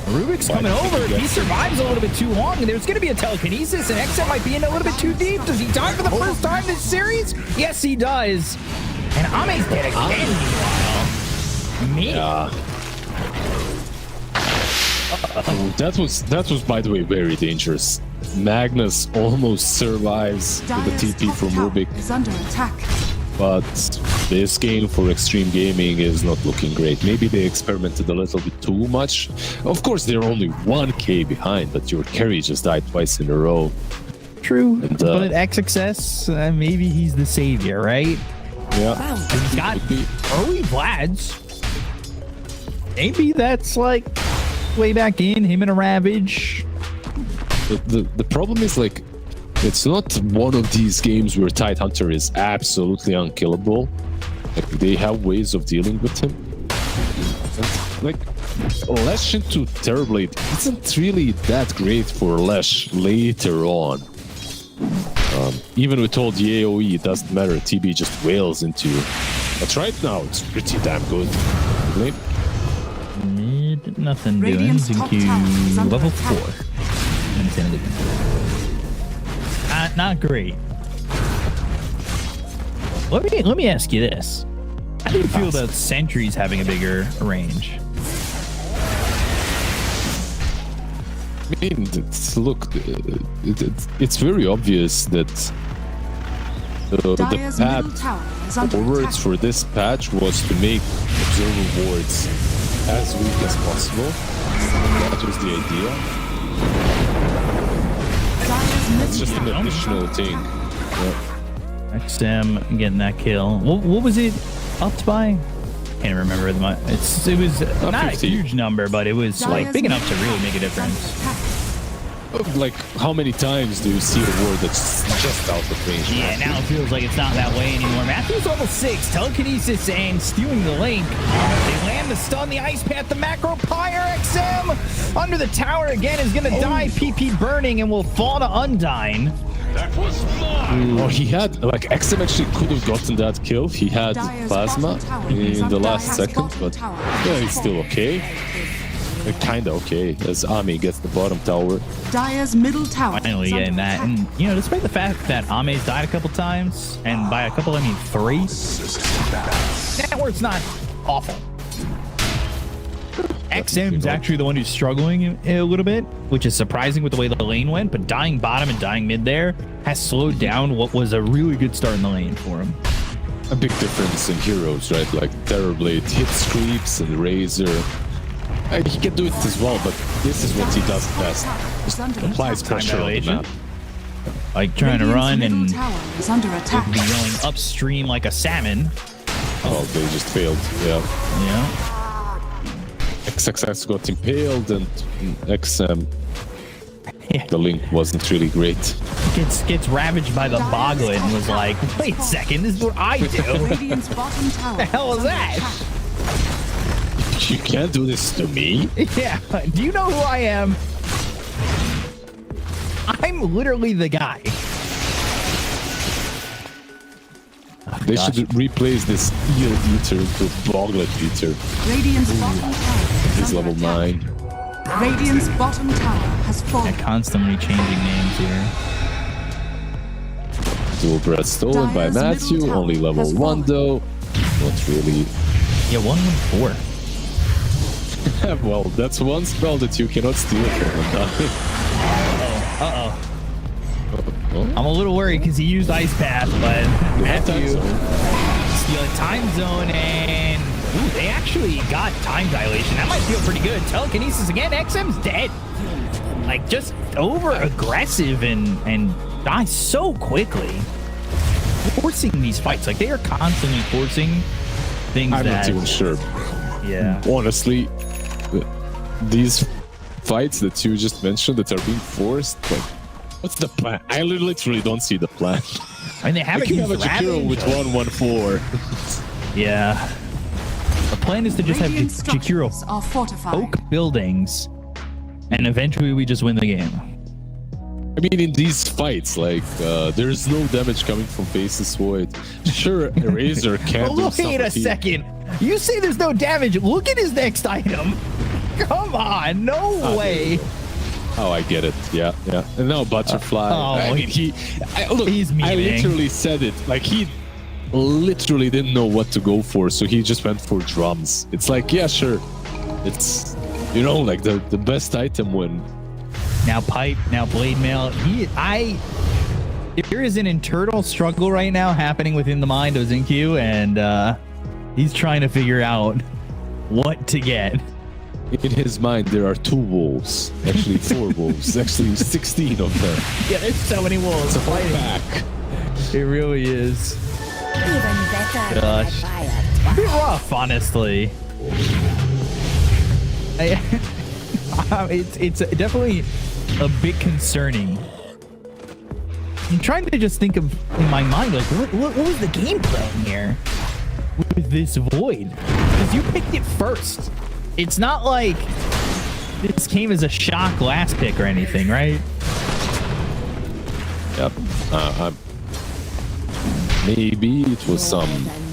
Speaker 8: Rubik's coming over. If he survives a little bit too long, there's going to be a telekinesis, and XM might be in a little bit too deep. Does he die for the first time this series? Yes, he does. And Ame's dead again, meanwhile. Me.
Speaker 7: That was, by the way, very dangerous. Magnus almost survives with the
Speaker 1: Dire's
Speaker 7: TP
Speaker 1: top
Speaker 7: from
Speaker 1: tower
Speaker 7: Rubik.
Speaker 1: is under attack.
Speaker 7: but this game for Extreme Gaming is not looking great. Maybe they experimented a little bit too much. Of course, they're only 1k behind, but your carry just died twice in a row.
Speaker 8: True,
Speaker 7: And,
Speaker 8: but XXS, maybe he's the savior, right?
Speaker 7: Yeah.
Speaker 8: He's got early Vlads. Maybe that's like way back in him and a Ravage.
Speaker 7: The problem is, like, it's not one of these games where Tidehunter is absolutely unkillable. Like, they have ways of dealing with him. And, like, Lesh into Terrorblade isn't really that great for Lesh later on. Even with all the AoE, it doesn't matter. TB just wails into you. But right now, it's pretty damn good. Really?
Speaker 8: Nothing doing.
Speaker 1: Radiant's top tower is under
Speaker 8: Level
Speaker 1: attack.
Speaker 8: 4. Not great. Let me ask you this. How do you feel about sentries having a bigger range?
Speaker 7: I mean, look, it's very obvious that the
Speaker 1: Dire's middle
Speaker 7: path
Speaker 1: tower is under
Speaker 7: forwards
Speaker 1: attack.
Speaker 7: for this patch was to make observer wards as weak as possible. That was the idea.
Speaker 1: Dire's middle
Speaker 7: It's just an
Speaker 1: tower is
Speaker 7: additional
Speaker 1: under
Speaker 7: thing.
Speaker 1: attack.
Speaker 7: Yeah.
Speaker 8: XM getting that kill. What was it upped by? Can't remember the much. It was not
Speaker 7: 50.
Speaker 8: a huge number, but it was like
Speaker 1: Dire's
Speaker 8: big enough to
Speaker 1: middle
Speaker 8: really make a
Speaker 1: tower is under
Speaker 8: difference.
Speaker 1: attack.
Speaker 7: Like, how many times do you see a ward that's just out of range?
Speaker 8: Yeah, now it feels like it's not that way anymore. Matthew's level 6, telekinesis and stealing the link. They land the stun, the ice path, the macro pyre. XM under the tower again is gonna die. PP burning and will fall to Undyne.
Speaker 7: Oh, he had, like, XM actually could have gotten that kill. He had
Speaker 1: Dire's
Speaker 7: plasma
Speaker 1: bottom tower is
Speaker 7: in the
Speaker 1: under
Speaker 7: last
Speaker 1: attack.
Speaker 7: second,
Speaker 1: Bottom
Speaker 7: but
Speaker 1: tower.
Speaker 7: yeah, he's still okay. Kinda okay, as Ami gets the bottom tower.
Speaker 1: Dire's middle tower
Speaker 8: Finally
Speaker 1: is under
Speaker 8: getting that.
Speaker 1: attack.
Speaker 8: And, you know, despite the fact that Ame's died a couple times, and by a couple, I mean 3, Network's not awful. XM's actually the one who's struggling a little bit, which is surprising with the way the lane went, but dying bottom and dying mid there has slowed down what was a really good start in the lane for him.
Speaker 7: A big difference in heroes, right? Like Terrorblade hits creeps and Razor. He can do it as well, but this is what he does best. Just applies pressure on the map.
Speaker 8: Like trying to run
Speaker 1: Radiant's
Speaker 8: and
Speaker 1: middle tower is under attack.
Speaker 8: be going upstream like a salmon.
Speaker 7: Oh, they just failed. Yeah.
Speaker 8: Yeah.
Speaker 7: XXX got impaled and XM,
Speaker 8: Yeah.
Speaker 7: the link wasn't really great.
Speaker 8: Gets ravaged by the Boglet and was like, wait a second, this is what I do.
Speaker 1: Radiant's bottom tower.
Speaker 8: The hell is
Speaker 1: under
Speaker 8: that?
Speaker 1: attack.
Speaker 7: You can't do this to me.
Speaker 8: Yeah. Do you know who I am? I'm literally the guy.
Speaker 7: They should replace this Eel Eater to Boglet Eater.
Speaker 1: Radiant's bottom tower is
Speaker 7: He's
Speaker 1: under
Speaker 7: level
Speaker 1: attack.
Speaker 7: 9.
Speaker 1: Radiant's bottom tower has fallen.
Speaker 8: They're constantly changing names here.
Speaker 7: Dual Breath stolen by
Speaker 1: Dire's
Speaker 7: Matthew,
Speaker 1: middle tower
Speaker 7: only level
Speaker 1: has
Speaker 7: 1
Speaker 1: fallen.
Speaker 7: though. Not really.
Speaker 8: Yeah, 114.
Speaker 7: Well, that's one spell that you cannot steal from him.
Speaker 8: Uh-oh. I'm a little worried because he used Ice Path, but Matthew stealing Time Zone, and ooh, they actually got time dilation. That might feel pretty good. Telekinesis again. XM's dead. Like, just over aggressive and dies so quickly. Forcing these fights, like they are constantly forcing things
Speaker 7: I'm
Speaker 8: that.
Speaker 7: not even sure.
Speaker 8: Yeah.
Speaker 7: Honestly, these fights that you just mentioned that are being forced, like, what's the plan? I literally don't see the plan.
Speaker 8: I mean, they haven't
Speaker 7: You have
Speaker 8: used
Speaker 7: a Jakiro
Speaker 8: Ravage.
Speaker 7: with 114.
Speaker 8: Yeah. The plan is to just have
Speaker 1: Radiant
Speaker 8: Jakiro
Speaker 1: structures are fortified.
Speaker 8: poke buildings, and eventually we just win the game.
Speaker 7: I mean, in these fights, like, there's no damage coming from Faceless Void. Sure, Eraser can do something.
Speaker 8: Wait a second. You say there's no damage. Look at his next item. Come on. No way.
Speaker 7: Oh, I get it. Yeah, yeah. And now Butterfly. I mean, look,
Speaker 8: he's
Speaker 7: I
Speaker 8: memeing.
Speaker 7: literally said it. Like, he literally didn't know what to go for, so he just went for drums. It's like, yeah, sure. It's, you know, like the best item when
Speaker 8: Now Pipe, now Blade Mail. There is an internal struggle right now happening within the mind of Xinkyu, and he's trying to figure out what to get.
Speaker 7: In his mind, there are 2 wolves. Actually, 4 wolves. Actually, 16 of them.
Speaker 8: Yeah, there's so many wolves.
Speaker 7: It's a whole
Speaker 8: fighting.
Speaker 7: pack.
Speaker 8: It really is.
Speaker 6: Even better
Speaker 8: Gosh.
Speaker 6: than a
Speaker 8: A bit rough, honestly. It's definitely a bit concerning. I'm trying to just think of in my mind, like, what was the game plan here with this Void? Because you picked it first. It's not like this came as a shock last pick or anything, right?
Speaker 7: Yep. Maybe it was some.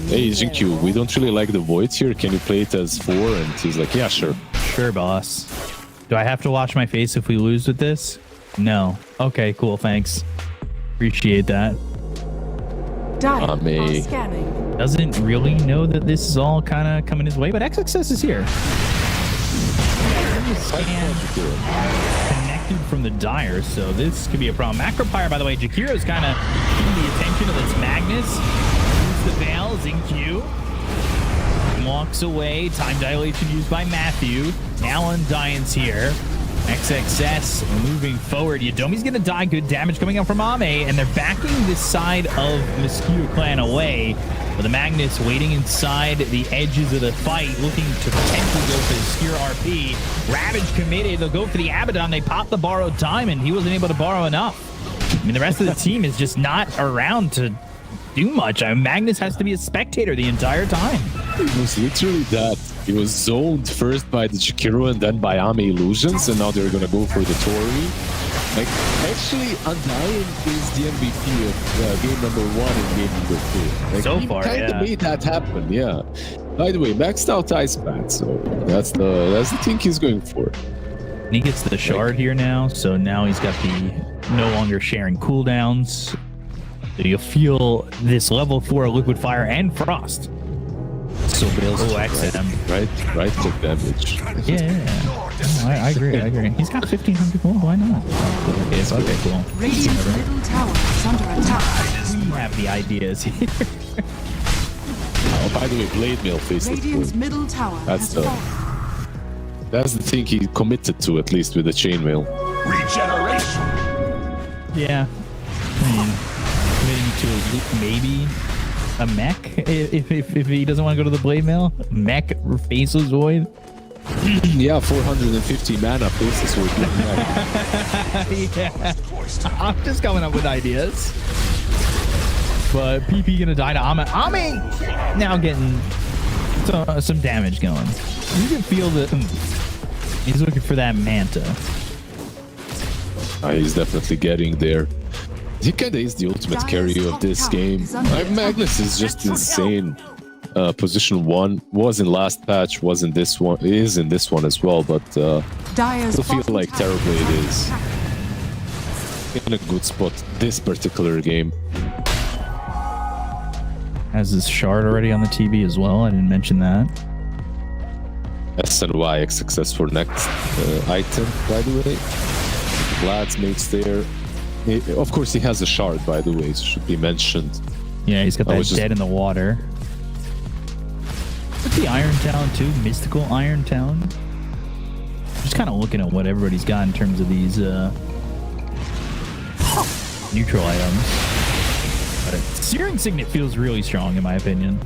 Speaker 7: Hey, Xinkyu, we don't really like the Voids here. Can you play it as 4? And he's like, yeah, sure.
Speaker 8: Sure, boss. Do I have to wash my face if we lose with this? No. Okay, cool. Thanks. Appreciate that.
Speaker 1: Dire are
Speaker 7: Ame.
Speaker 1: scanning.
Speaker 8: Doesn't really know that this is all kind of coming his way, but XXS is here. Connected from the Dire, so this could be a problem. Macropyre, by the way, Jakiro's kind of getting the attention of this Magnus. Moves the veil, Xinkyu walks away. Time dilation used by Matthew. Now Undyne's here. XXS moving forward. Yadomi's gonna die. Good damage coming out from Ame, and they're backing this side of Mosquito Clan away. With the Magnus waiting inside the edges of the fight, looking to potentially go for the Spear RP. Ravage committed. They'll go for the Abaddon. They pop the borrowed diamond. He wasn't able to borrow enough. I mean, the rest of the team is just not around to do much. Magnus has to be a spectator the entire time.
Speaker 7: It was literally that. He was zoned first by the Jakiro and then by Ame Illusions, and now they're gonna go for the Tori. Like, actually, Undyne is the MVP of game number 1 and game number 2. Like,
Speaker 8: So
Speaker 7: he
Speaker 8: far,
Speaker 7: kind
Speaker 8: yeah.
Speaker 7: of made that happen, yeah. By the way, maxed out Ice Pack, so that's the thing he's going for.
Speaker 8: And he gets the shard here now, so now he's got the no longer sharing cooldowns. So you'll feel this level 4 Liquid Fire and Frost.
Speaker 7: So Bale's
Speaker 8: XM.
Speaker 7: right click damage.
Speaker 8: Yeah. No, I agree. He's got 1,500 gold. Why not? Okay, cool.
Speaker 1: Radiant's middle tower is under attack.
Speaker 8: We have the ideas here.
Speaker 7: Oh, by the way, Blade Mail faced it
Speaker 1: Radiant's
Speaker 7: full.
Speaker 1: middle tower
Speaker 7: That's
Speaker 1: has
Speaker 7: the-
Speaker 1: fallen.
Speaker 7: That's the thing he committed to, at least with the chainmail.
Speaker 5: Regeneration.
Speaker 8: Yeah. I mean, committing to maybe a mech if he doesn't want to go to the blade mail. Mech faceless void.
Speaker 7: Yeah, 450 mana faces with
Speaker 8: Yeah. I'm just coming up with ideas. But PP gonna die to Ame. Ame now getting some damage going. You can feel the he's looking for that Manta.
Speaker 7: He's definitely getting there. He kinda is the ultimate carry of this game. Magnus is just insane. Position 1 was in last patch, was in this one, is in this one as well, but
Speaker 1: Dire's
Speaker 7: still feel
Speaker 1: bottom
Speaker 7: like
Speaker 1: tower
Speaker 7: terribly it
Speaker 1: is
Speaker 7: is
Speaker 1: under attack.
Speaker 7: in a good spot this particular game.
Speaker 8: Has his shard already on the TB as well. I didn't mention that.
Speaker 7: SNY success for next item, by the way. Vlad's mates there. Of course, he has a shard, by the way, so should be mentioned.
Speaker 8: Yeah, he's got
Speaker 7: I
Speaker 8: that
Speaker 7: was just-
Speaker 8: dead in the water. What's the Iron Town too? Mystical Iron Town. Just kind of looking at what everybody's got in terms of these neutral items. But Searing Signet feels really strong in my opinion.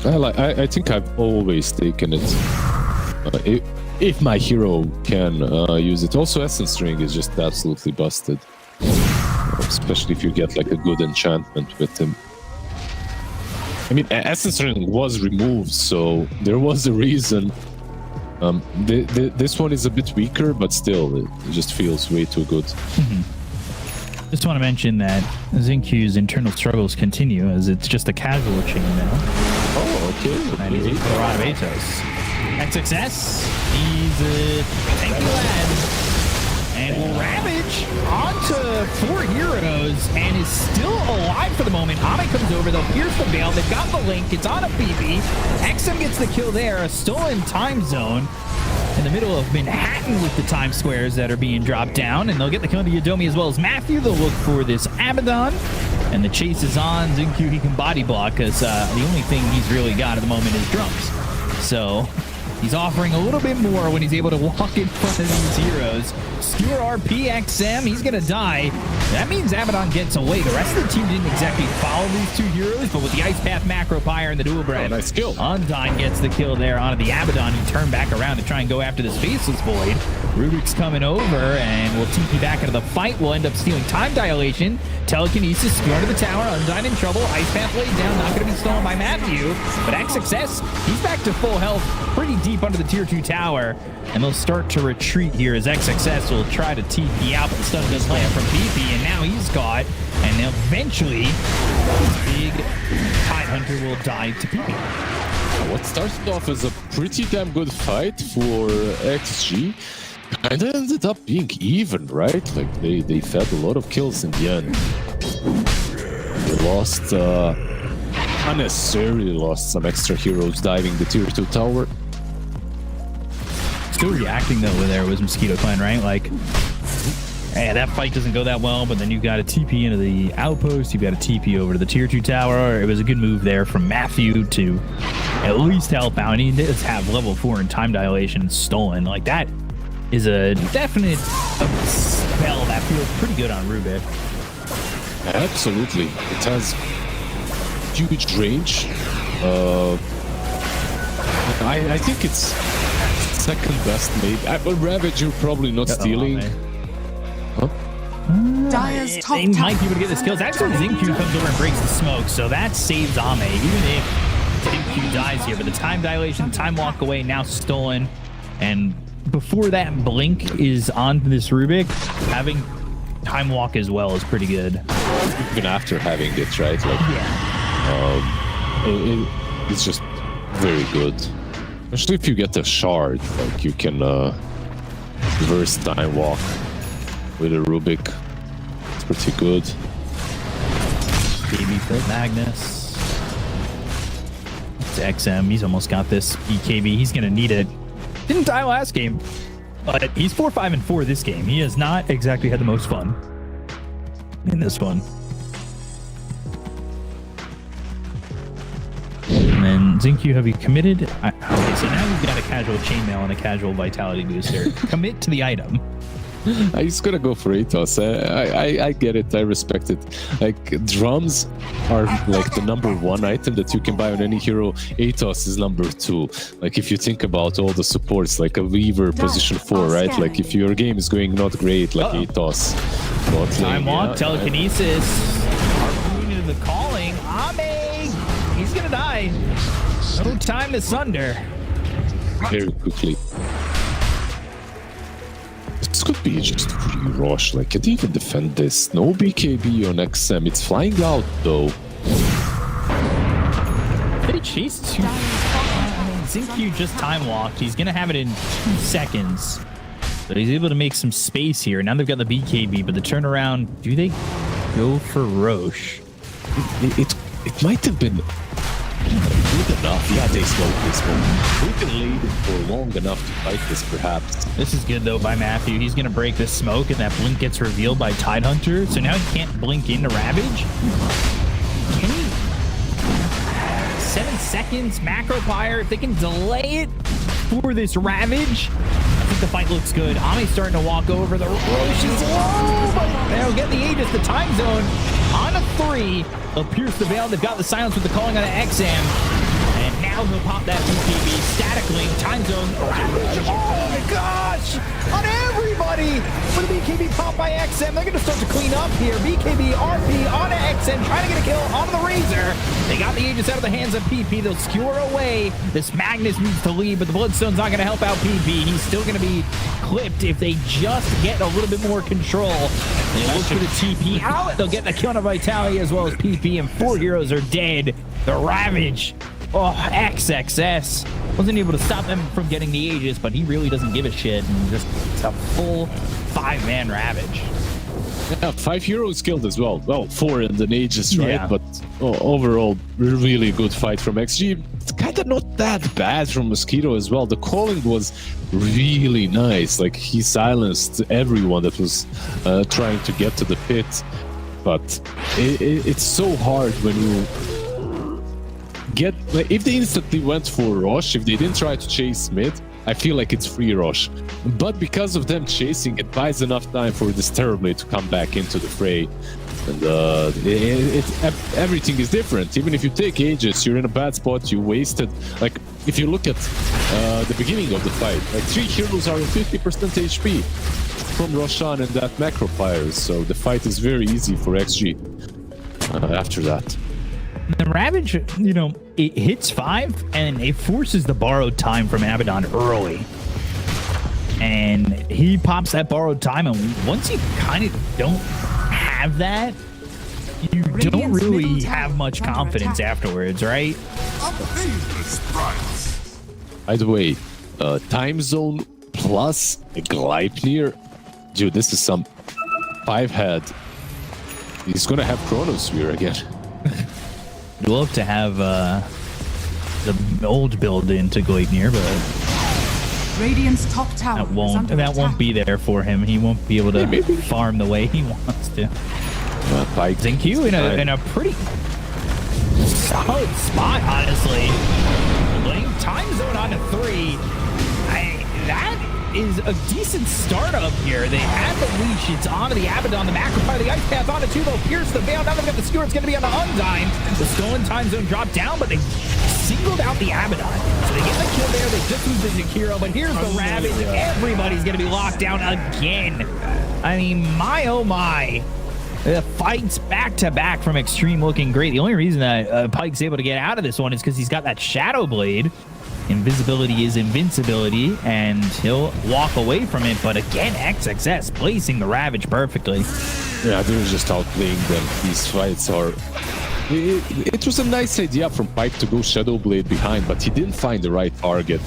Speaker 7: I think I've always taken it. If my hero can use it. Also, Essence Ring is just absolutely busted. Especially if you get like a good enchantment with him. I mean, Essence Ring was removed, so there was a reason. This one is a bit weaker, but still, it just feels way too good.
Speaker 8: Just want to mention that Xinkyu's internal struggles continue as it's just a casual chain now.
Speaker 7: Oh, okay.
Speaker 8: And he's in Colorado Atos. XXS, he's a tanky lad. And Ravage onto 4 heroes and is still alive for the moment. Ame comes over, they'll pierce the veil. They've got the link, it's on a PP. XM gets the kill there, a stolen time zone. in the middle of Manhattan with the time squares that are being dropped down, and they'll get the kill on the Yodomi as well as Matthew. They'll look for this Abaddon, and the chase is on. Xingqiu, he can body block because the only thing he's really got at the moment is drums. So he's offering a little bit more when he's able to walk in front of these heroes. Skewer RP XM, he's gonna die. That means Abaddon gets away. The rest of the team didn't exactly follow these two heroes, but with the Ice Path Macro Pyre and the dual bread,
Speaker 7: nice kill.
Speaker 8: Undyne gets the kill there onto the Abaddon. He turned back around to try and go after this Faceless Void. Rubik's coming over and will TP back into the fight. We'll end up stealing time dilation. Telekinesis, skewer into the tower. Undyne in trouble. Ice Path laid down, not going to be stolen by Matthew. But XXS, he's back to full health, pretty deep under the tier 2 tower. And they'll start to retreat here as XXS will try to TP out, but the stun does land from PP, and now he's caught. And eventually, big Tidehunter will die to PP.
Speaker 7: What started off as a pretty damn good fight for XG kind of ended up being even, right? Like they fed a lot of kills in the end. They lost, unnecessarily lost some extra heroes diving the tier 2 tower.
Speaker 8: Still reacting though with there was Mosquito Clan, right? Like, hey, that fight doesn't go that well, but then you got a TP into the outpost, you've got a TP over to the tier 2 tower. It was a good move there from Matthew to at least help out. And he does have level 4 in time dilation stolen. Like, that is a definite spell that feels pretty good on Rubik.
Speaker 7: Absolutely. It has huge range. I think it's second best maybe. But Ravage you're probably not stealing.
Speaker 1: Dire's top
Speaker 8: They might be able to get this kill. Actually, Xingqiu comes over and breaks the smoke, so that saves Ame, even if Xingqiu dies here. But the time dilation, time walk away, now stolen. And before that blink is on this Rubik, having time walk as well is pretty good.
Speaker 7: Even after having it, right? Like, it's just very good. Especially if you get a shard, like you can reverse time walk with a Rubik. It's pretty good.
Speaker 8: BKB for Magnus. It's XM. He's almost got this BKB. He's going to need it. Didn't die last game, but he's 4-5-4 this game. He has not exactly had the most fun in this one. And then Xingqiu, have you committed? Okay, so now we've got a casual chainmail and a casual vitality booster. Commit to the item.
Speaker 7: I'm just gonna go for Atos. I get it. I respect it. Like, drums are like the #1 item that you can buy on any hero. Atos is #2. Like, if you think about all the supports, like a Weaver position 4, right? Like, if your game is going not great, like Atos.
Speaker 8: Time walk, telekinesis. Harpoon into the calling. Ame! He's gonna die. No time to sunder.
Speaker 7: Very quickly. This could be just free rush. Like, can even defend this? No BKB on XM. It's flying out though.
Speaker 8: They chased two. Xingqiu just time walked. He's gonna have it in 2 seconds. But he's able to make some space here. Now they've got the BKB, but the turnaround, do they go for Roche?
Speaker 7: It might have been good enough. Yeah, they smoked this one. We can lead it for long enough to fight this, perhaps.
Speaker 8: This is good, though, by Matthew. He's going to break the smoke, and that blink gets revealed by Tidehunter. So now he can't blink into Ravage. Can he? 7 seconds, Macro Pyre. If they can delay it for this Ravage, I think the fight looks good. Ame's starting to walk over. The Roche is low, but they'll get the Aegis. The time zone on a 3. They'll pierce the veil. They've got the silence with the calling on an XM. And now he'll pop that BKB. Static link, time zone. Ravage. Oh my gosh! On everybody! With a BKB pop by XM, they're going to start to clean up here. BKB, RP, on an XM, trying to get a kill on the Razor. They got the Aegis out of the hands of PP. They'll skewer away. This Magnus needs to leave, but the Bloodstone's not going to help out PP. He's still going to be clipped if they just get a little bit more control. They look for the TP out. They'll get the kill on Vitality as well as PP, and 4 heroes are dead. The Ravage. Oh, XXS. Wasn't able to stop them from getting the Aegis, but he really doesn't give a shit. And just it's a full 5-man Ravage.
Speaker 7: Yeah, 5 heroes killed as well. Well, 4 in the Aegis, right?
Speaker 8: Yeah.
Speaker 7: But overall, really good fight from XG. It's kind of not that bad from Mosquito as well. The calling was really nice. Like, he silenced everyone that was trying to get to the pit. But it's so hard when you get... Like, if they instantly went for Rosh, if they didn't try to chase mid, I feel like it's free Rosh. But because of them chasing, it buys enough time for this Terrorblade to come back into the fray. And everything is different. Even if you take Aegis, you're in a bad spot, you wasted... Like, if you look at the beginning of the fight, like 3 heroes are on 50% HP from Roshan and that macro fires, so the fight is very easy for XG after that.
Speaker 8: The Ravage, you know, it hits 5 and it forces the borrowed time from Abaddon early. And he pops that borrowed time, and once you kind of don't have that, you don't really have much confidence afterwards, right?
Speaker 7: By the way, time zone plus a Gleipnir. Dude, this is some 5-head. He's gonna have Chronosphere again.
Speaker 8: I'd love to have the old build into Gleipnir, but
Speaker 1: Radiant's top tower
Speaker 8: that won't be there for him. He won't be able to farm the way he wants to. Xingqiu in a pretty solid spot, honestly. Laying time zone on to 3. That is a decent startup here. They have the leash. It's onto the Abaddon, the macro fire, the ice path onto 2. They'll pierce the veil. Now they've got the skewer. It's going to be on the Undyne. The stolen time zone dropped down, but they singled out the Abaddon. So they get the kill there. They just lose the Jakiro, but here's the Ravage. Everybody's going to be locked down again. I mean, my oh my. The fights back-to-back from Extreme looking great. The only reason that Pyke's able to get out of this one is because he's got that Shadow Blade. Invisibility is invincibility, and he'll walk away from it. But again, XXS placing the Ravage perfectly.
Speaker 7: Yeah, they're just outplaying them. These fights are... It was a nice idea from Pyke to go Shadow Blade behind, but he didn't find the right target.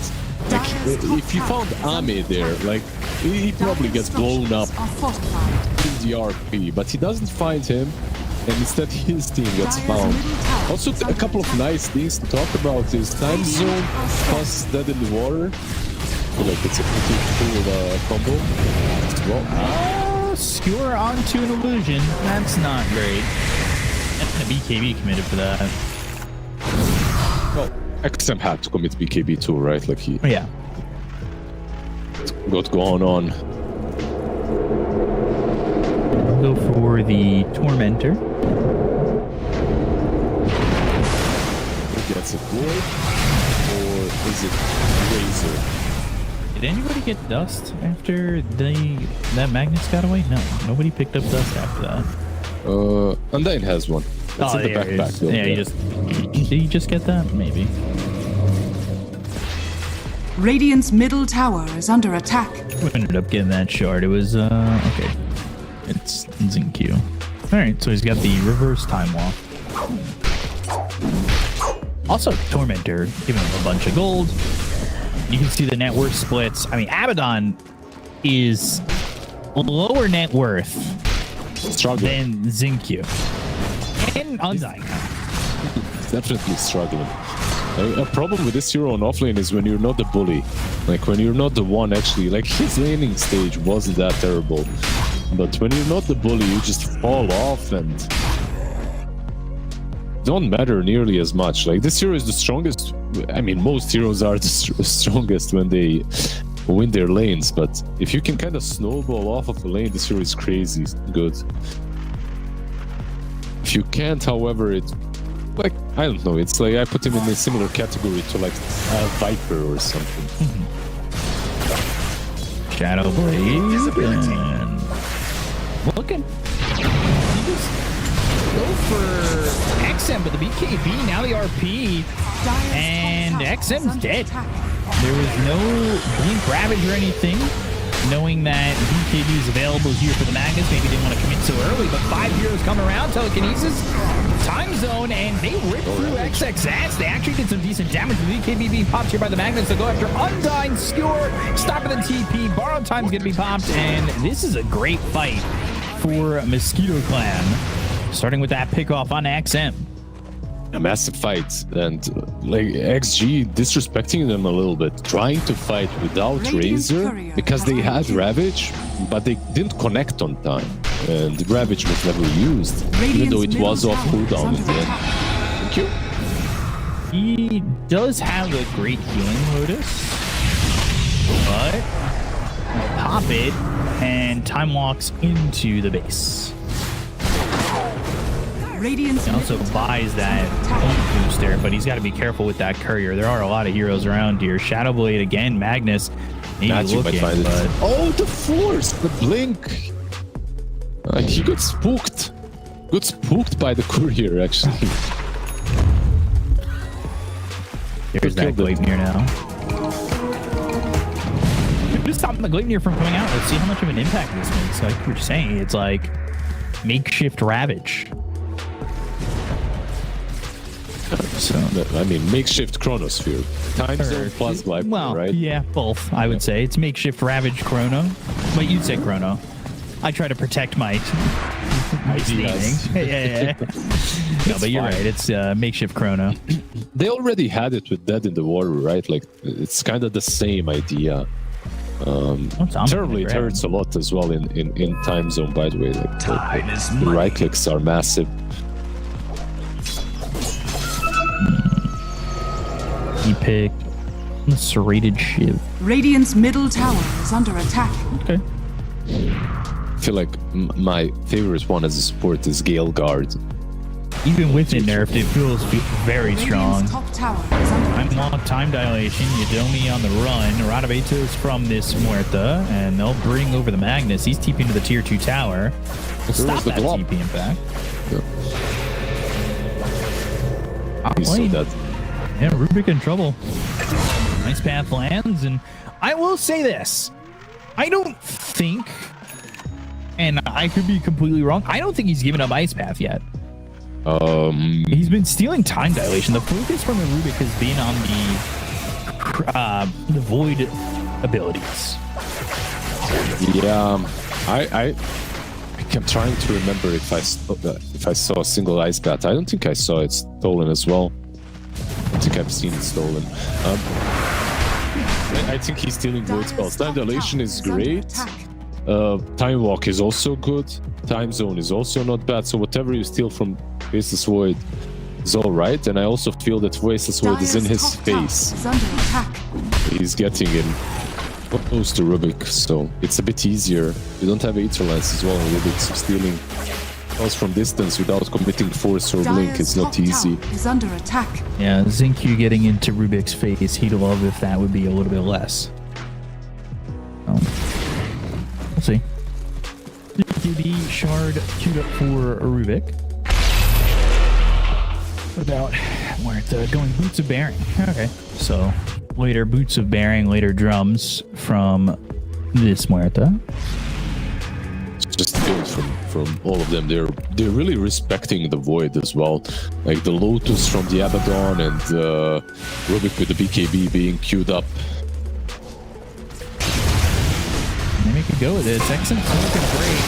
Speaker 7: Like, if you found Ame there, like, he probably gets blown up in the RP, but he doesn't find him, and instead his team gets found. Also, a couple of nice things to talk about is time zone plus Dead in the Water. I feel like it's a pretty cool combo as well.
Speaker 8: Skewer onto an illusion. That's not great. And a BKB committed for that.
Speaker 7: Well, XM had to commit BKB too, right? Like he got going on.
Speaker 8: Go for the Tormentor.
Speaker 7: Gets it Void, or is it Razor?
Speaker 8: Did anybody get Dust after that Magnus got away? No, nobody picked up Dust after that.
Speaker 7: Undyne has one. It's in the backpack.
Speaker 8: Did he just get that? Maybe.
Speaker 1: Radiant's middle tower is under attack.
Speaker 8: Who ended up getting that shard? It was okay. It's Xingqiu. All right, so he's got the reverse time walk. Also, Tormentor giving him a bunch of gold. You can see the net worth splits. I mean, Abaddon is lower net worth than Xingqiu. And Undyne.
Speaker 7: He's definitely struggling. A problem with this hero on offlane is when you're not the bully. Like, when you're not the one actually... Like, his laning stage wasn't that terrible. But when you're not the bully, you just fall off and... don't matter nearly as much. Like, this hero is the strongest. I mean, most heroes are the strongest when they win their lanes, but if you can kind of snowball off of a lane, this hero is crazy good. If you can't, however, it's like, I don't know, it's like I put him in a similar category to like a Viper or something.
Speaker 8: Shadow Blade and looking. Go for XM, but the BKB, now the RP, and XM's dead. There was no Blink Ravage or anything, knowing that BKB is available here for the Magnus. Maybe they didn't want to commit so early, but 5 heroes come around, telekinesis, time zone, and they rip through XXS. They actually did some decent damage with BKB being popped here by the Magnus. They'll go after Undyne, Skewer, stopping the TP, borrowed time's going to be popped, and this is a great fight for Mosquito Clan. Starting with that pick off on XM.
Speaker 7: a massive fight, and like XG disrespecting them a little bit, trying to fight without
Speaker 1: Radiant's
Speaker 7: Razor
Speaker 1: courier
Speaker 7: because
Speaker 1: has
Speaker 7: they
Speaker 1: been
Speaker 7: had
Speaker 1: killed.
Speaker 7: Ravage, but they didn't connect on time, and Ravage was never used, even
Speaker 1: Radiant's
Speaker 7: though it was
Speaker 1: middle
Speaker 7: off
Speaker 1: tower is
Speaker 7: cooldown
Speaker 1: under
Speaker 7: at the end.
Speaker 1: attack.
Speaker 7: Thank you.
Speaker 8: He does have a great healing Lotus, but he'll pop it and time walks into the base.
Speaker 1: Radiant's
Speaker 8: He also
Speaker 1: middle
Speaker 8: buys that point booster, but he's got to be careful with that courier. There are a lot of heroes around here. Shadowblade again, Magnus. Maybe
Speaker 7: Magic might
Speaker 8: looking,
Speaker 7: find it.
Speaker 8: but
Speaker 7: Oh, the Force, the Blink. He got spooked. Got spooked by the courier, actually.
Speaker 8: there's that
Speaker 7: killed it.
Speaker 8: Gleipnir now. Just stop the Gleipnir from coming out. Let's see how much of an impact this makes. Like you were saying, it's like makeshift Ravage. So
Speaker 7: I mean, makeshift Chronosphere. Time zone plus Glyph,
Speaker 8: well,
Speaker 7: right?
Speaker 8: yeah, both. I would say it's makeshift Ravage Chrono. But you said Chrono. I try to protect my
Speaker 7: Ideas.
Speaker 8: steaming. yeah. No, but you're
Speaker 7: fine.
Speaker 8: right. It's makeshift Chrono.
Speaker 7: They already had it with Dead in the Water, right? Like, it's kind of the same idea. Terribly, it hurts a lot as well in time zone, by the way. Like, the right clicks are massive.
Speaker 8: He picked the Serrated Shiv.
Speaker 1: Radiant's middle tower is under attack.
Speaker 8: Okay.
Speaker 7: I feel like my favorite one as a support is Gale Guard.
Speaker 8: Even with it nerfed, it feels very strong.
Speaker 1: Radiant's top tower is under
Speaker 8: I'm
Speaker 1: attack.
Speaker 8: on time dilation. Yadomi on the run. Radavetos from this Muerta, and they'll bring over the Magnus. He's TPing to the tier 2 tower. We'll stop
Speaker 7: the
Speaker 8: that
Speaker 7: Glop.
Speaker 8: TP, in fact.
Speaker 7: He's so dead.
Speaker 8: Yeah, Rubik in trouble. Nice path lands, and I will say this. I don't think, and I could be completely wrong, I don't think he's given up Ice Path yet. He's been stealing time dilation. The focus from the Rubik has been on the Void abilities.
Speaker 7: Yeah, I'm trying to remember if I saw a single Ice Path. I don't think I saw it stolen as well. I think I've seen it stolen. I think he's stealing Void spells. Time dilation is great. Time walk is also good. Time zone is also not bad. So whatever you steal from Faceless Void is all right. And I also feel that Faceless Void is in his face.
Speaker 1: Is under attack.
Speaker 7: He's getting in close to Rubik, so it's a bit easier. You don't have Aether Lance as well on Rubik, so stealing spells from distance without committing Force or Blink
Speaker 1: Dire's
Speaker 7: is not
Speaker 1: top
Speaker 7: easy.
Speaker 1: tower is under attack.
Speaker 8: Yeah, Xingqiu getting into Rubik's face. He'd love if that would be a little bit less. We'll see. QD shard queued up for Rubik. What about Muerta going Boots of Bearing? Okay, so later Boots of Bearing, later drums from this Muerta.
Speaker 7: Just good from all of them. They're really respecting the Void as well. Like the Lotus from the Abaddon and Rubik with the BKB being queued up.
Speaker 8: Maybe could go with it. Sexton's looking great.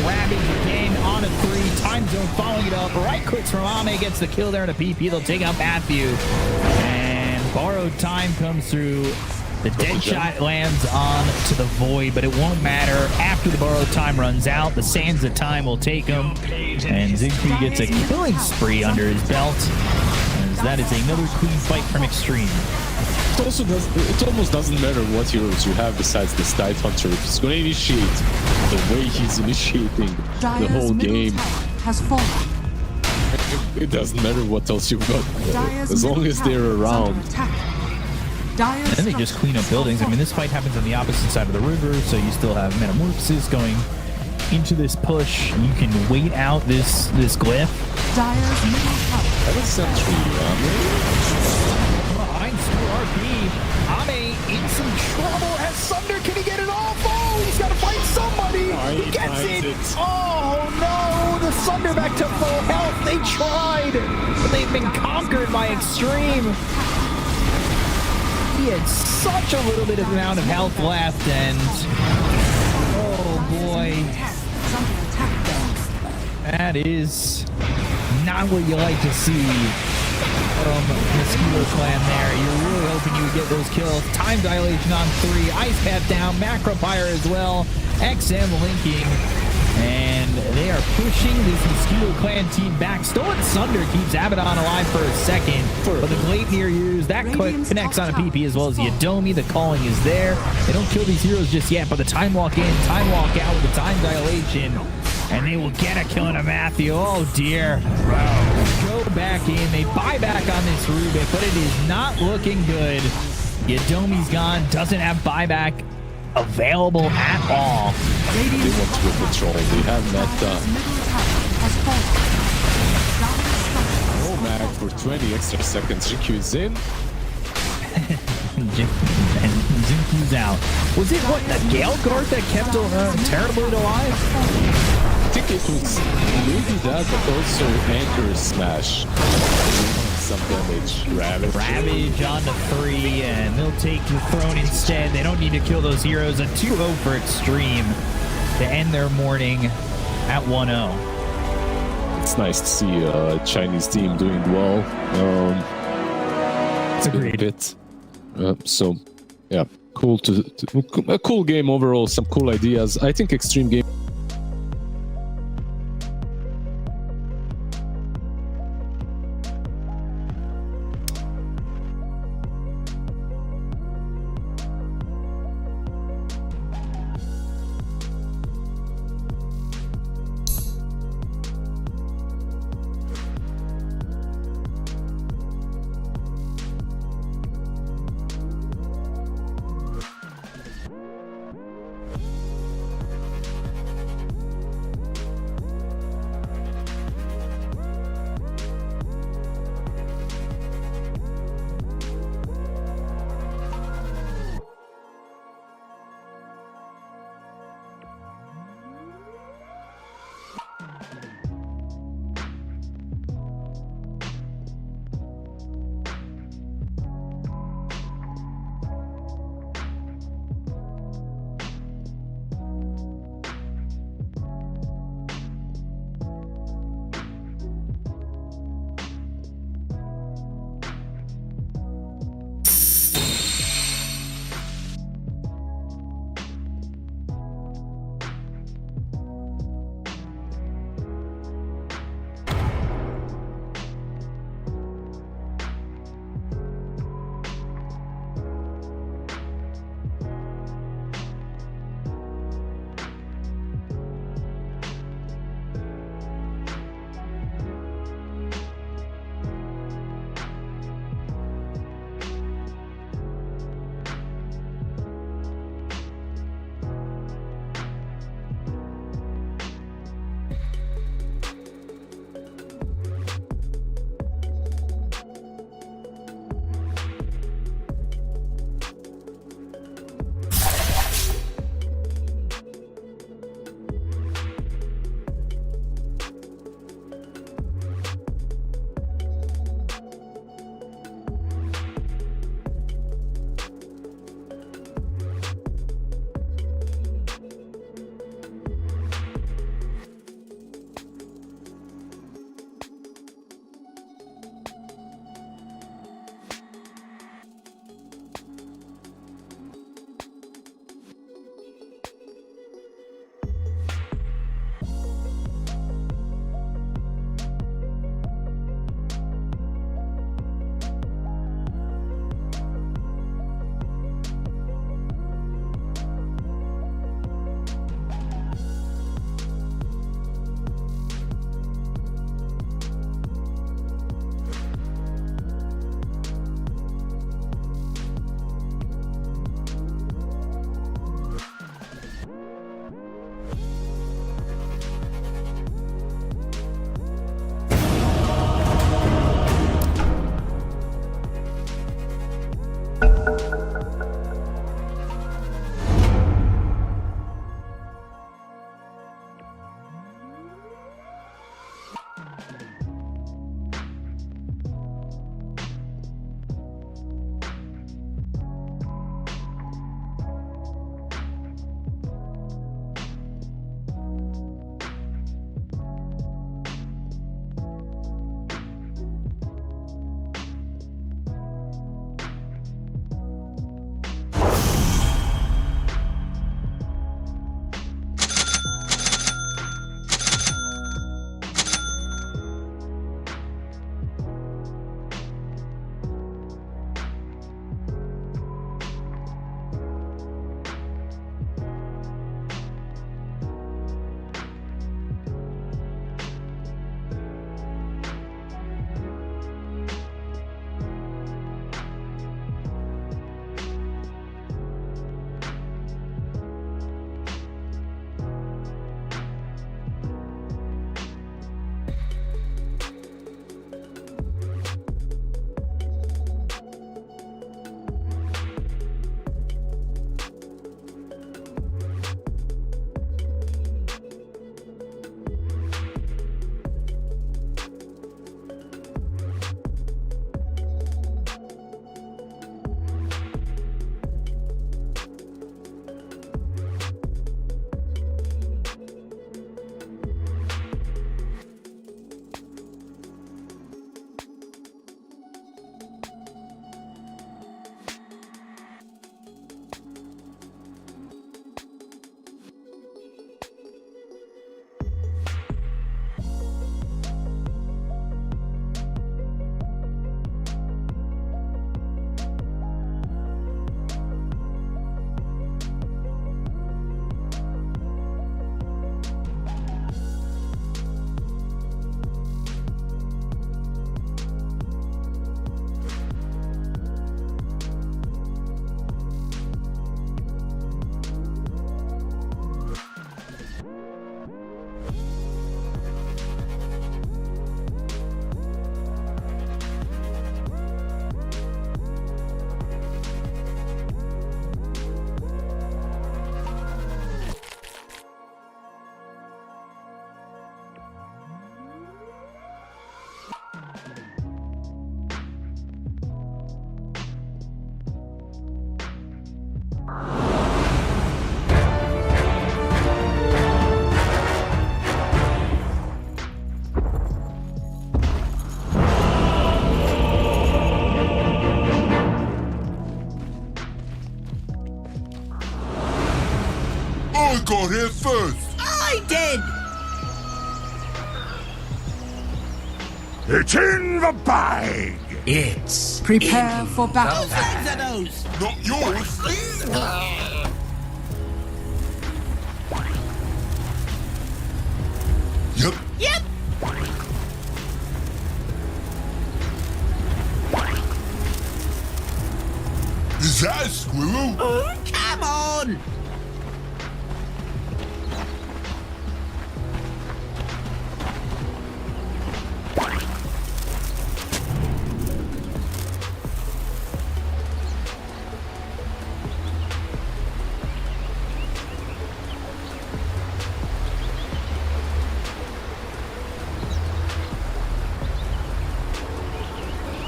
Speaker 8: Grabbing again on a 3. Time zone following it up. Right clicks from Ame gets the kill there in a PP. They'll take out Pathview. And borrowed time comes through. The dead shot lands on to the Void, but it won't matter. After the borrowed time runs out, the sands of time will take him. And Xingqiu gets a killing spree under his belt. As that is another clean fight from Extreme.
Speaker 7: It almost doesn't matter what heroes you have besides this Tide Hunter. If he's going to initiate the way he's initiating the
Speaker 1: Dire's
Speaker 7: whole
Speaker 1: middle
Speaker 7: game,
Speaker 1: tower has fallen.
Speaker 7: it doesn't matter what else you've got.
Speaker 1: Dire's
Speaker 7: As long
Speaker 1: middle
Speaker 7: as
Speaker 1: tower
Speaker 7: they're
Speaker 1: is under
Speaker 7: around.
Speaker 1: attack. Dire's
Speaker 8: And then they just clean up buildings. I mean, this fight happens on the opposite side of the river, so you still have Metamorphosis going into this push. You can wait out this glyph.
Speaker 1: Dire's middle tower.
Speaker 7: That is Sentry.
Speaker 8: Behind Steel RP, Ame in some trouble. Has Sunder, can he get it off? Oh, he's got to fight somebody. He gets it. Oh no, the Sunder back to full health. They tried, but they've been conquered by Extreme. He had such a little bit of amount of health left, and oh boy,
Speaker 1: Is under attack.
Speaker 8: that is
Speaker 10: not what you like to see from Mosquito Clan there. You're really hoping you would get those kills. Time dilation on 3. Ice Path down. Macropyre as well. XM linking. And they are pushing this Mosquito Clan team back. Stolen Sunder keeps Abaddon alive for a second. But the Gleipnir used. That connects on a PP as well as Yadomi. The calling is there. They don't kill these heroes just yet, but the time walk in, time walk out with the time dilation. And they will get a kill on a Matthew. Oh dear. Go back in. They buy back on this Rubik, but it is not looking good. Yadomi's gone. Doesn't have buyback available at all.
Speaker 7: They want to control. They have that Mag for 20 extra seconds. GQ's in.
Speaker 10: And Zinki's out. Was it what, the Gale Guard that kept Terribly alive?
Speaker 7: I think it was maybe that, but also Anchor Smash. Some damage.
Speaker 10: Ravage on the 3, and they'll take the throne instead. They don't need to kill those heroes. A 2-0 for Extreme to end their morning at 1-0.
Speaker 7: It's nice to see a Chinese team doing well. It's
Speaker 10: Agreed.
Speaker 7: a bit. So, yeah, cool a cool game overall. Some cool ideas. I think Extreme Game.
Speaker 5: I got here first.
Speaker 4: I did!
Speaker 5: It's in the bag.
Speaker 4: It's
Speaker 1: Prepare for battle.
Speaker 4: legs are those!
Speaker 5: Not yours. Yep.
Speaker 4: Yep!
Speaker 5: Is that a squirrel?
Speaker 4: Oh, come on!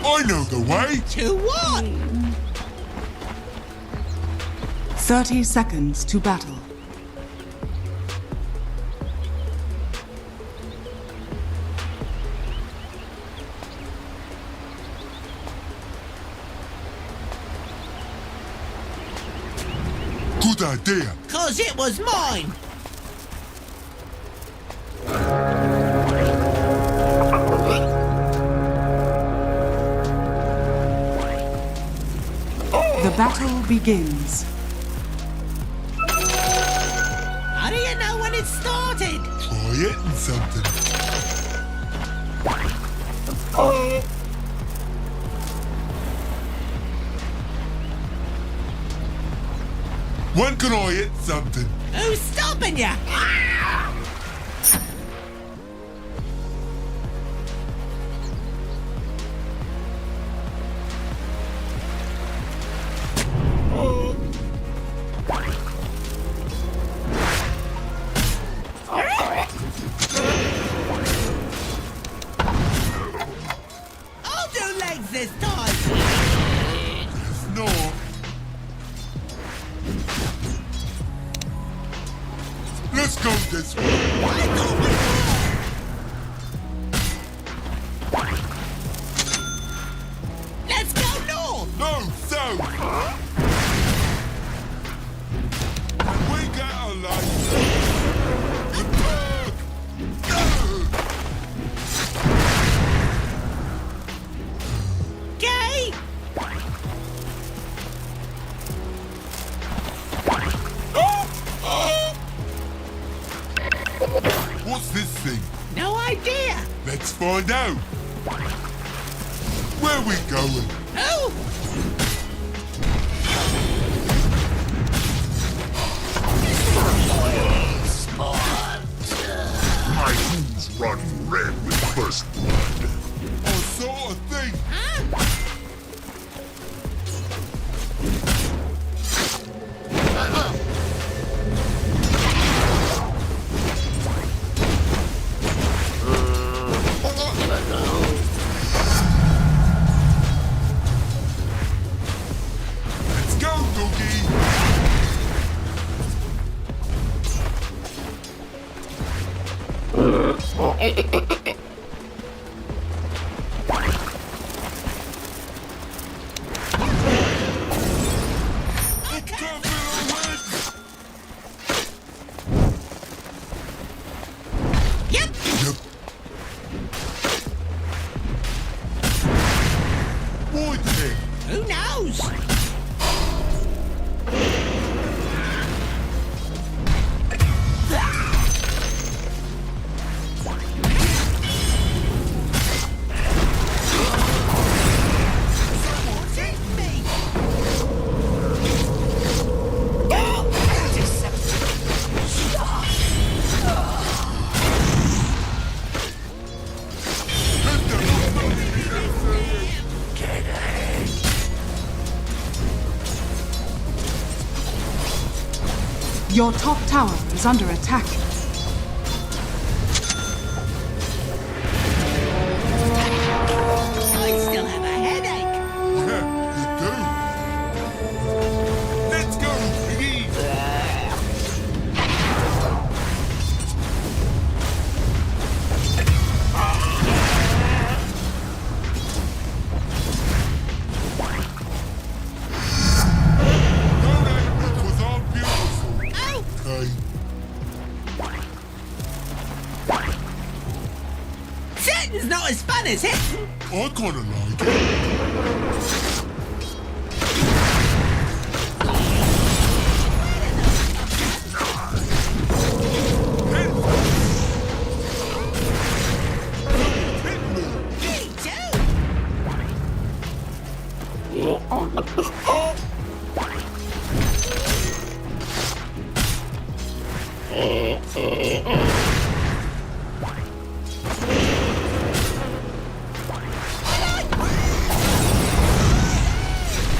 Speaker 5: I know the way.
Speaker 4: To what?
Speaker 1: 30 seconds to battle.
Speaker 5: Good idea.
Speaker 4: 'Cause it was mine!
Speaker 1: The battle begins.
Speaker 4: How do you know when it started?
Speaker 5: Try it and something. When can I hit something?
Speaker 4: Who's stopping you? I'll do legs this time!
Speaker 5: No. Let's go this way.
Speaker 4: Let's go north!
Speaker 5: No, south. We got a light.
Speaker 4: Gay!
Speaker 5: What's this thing?
Speaker 4: No idea!
Speaker 5: Let's find out. Where we going?
Speaker 4: Oh!
Speaker 5: My hooves run red with first blood. Or sort of thing. Let's go, Doogie.
Speaker 4: Yep!
Speaker 5: Yep. Why then?
Speaker 4: Who knows?
Speaker 1: Your top tower is under attack.
Speaker 4: I still have a headache.
Speaker 5: Yeah, you do. Let's go, Piggy. Go then, because I'm beautiful.
Speaker 4: Oh!
Speaker 5: okay.
Speaker 4: Shooting's not as fun as hitting.
Speaker 5: I kinda like it.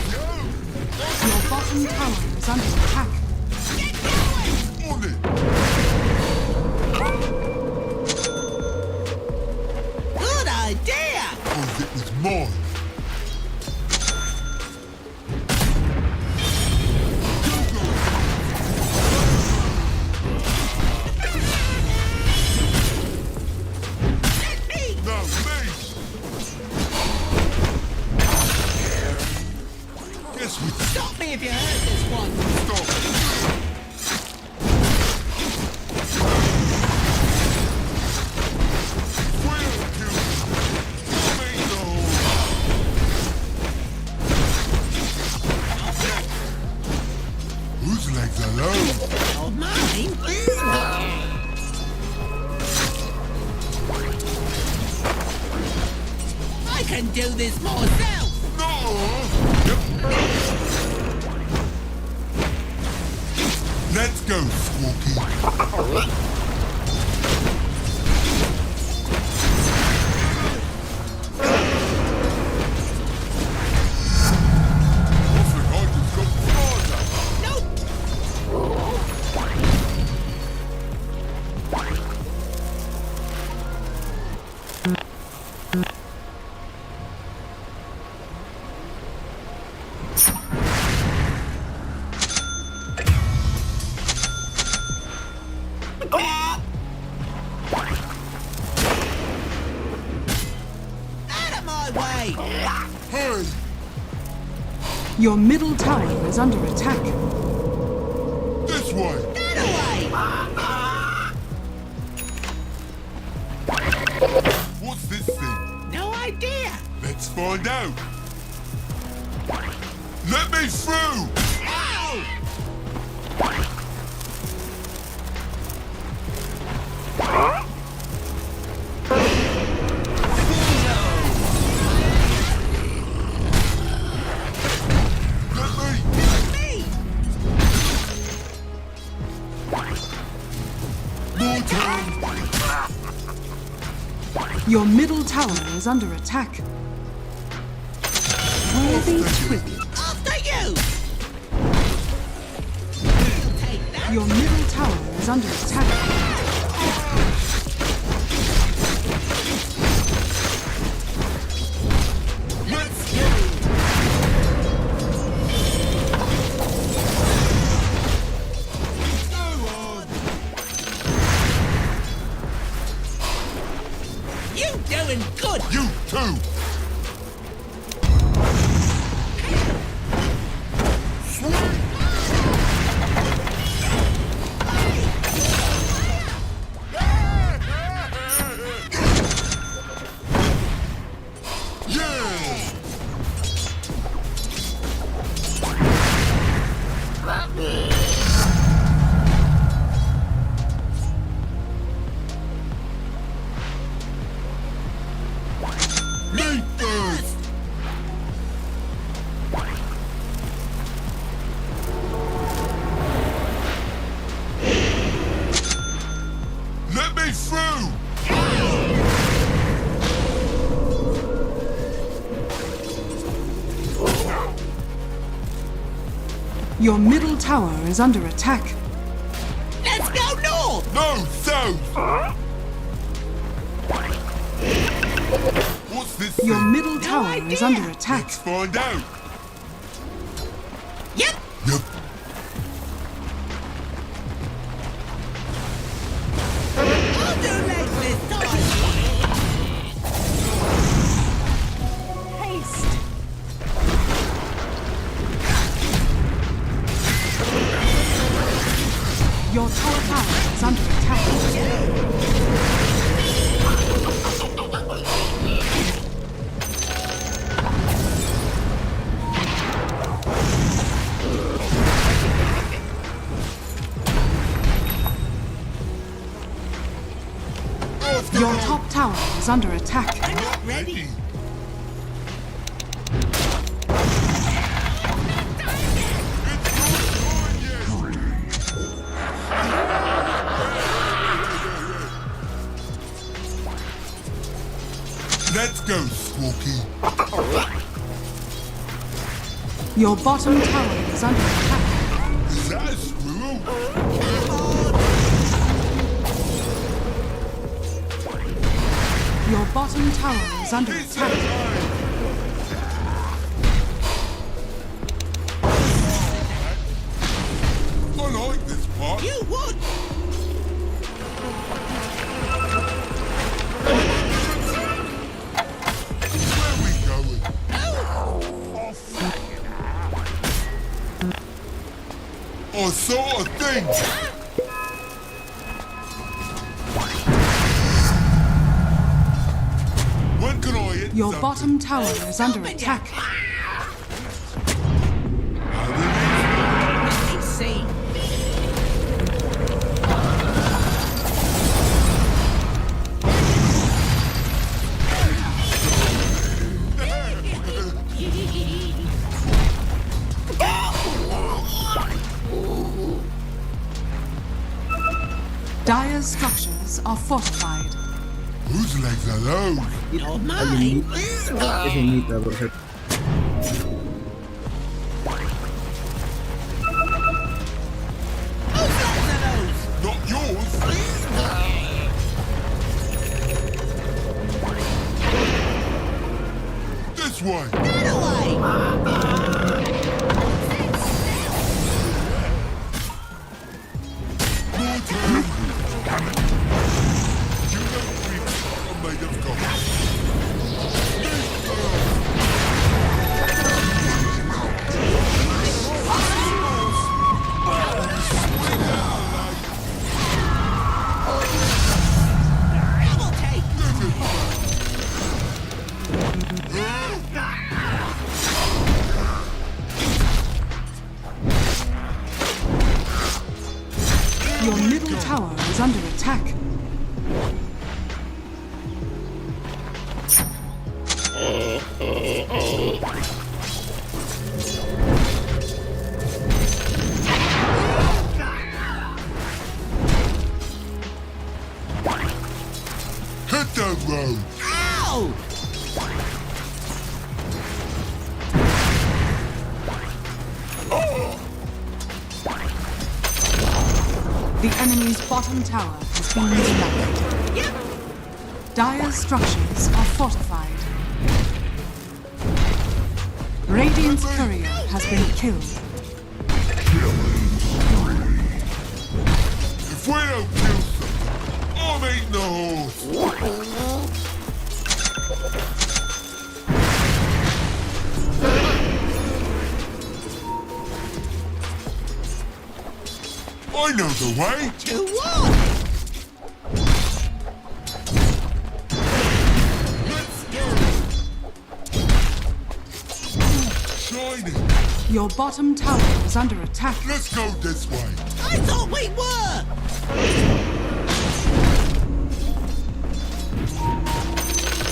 Speaker 1: Your bottom tower is under attack.
Speaker 5: On it.
Speaker 4: Good idea.
Speaker 5: Oh, it was mine. No, me. Guess we
Speaker 4: Stop me if you heard this one.
Speaker 5: stop. Will kill. Whose legs are low?
Speaker 4: Oh, mine? I can do this myself.
Speaker 5: No. Let's go, Squawky. I think I just got farther.
Speaker 4: Nope. Out of my way.
Speaker 5: Hey,
Speaker 1: Your middle tower is under attack.
Speaker 5: this way.
Speaker 4: Out of way.
Speaker 5: What's this thing?
Speaker 4: No idea.
Speaker 5: Let's find out. Let me through.
Speaker 4: Ow.
Speaker 5: Let me.
Speaker 4: Me.
Speaker 5: More time.
Speaker 1: Your middle tower is under attack. Worthy tribute.
Speaker 4: After you. We'll take that.
Speaker 1: Your middle tower is under attack.
Speaker 4: Let's go.
Speaker 5: Go on.
Speaker 4: You doing good.
Speaker 5: You too. Yeah. Me first. Let me through.
Speaker 1: Your middle tower is under attack.
Speaker 4: Let's go north.
Speaker 5: No, south. What's this
Speaker 1: Your
Speaker 5: thing?
Speaker 1: middle tower is
Speaker 4: idea.
Speaker 1: under attack.
Speaker 5: Let's find out.
Speaker 4: Yep.
Speaker 5: Yep.
Speaker 4: I'll do legs this time.
Speaker 1: Haste. Your tower tower is under attack. Your top tower is under attack.
Speaker 5: Ready. Let's go, Squawky.
Speaker 1: Your bottom tower is under attack.
Speaker 5: Is that a squirrel?
Speaker 1: Your bottom tower is under attack.
Speaker 5: I like this part.
Speaker 6: You would!
Speaker 5: Where we going? I saw a thing. When can I hit
Speaker 1: Your
Speaker 5: something?
Speaker 1: bottom tower is under attack.
Speaker 6: Let's see.
Speaker 1: Dire's structures are fortified.
Speaker 5: Whose legs are those?
Speaker 6: You're mine.
Speaker 5: Not yours. This way.
Speaker 6: Get away!
Speaker 5: More time. Damn it. You know we are made of gold.
Speaker 6: Double take!
Speaker 1: Your middle tower is under attack.
Speaker 5: Hit that road.
Speaker 6: Ow!
Speaker 1: The enemy's bottom tower has been destroyed.
Speaker 6: Yep!
Speaker 1: Dire's structures are fortified. Radiant's courier has been killed.
Speaker 5: If we don't kill something, I'm eating the horse. I know the way.
Speaker 6: To what?
Speaker 5: Let's go. Shiny.
Speaker 1: Your bottom tower is under attack.
Speaker 5: Let's go this way.
Speaker 6: I thought we were!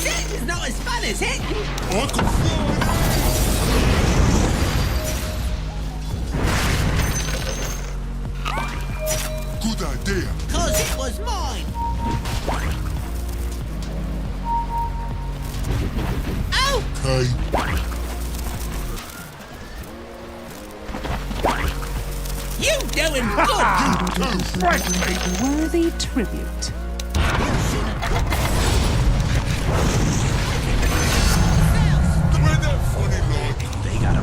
Speaker 6: This is not as fun as it!
Speaker 5: I can fly. Good idea.
Speaker 6: Cause it was mine! Oh!
Speaker 5: Okay.
Speaker 6: You doing good!
Speaker 9: Worthy tribute.
Speaker 5: Where that funny like? They got a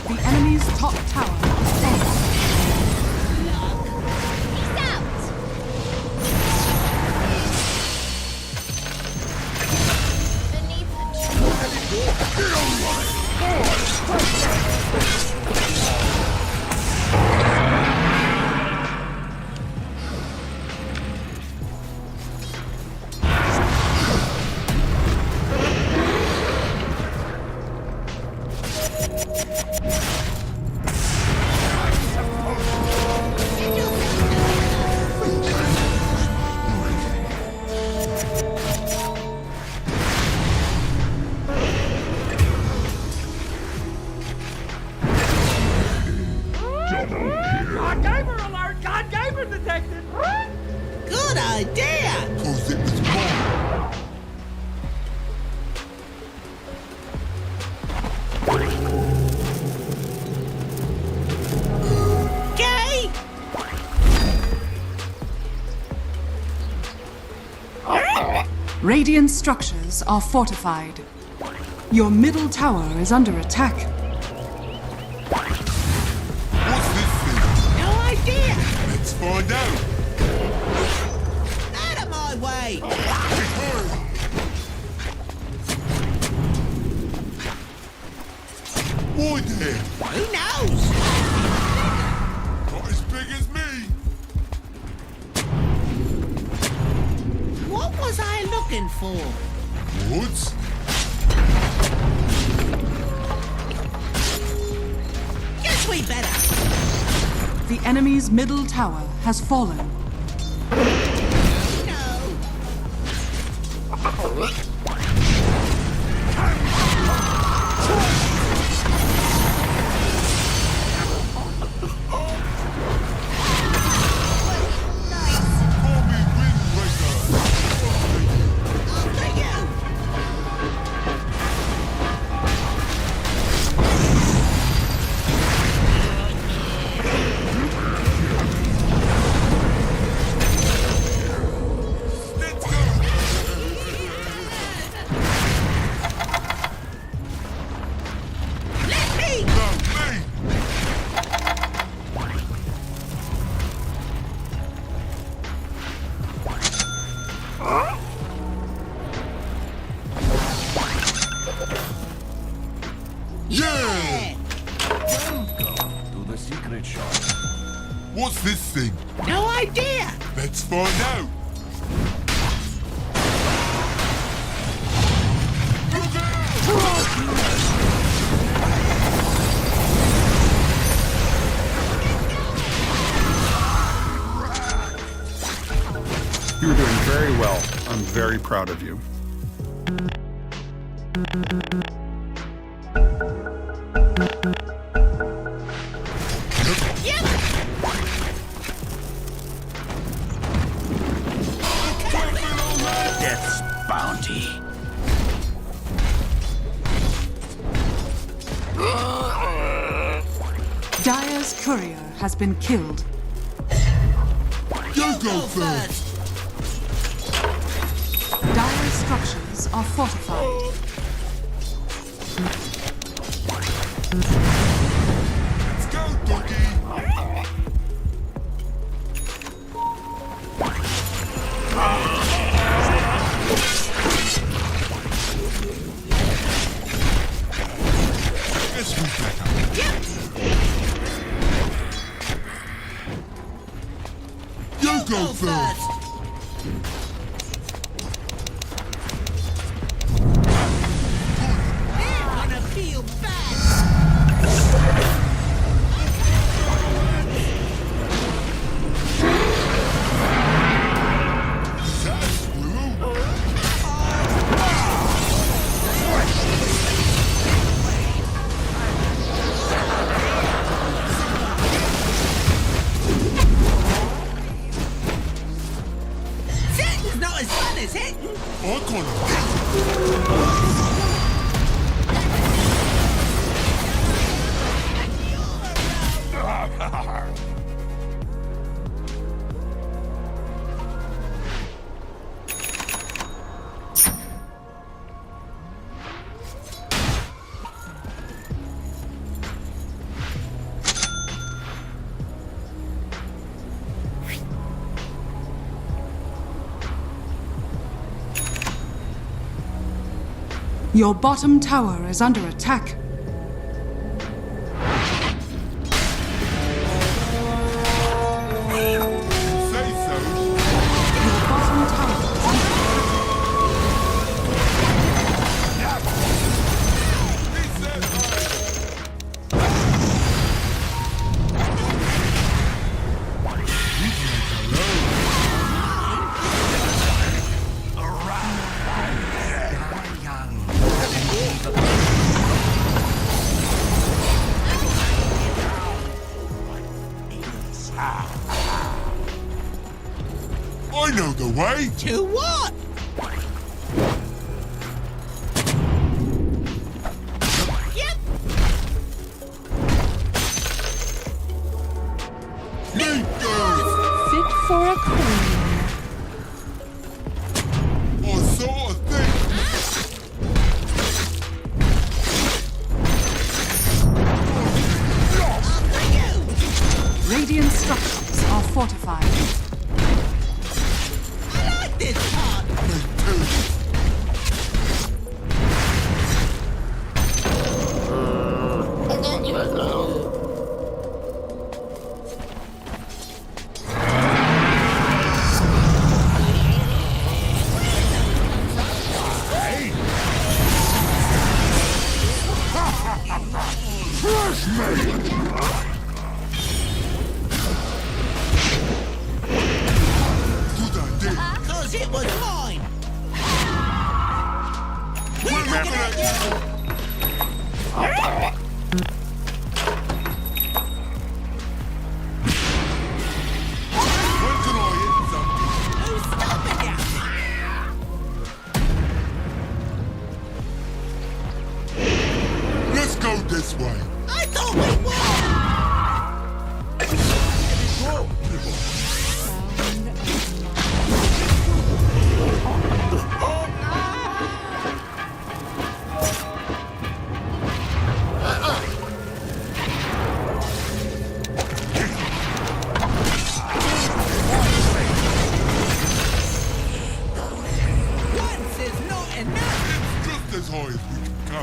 Speaker 1: The enemy's top tower is fallen.
Speaker 4: Good idea!
Speaker 5: Cause it was mine.
Speaker 4: Gay!
Speaker 1: Radiant structures are fortified. Your middle tower is under attack.
Speaker 5: What's this thing?
Speaker 4: No idea!
Speaker 5: Let's find out.
Speaker 4: Out of my way!
Speaker 5: Why there?
Speaker 4: Who knows?
Speaker 5: Not as big as me.
Speaker 4: What was I looking for?
Speaker 5: Woods?
Speaker 4: Guess we better.
Speaker 1: The enemy's middle tower has fallen.
Speaker 4: No.
Speaker 5: Call me Windbreaker.
Speaker 4: After you.
Speaker 5: Let's go.
Speaker 4: Let me!
Speaker 5: No, me. Yeah!
Speaker 3: To the secret shop.
Speaker 5: What's this thing?
Speaker 4: No idea!
Speaker 5: Let's find out.
Speaker 2: You're doing very well. I'm very proud of you.
Speaker 3: Death's bounty.
Speaker 1: Dire's courier has been killed.
Speaker 5: You go first.
Speaker 1: Dire's structures are fortified.
Speaker 5: Let's go, doggy. Let's move back up. You go first.
Speaker 4: They're gonna feel bad!
Speaker 5: Is that a squirrel?
Speaker 4: Sitting's not as fun as hitting!
Speaker 5: I'm gonna hit.
Speaker 1: Your bottom tower is under attack.
Speaker 5: way?
Speaker 3: To what? Yep.
Speaker 5: Leap there!
Speaker 9: Fit for a queen.
Speaker 5: I saw a thing!
Speaker 1: Radiant structures are fortified.
Speaker 3: I like this part.
Speaker 5: Crush me! Good idea.
Speaker 3: Cause it was mine.
Speaker 5: We're looking at you! When can I hit something?
Speaker 3: Who's stopping you?
Speaker 5: Let's go this way.
Speaker 3: I thought we were. Once is not enough.
Speaker 5: Just as high as we can go.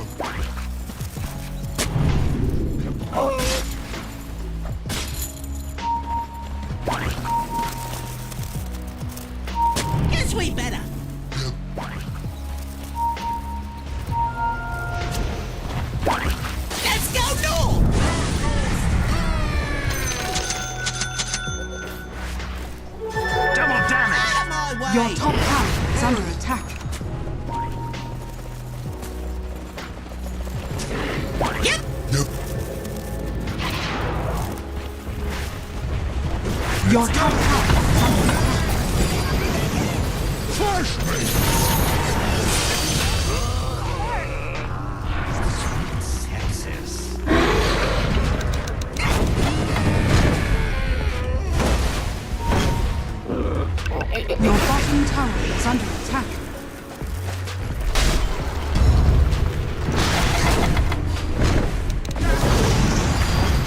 Speaker 3: Guess we better. Let's go north.
Speaker 1: Double damage!
Speaker 3: Out of my way.
Speaker 1: Your top tower is under attack.
Speaker 3: Yep.
Speaker 5: Yep.
Speaker 1: Your top tower is under attack.
Speaker 5: Crush me!
Speaker 1: Your bottom tower is under attack.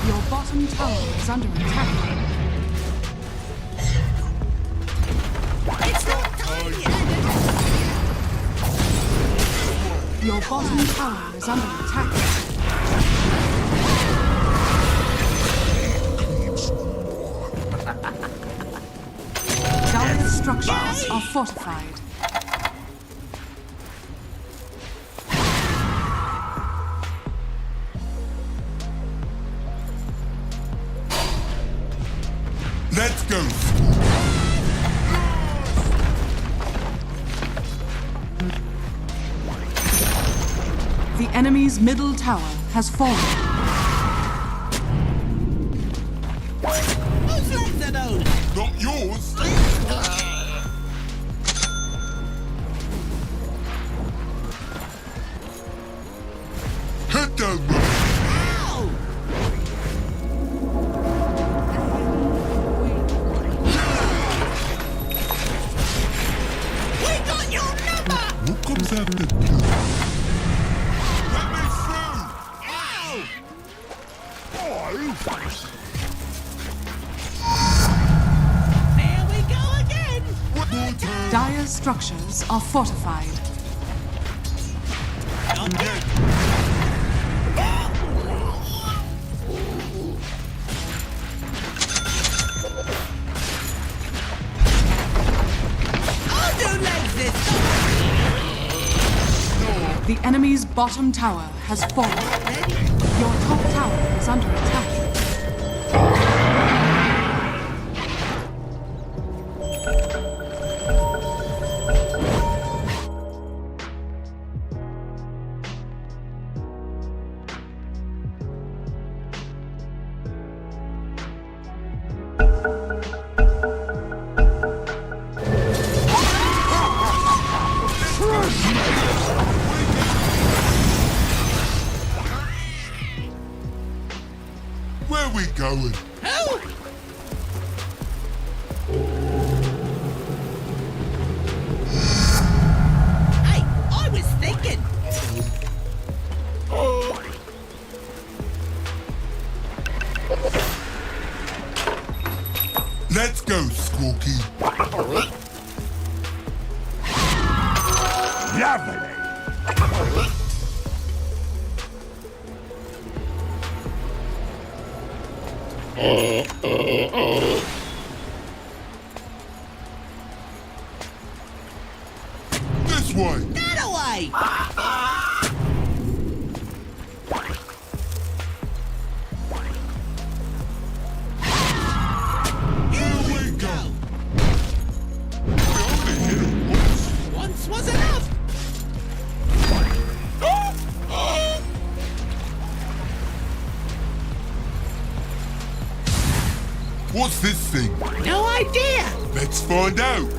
Speaker 1: Your bottom tower is under attack.
Speaker 3: It's not time yet.
Speaker 1: Your bottom tower is under attack. Dire structures are fortified.
Speaker 5: Let's go.
Speaker 1: The enemy's middle tower has fallen.
Speaker 3: Whose legs are those?
Speaker 5: Not yours. Head down, man.
Speaker 3: Ow! We got your number!
Speaker 5: What comes after this? Let me through!
Speaker 3: Ow! There we go again!
Speaker 5: One more time.
Speaker 1: Dire structures are fortified.
Speaker 3: Not yet. I'll do legs this time!
Speaker 1: The enemy's bottom tower has fallen. Your top tower is under attack.
Speaker 5: we going?
Speaker 4: Hey, I was thinking.
Speaker 5: Let's go, Squawky. Lovely. This way.
Speaker 4: That away.
Speaker 5: Here we go. I only hit him once.
Speaker 4: Once was enough.
Speaker 5: What's this thing?
Speaker 4: No idea.
Speaker 5: Let's find out.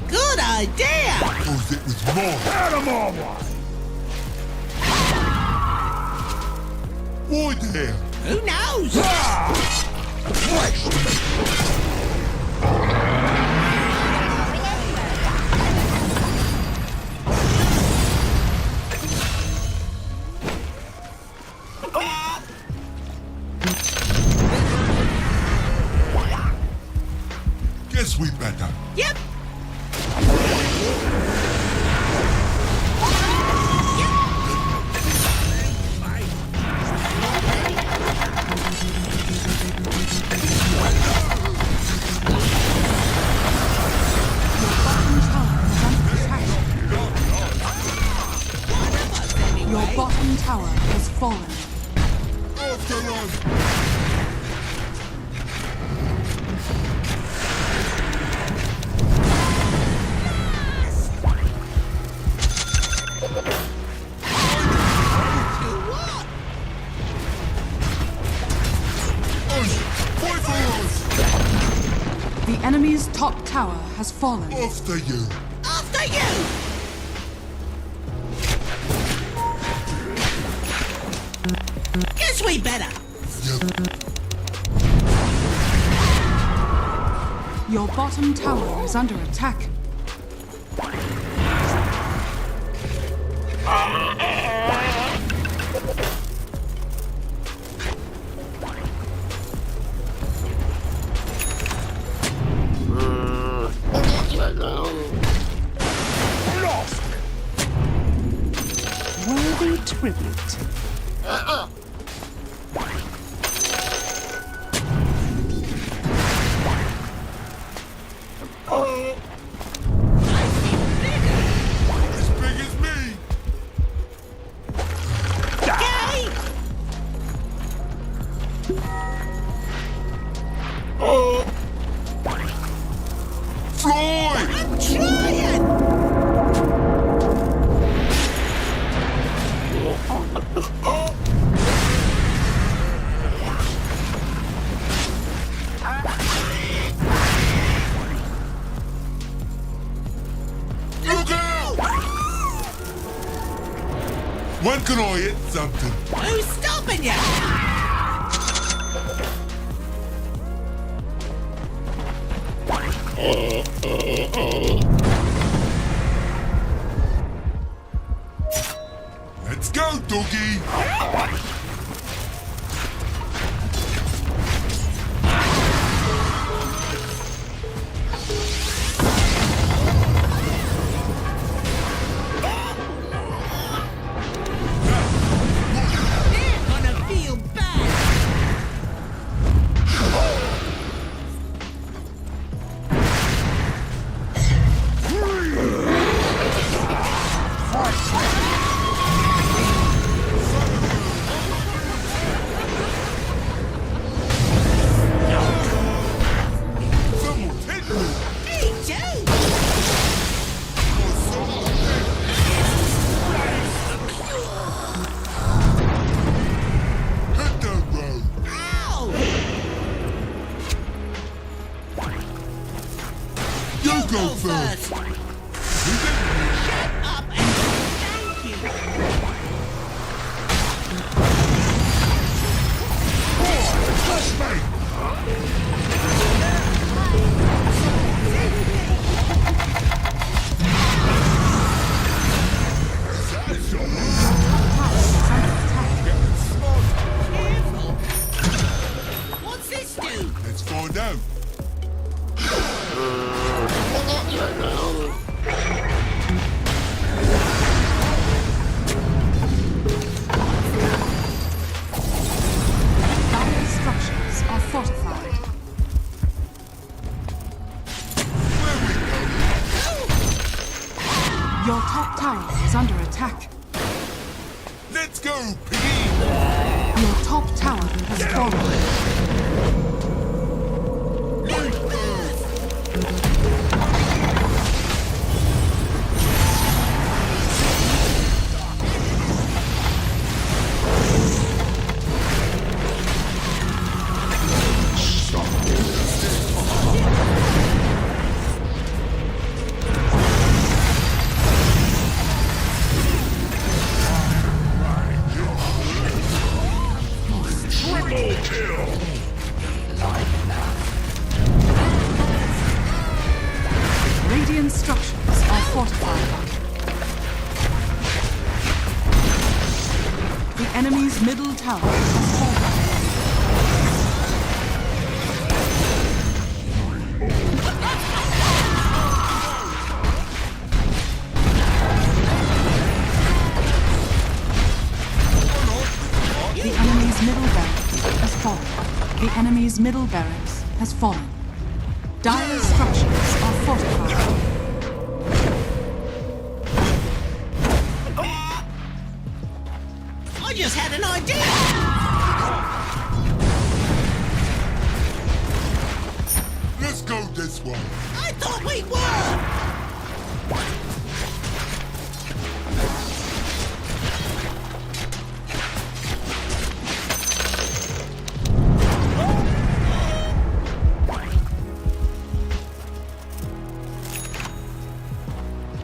Speaker 4: Good idea.
Speaker 5: Because it was mine. Animal one. Why there?
Speaker 4: Who knows?
Speaker 5: Guess we better.
Speaker 4: Yep.
Speaker 1: Your bottom tower has fallen.
Speaker 5: After us. Fight for us.
Speaker 1: The enemy's top tower has fallen.
Speaker 5: After you.
Speaker 4: After you. Guess we better.
Speaker 5: Yep.
Speaker 1: Your bottom tower is under attack. Worthy tribute.
Speaker 5: As big as me.
Speaker 4: Okay.
Speaker 5: Fly!
Speaker 4: I'm trying.
Speaker 5: Look out! When can I hit something?
Speaker 4: Who's stopping you?
Speaker 5: Let's go, doggy!
Speaker 4: They're gonna feel bad.
Speaker 1: Your top tower is under attack.
Speaker 5: Let's go, piggy!
Speaker 1: Your top tower has fallen. Radiant structures are fortified. The enemy's middle tower has fallen. The enemy's middle barracks has fallen. The enemy's middle barracks has fallen. Dire structures are fortified.
Speaker 4: I just had an idea!
Speaker 5: Let's go this way.
Speaker 4: I thought we were!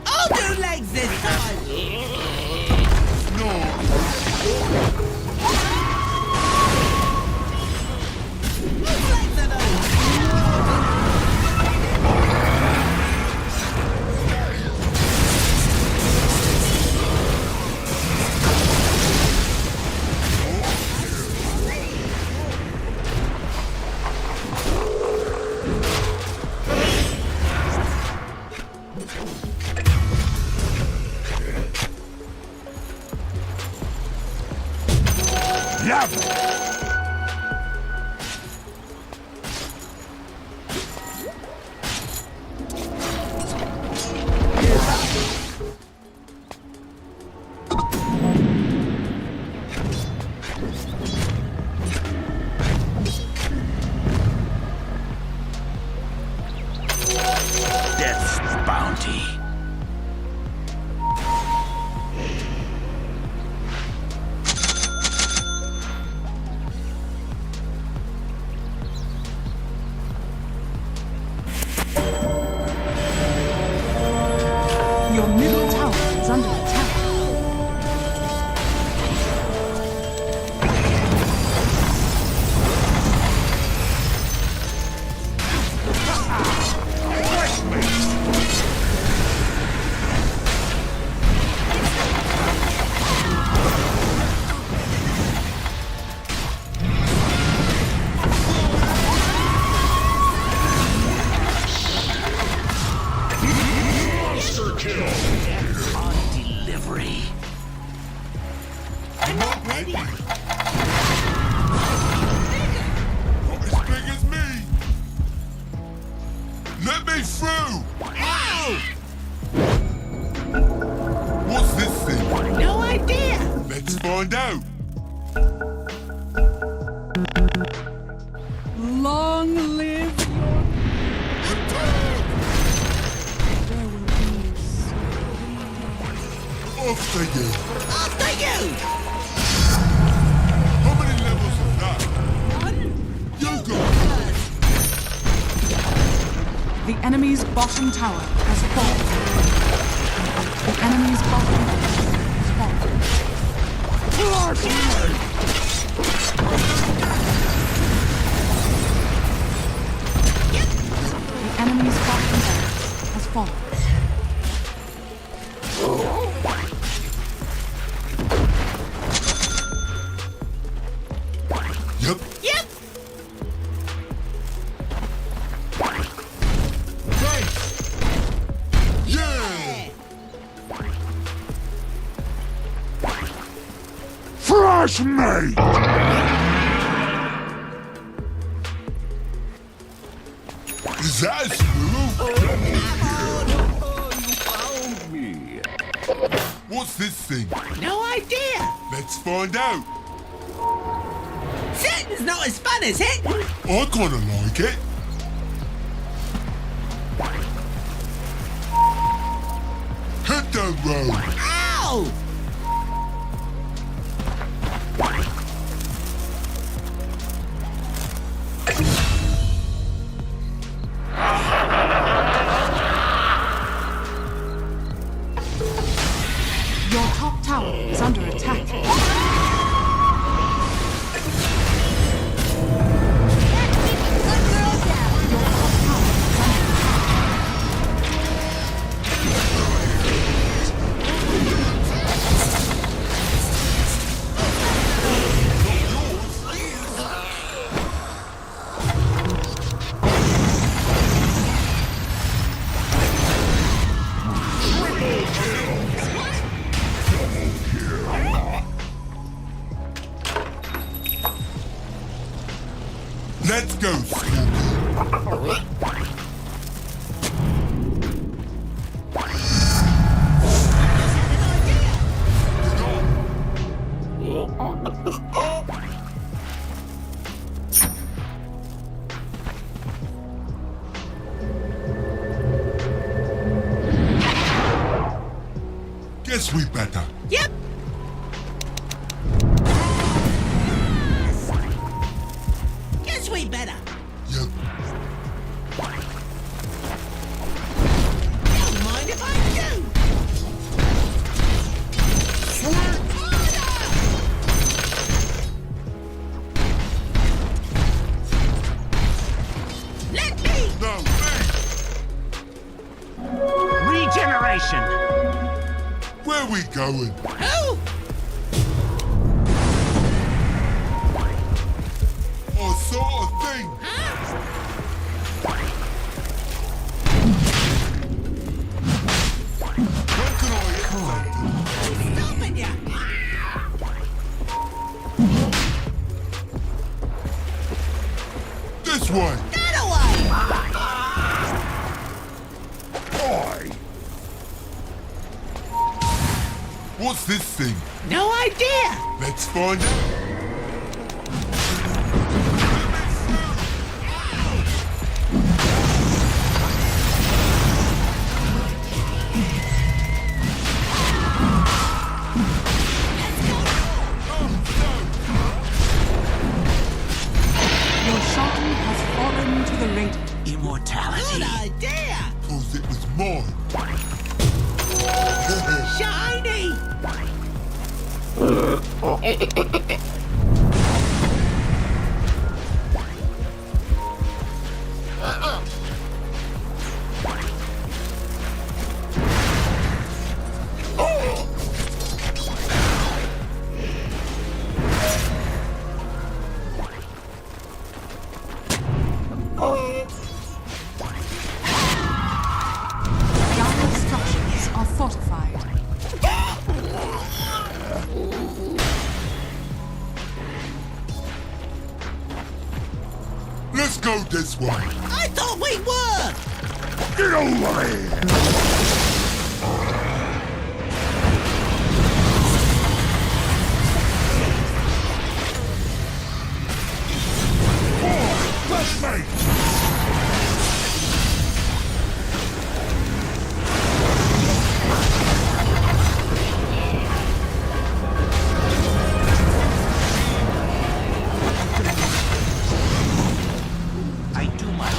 Speaker 4: I'll do legs this time!
Speaker 3: Death's bounty.
Speaker 1: Your middle tower is under attack.
Speaker 3: Delivery.
Speaker 4: I'm not ready!
Speaker 5: Not as big as me. Let me through.
Speaker 4: Ow!
Speaker 5: What's this thing?
Speaker 4: No idea!
Speaker 5: Let's find out.
Speaker 1: Long live
Speaker 5: After you.
Speaker 4: After you!
Speaker 5: How many levels is that? You go.
Speaker 1: the enemy's bottom tower has fallen. The enemy's bottom tower has fallen. The enemy's bottom tower has fallen.
Speaker 5: Yep.
Speaker 4: Yep!
Speaker 5: Yeah. Fresh meat. Is that a squirrel?
Speaker 3: Oh, you found me.
Speaker 5: What's this thing?
Speaker 4: No idea.
Speaker 5: Let's find out.
Speaker 4: Sitting's not as fun as hitting.
Speaker 5: I kinda like it. Hit the road.
Speaker 4: Ow!
Speaker 1: Your top tower is under attack.
Speaker 5: Let's go, Scorpion. Guess we better.
Speaker 4: Yep. Guess we better.
Speaker 5: Yep.
Speaker 4: Don't mind if I do. Let me.
Speaker 5: No,
Speaker 3: Regeneration!
Speaker 5: where we going?
Speaker 4: Who?
Speaker 5: I saw a thing. When can I hit something?
Speaker 4: Stopping ya.
Speaker 5: This one.
Speaker 4: That away.
Speaker 5: What's this thing?
Speaker 4: No idea.
Speaker 5: Let's find out.
Speaker 1: Your shrine has fallen to the radiant.
Speaker 3: Immortality.
Speaker 4: Good idea.
Speaker 5: Cause it was mine.
Speaker 4: Shiny.
Speaker 1: Dire structures are fortified.
Speaker 5: Let's go this way.
Speaker 4: I thought we were.
Speaker 5: Get over here. Let's make.
Speaker 3: I do my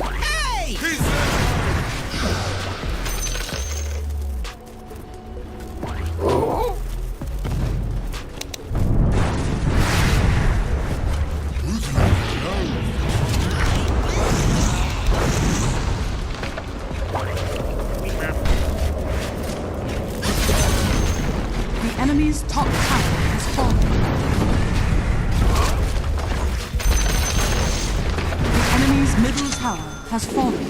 Speaker 4: Hey.
Speaker 5: Who's next?
Speaker 1: The enemy's top tower has fallen. The enemy's middle tower has fallen.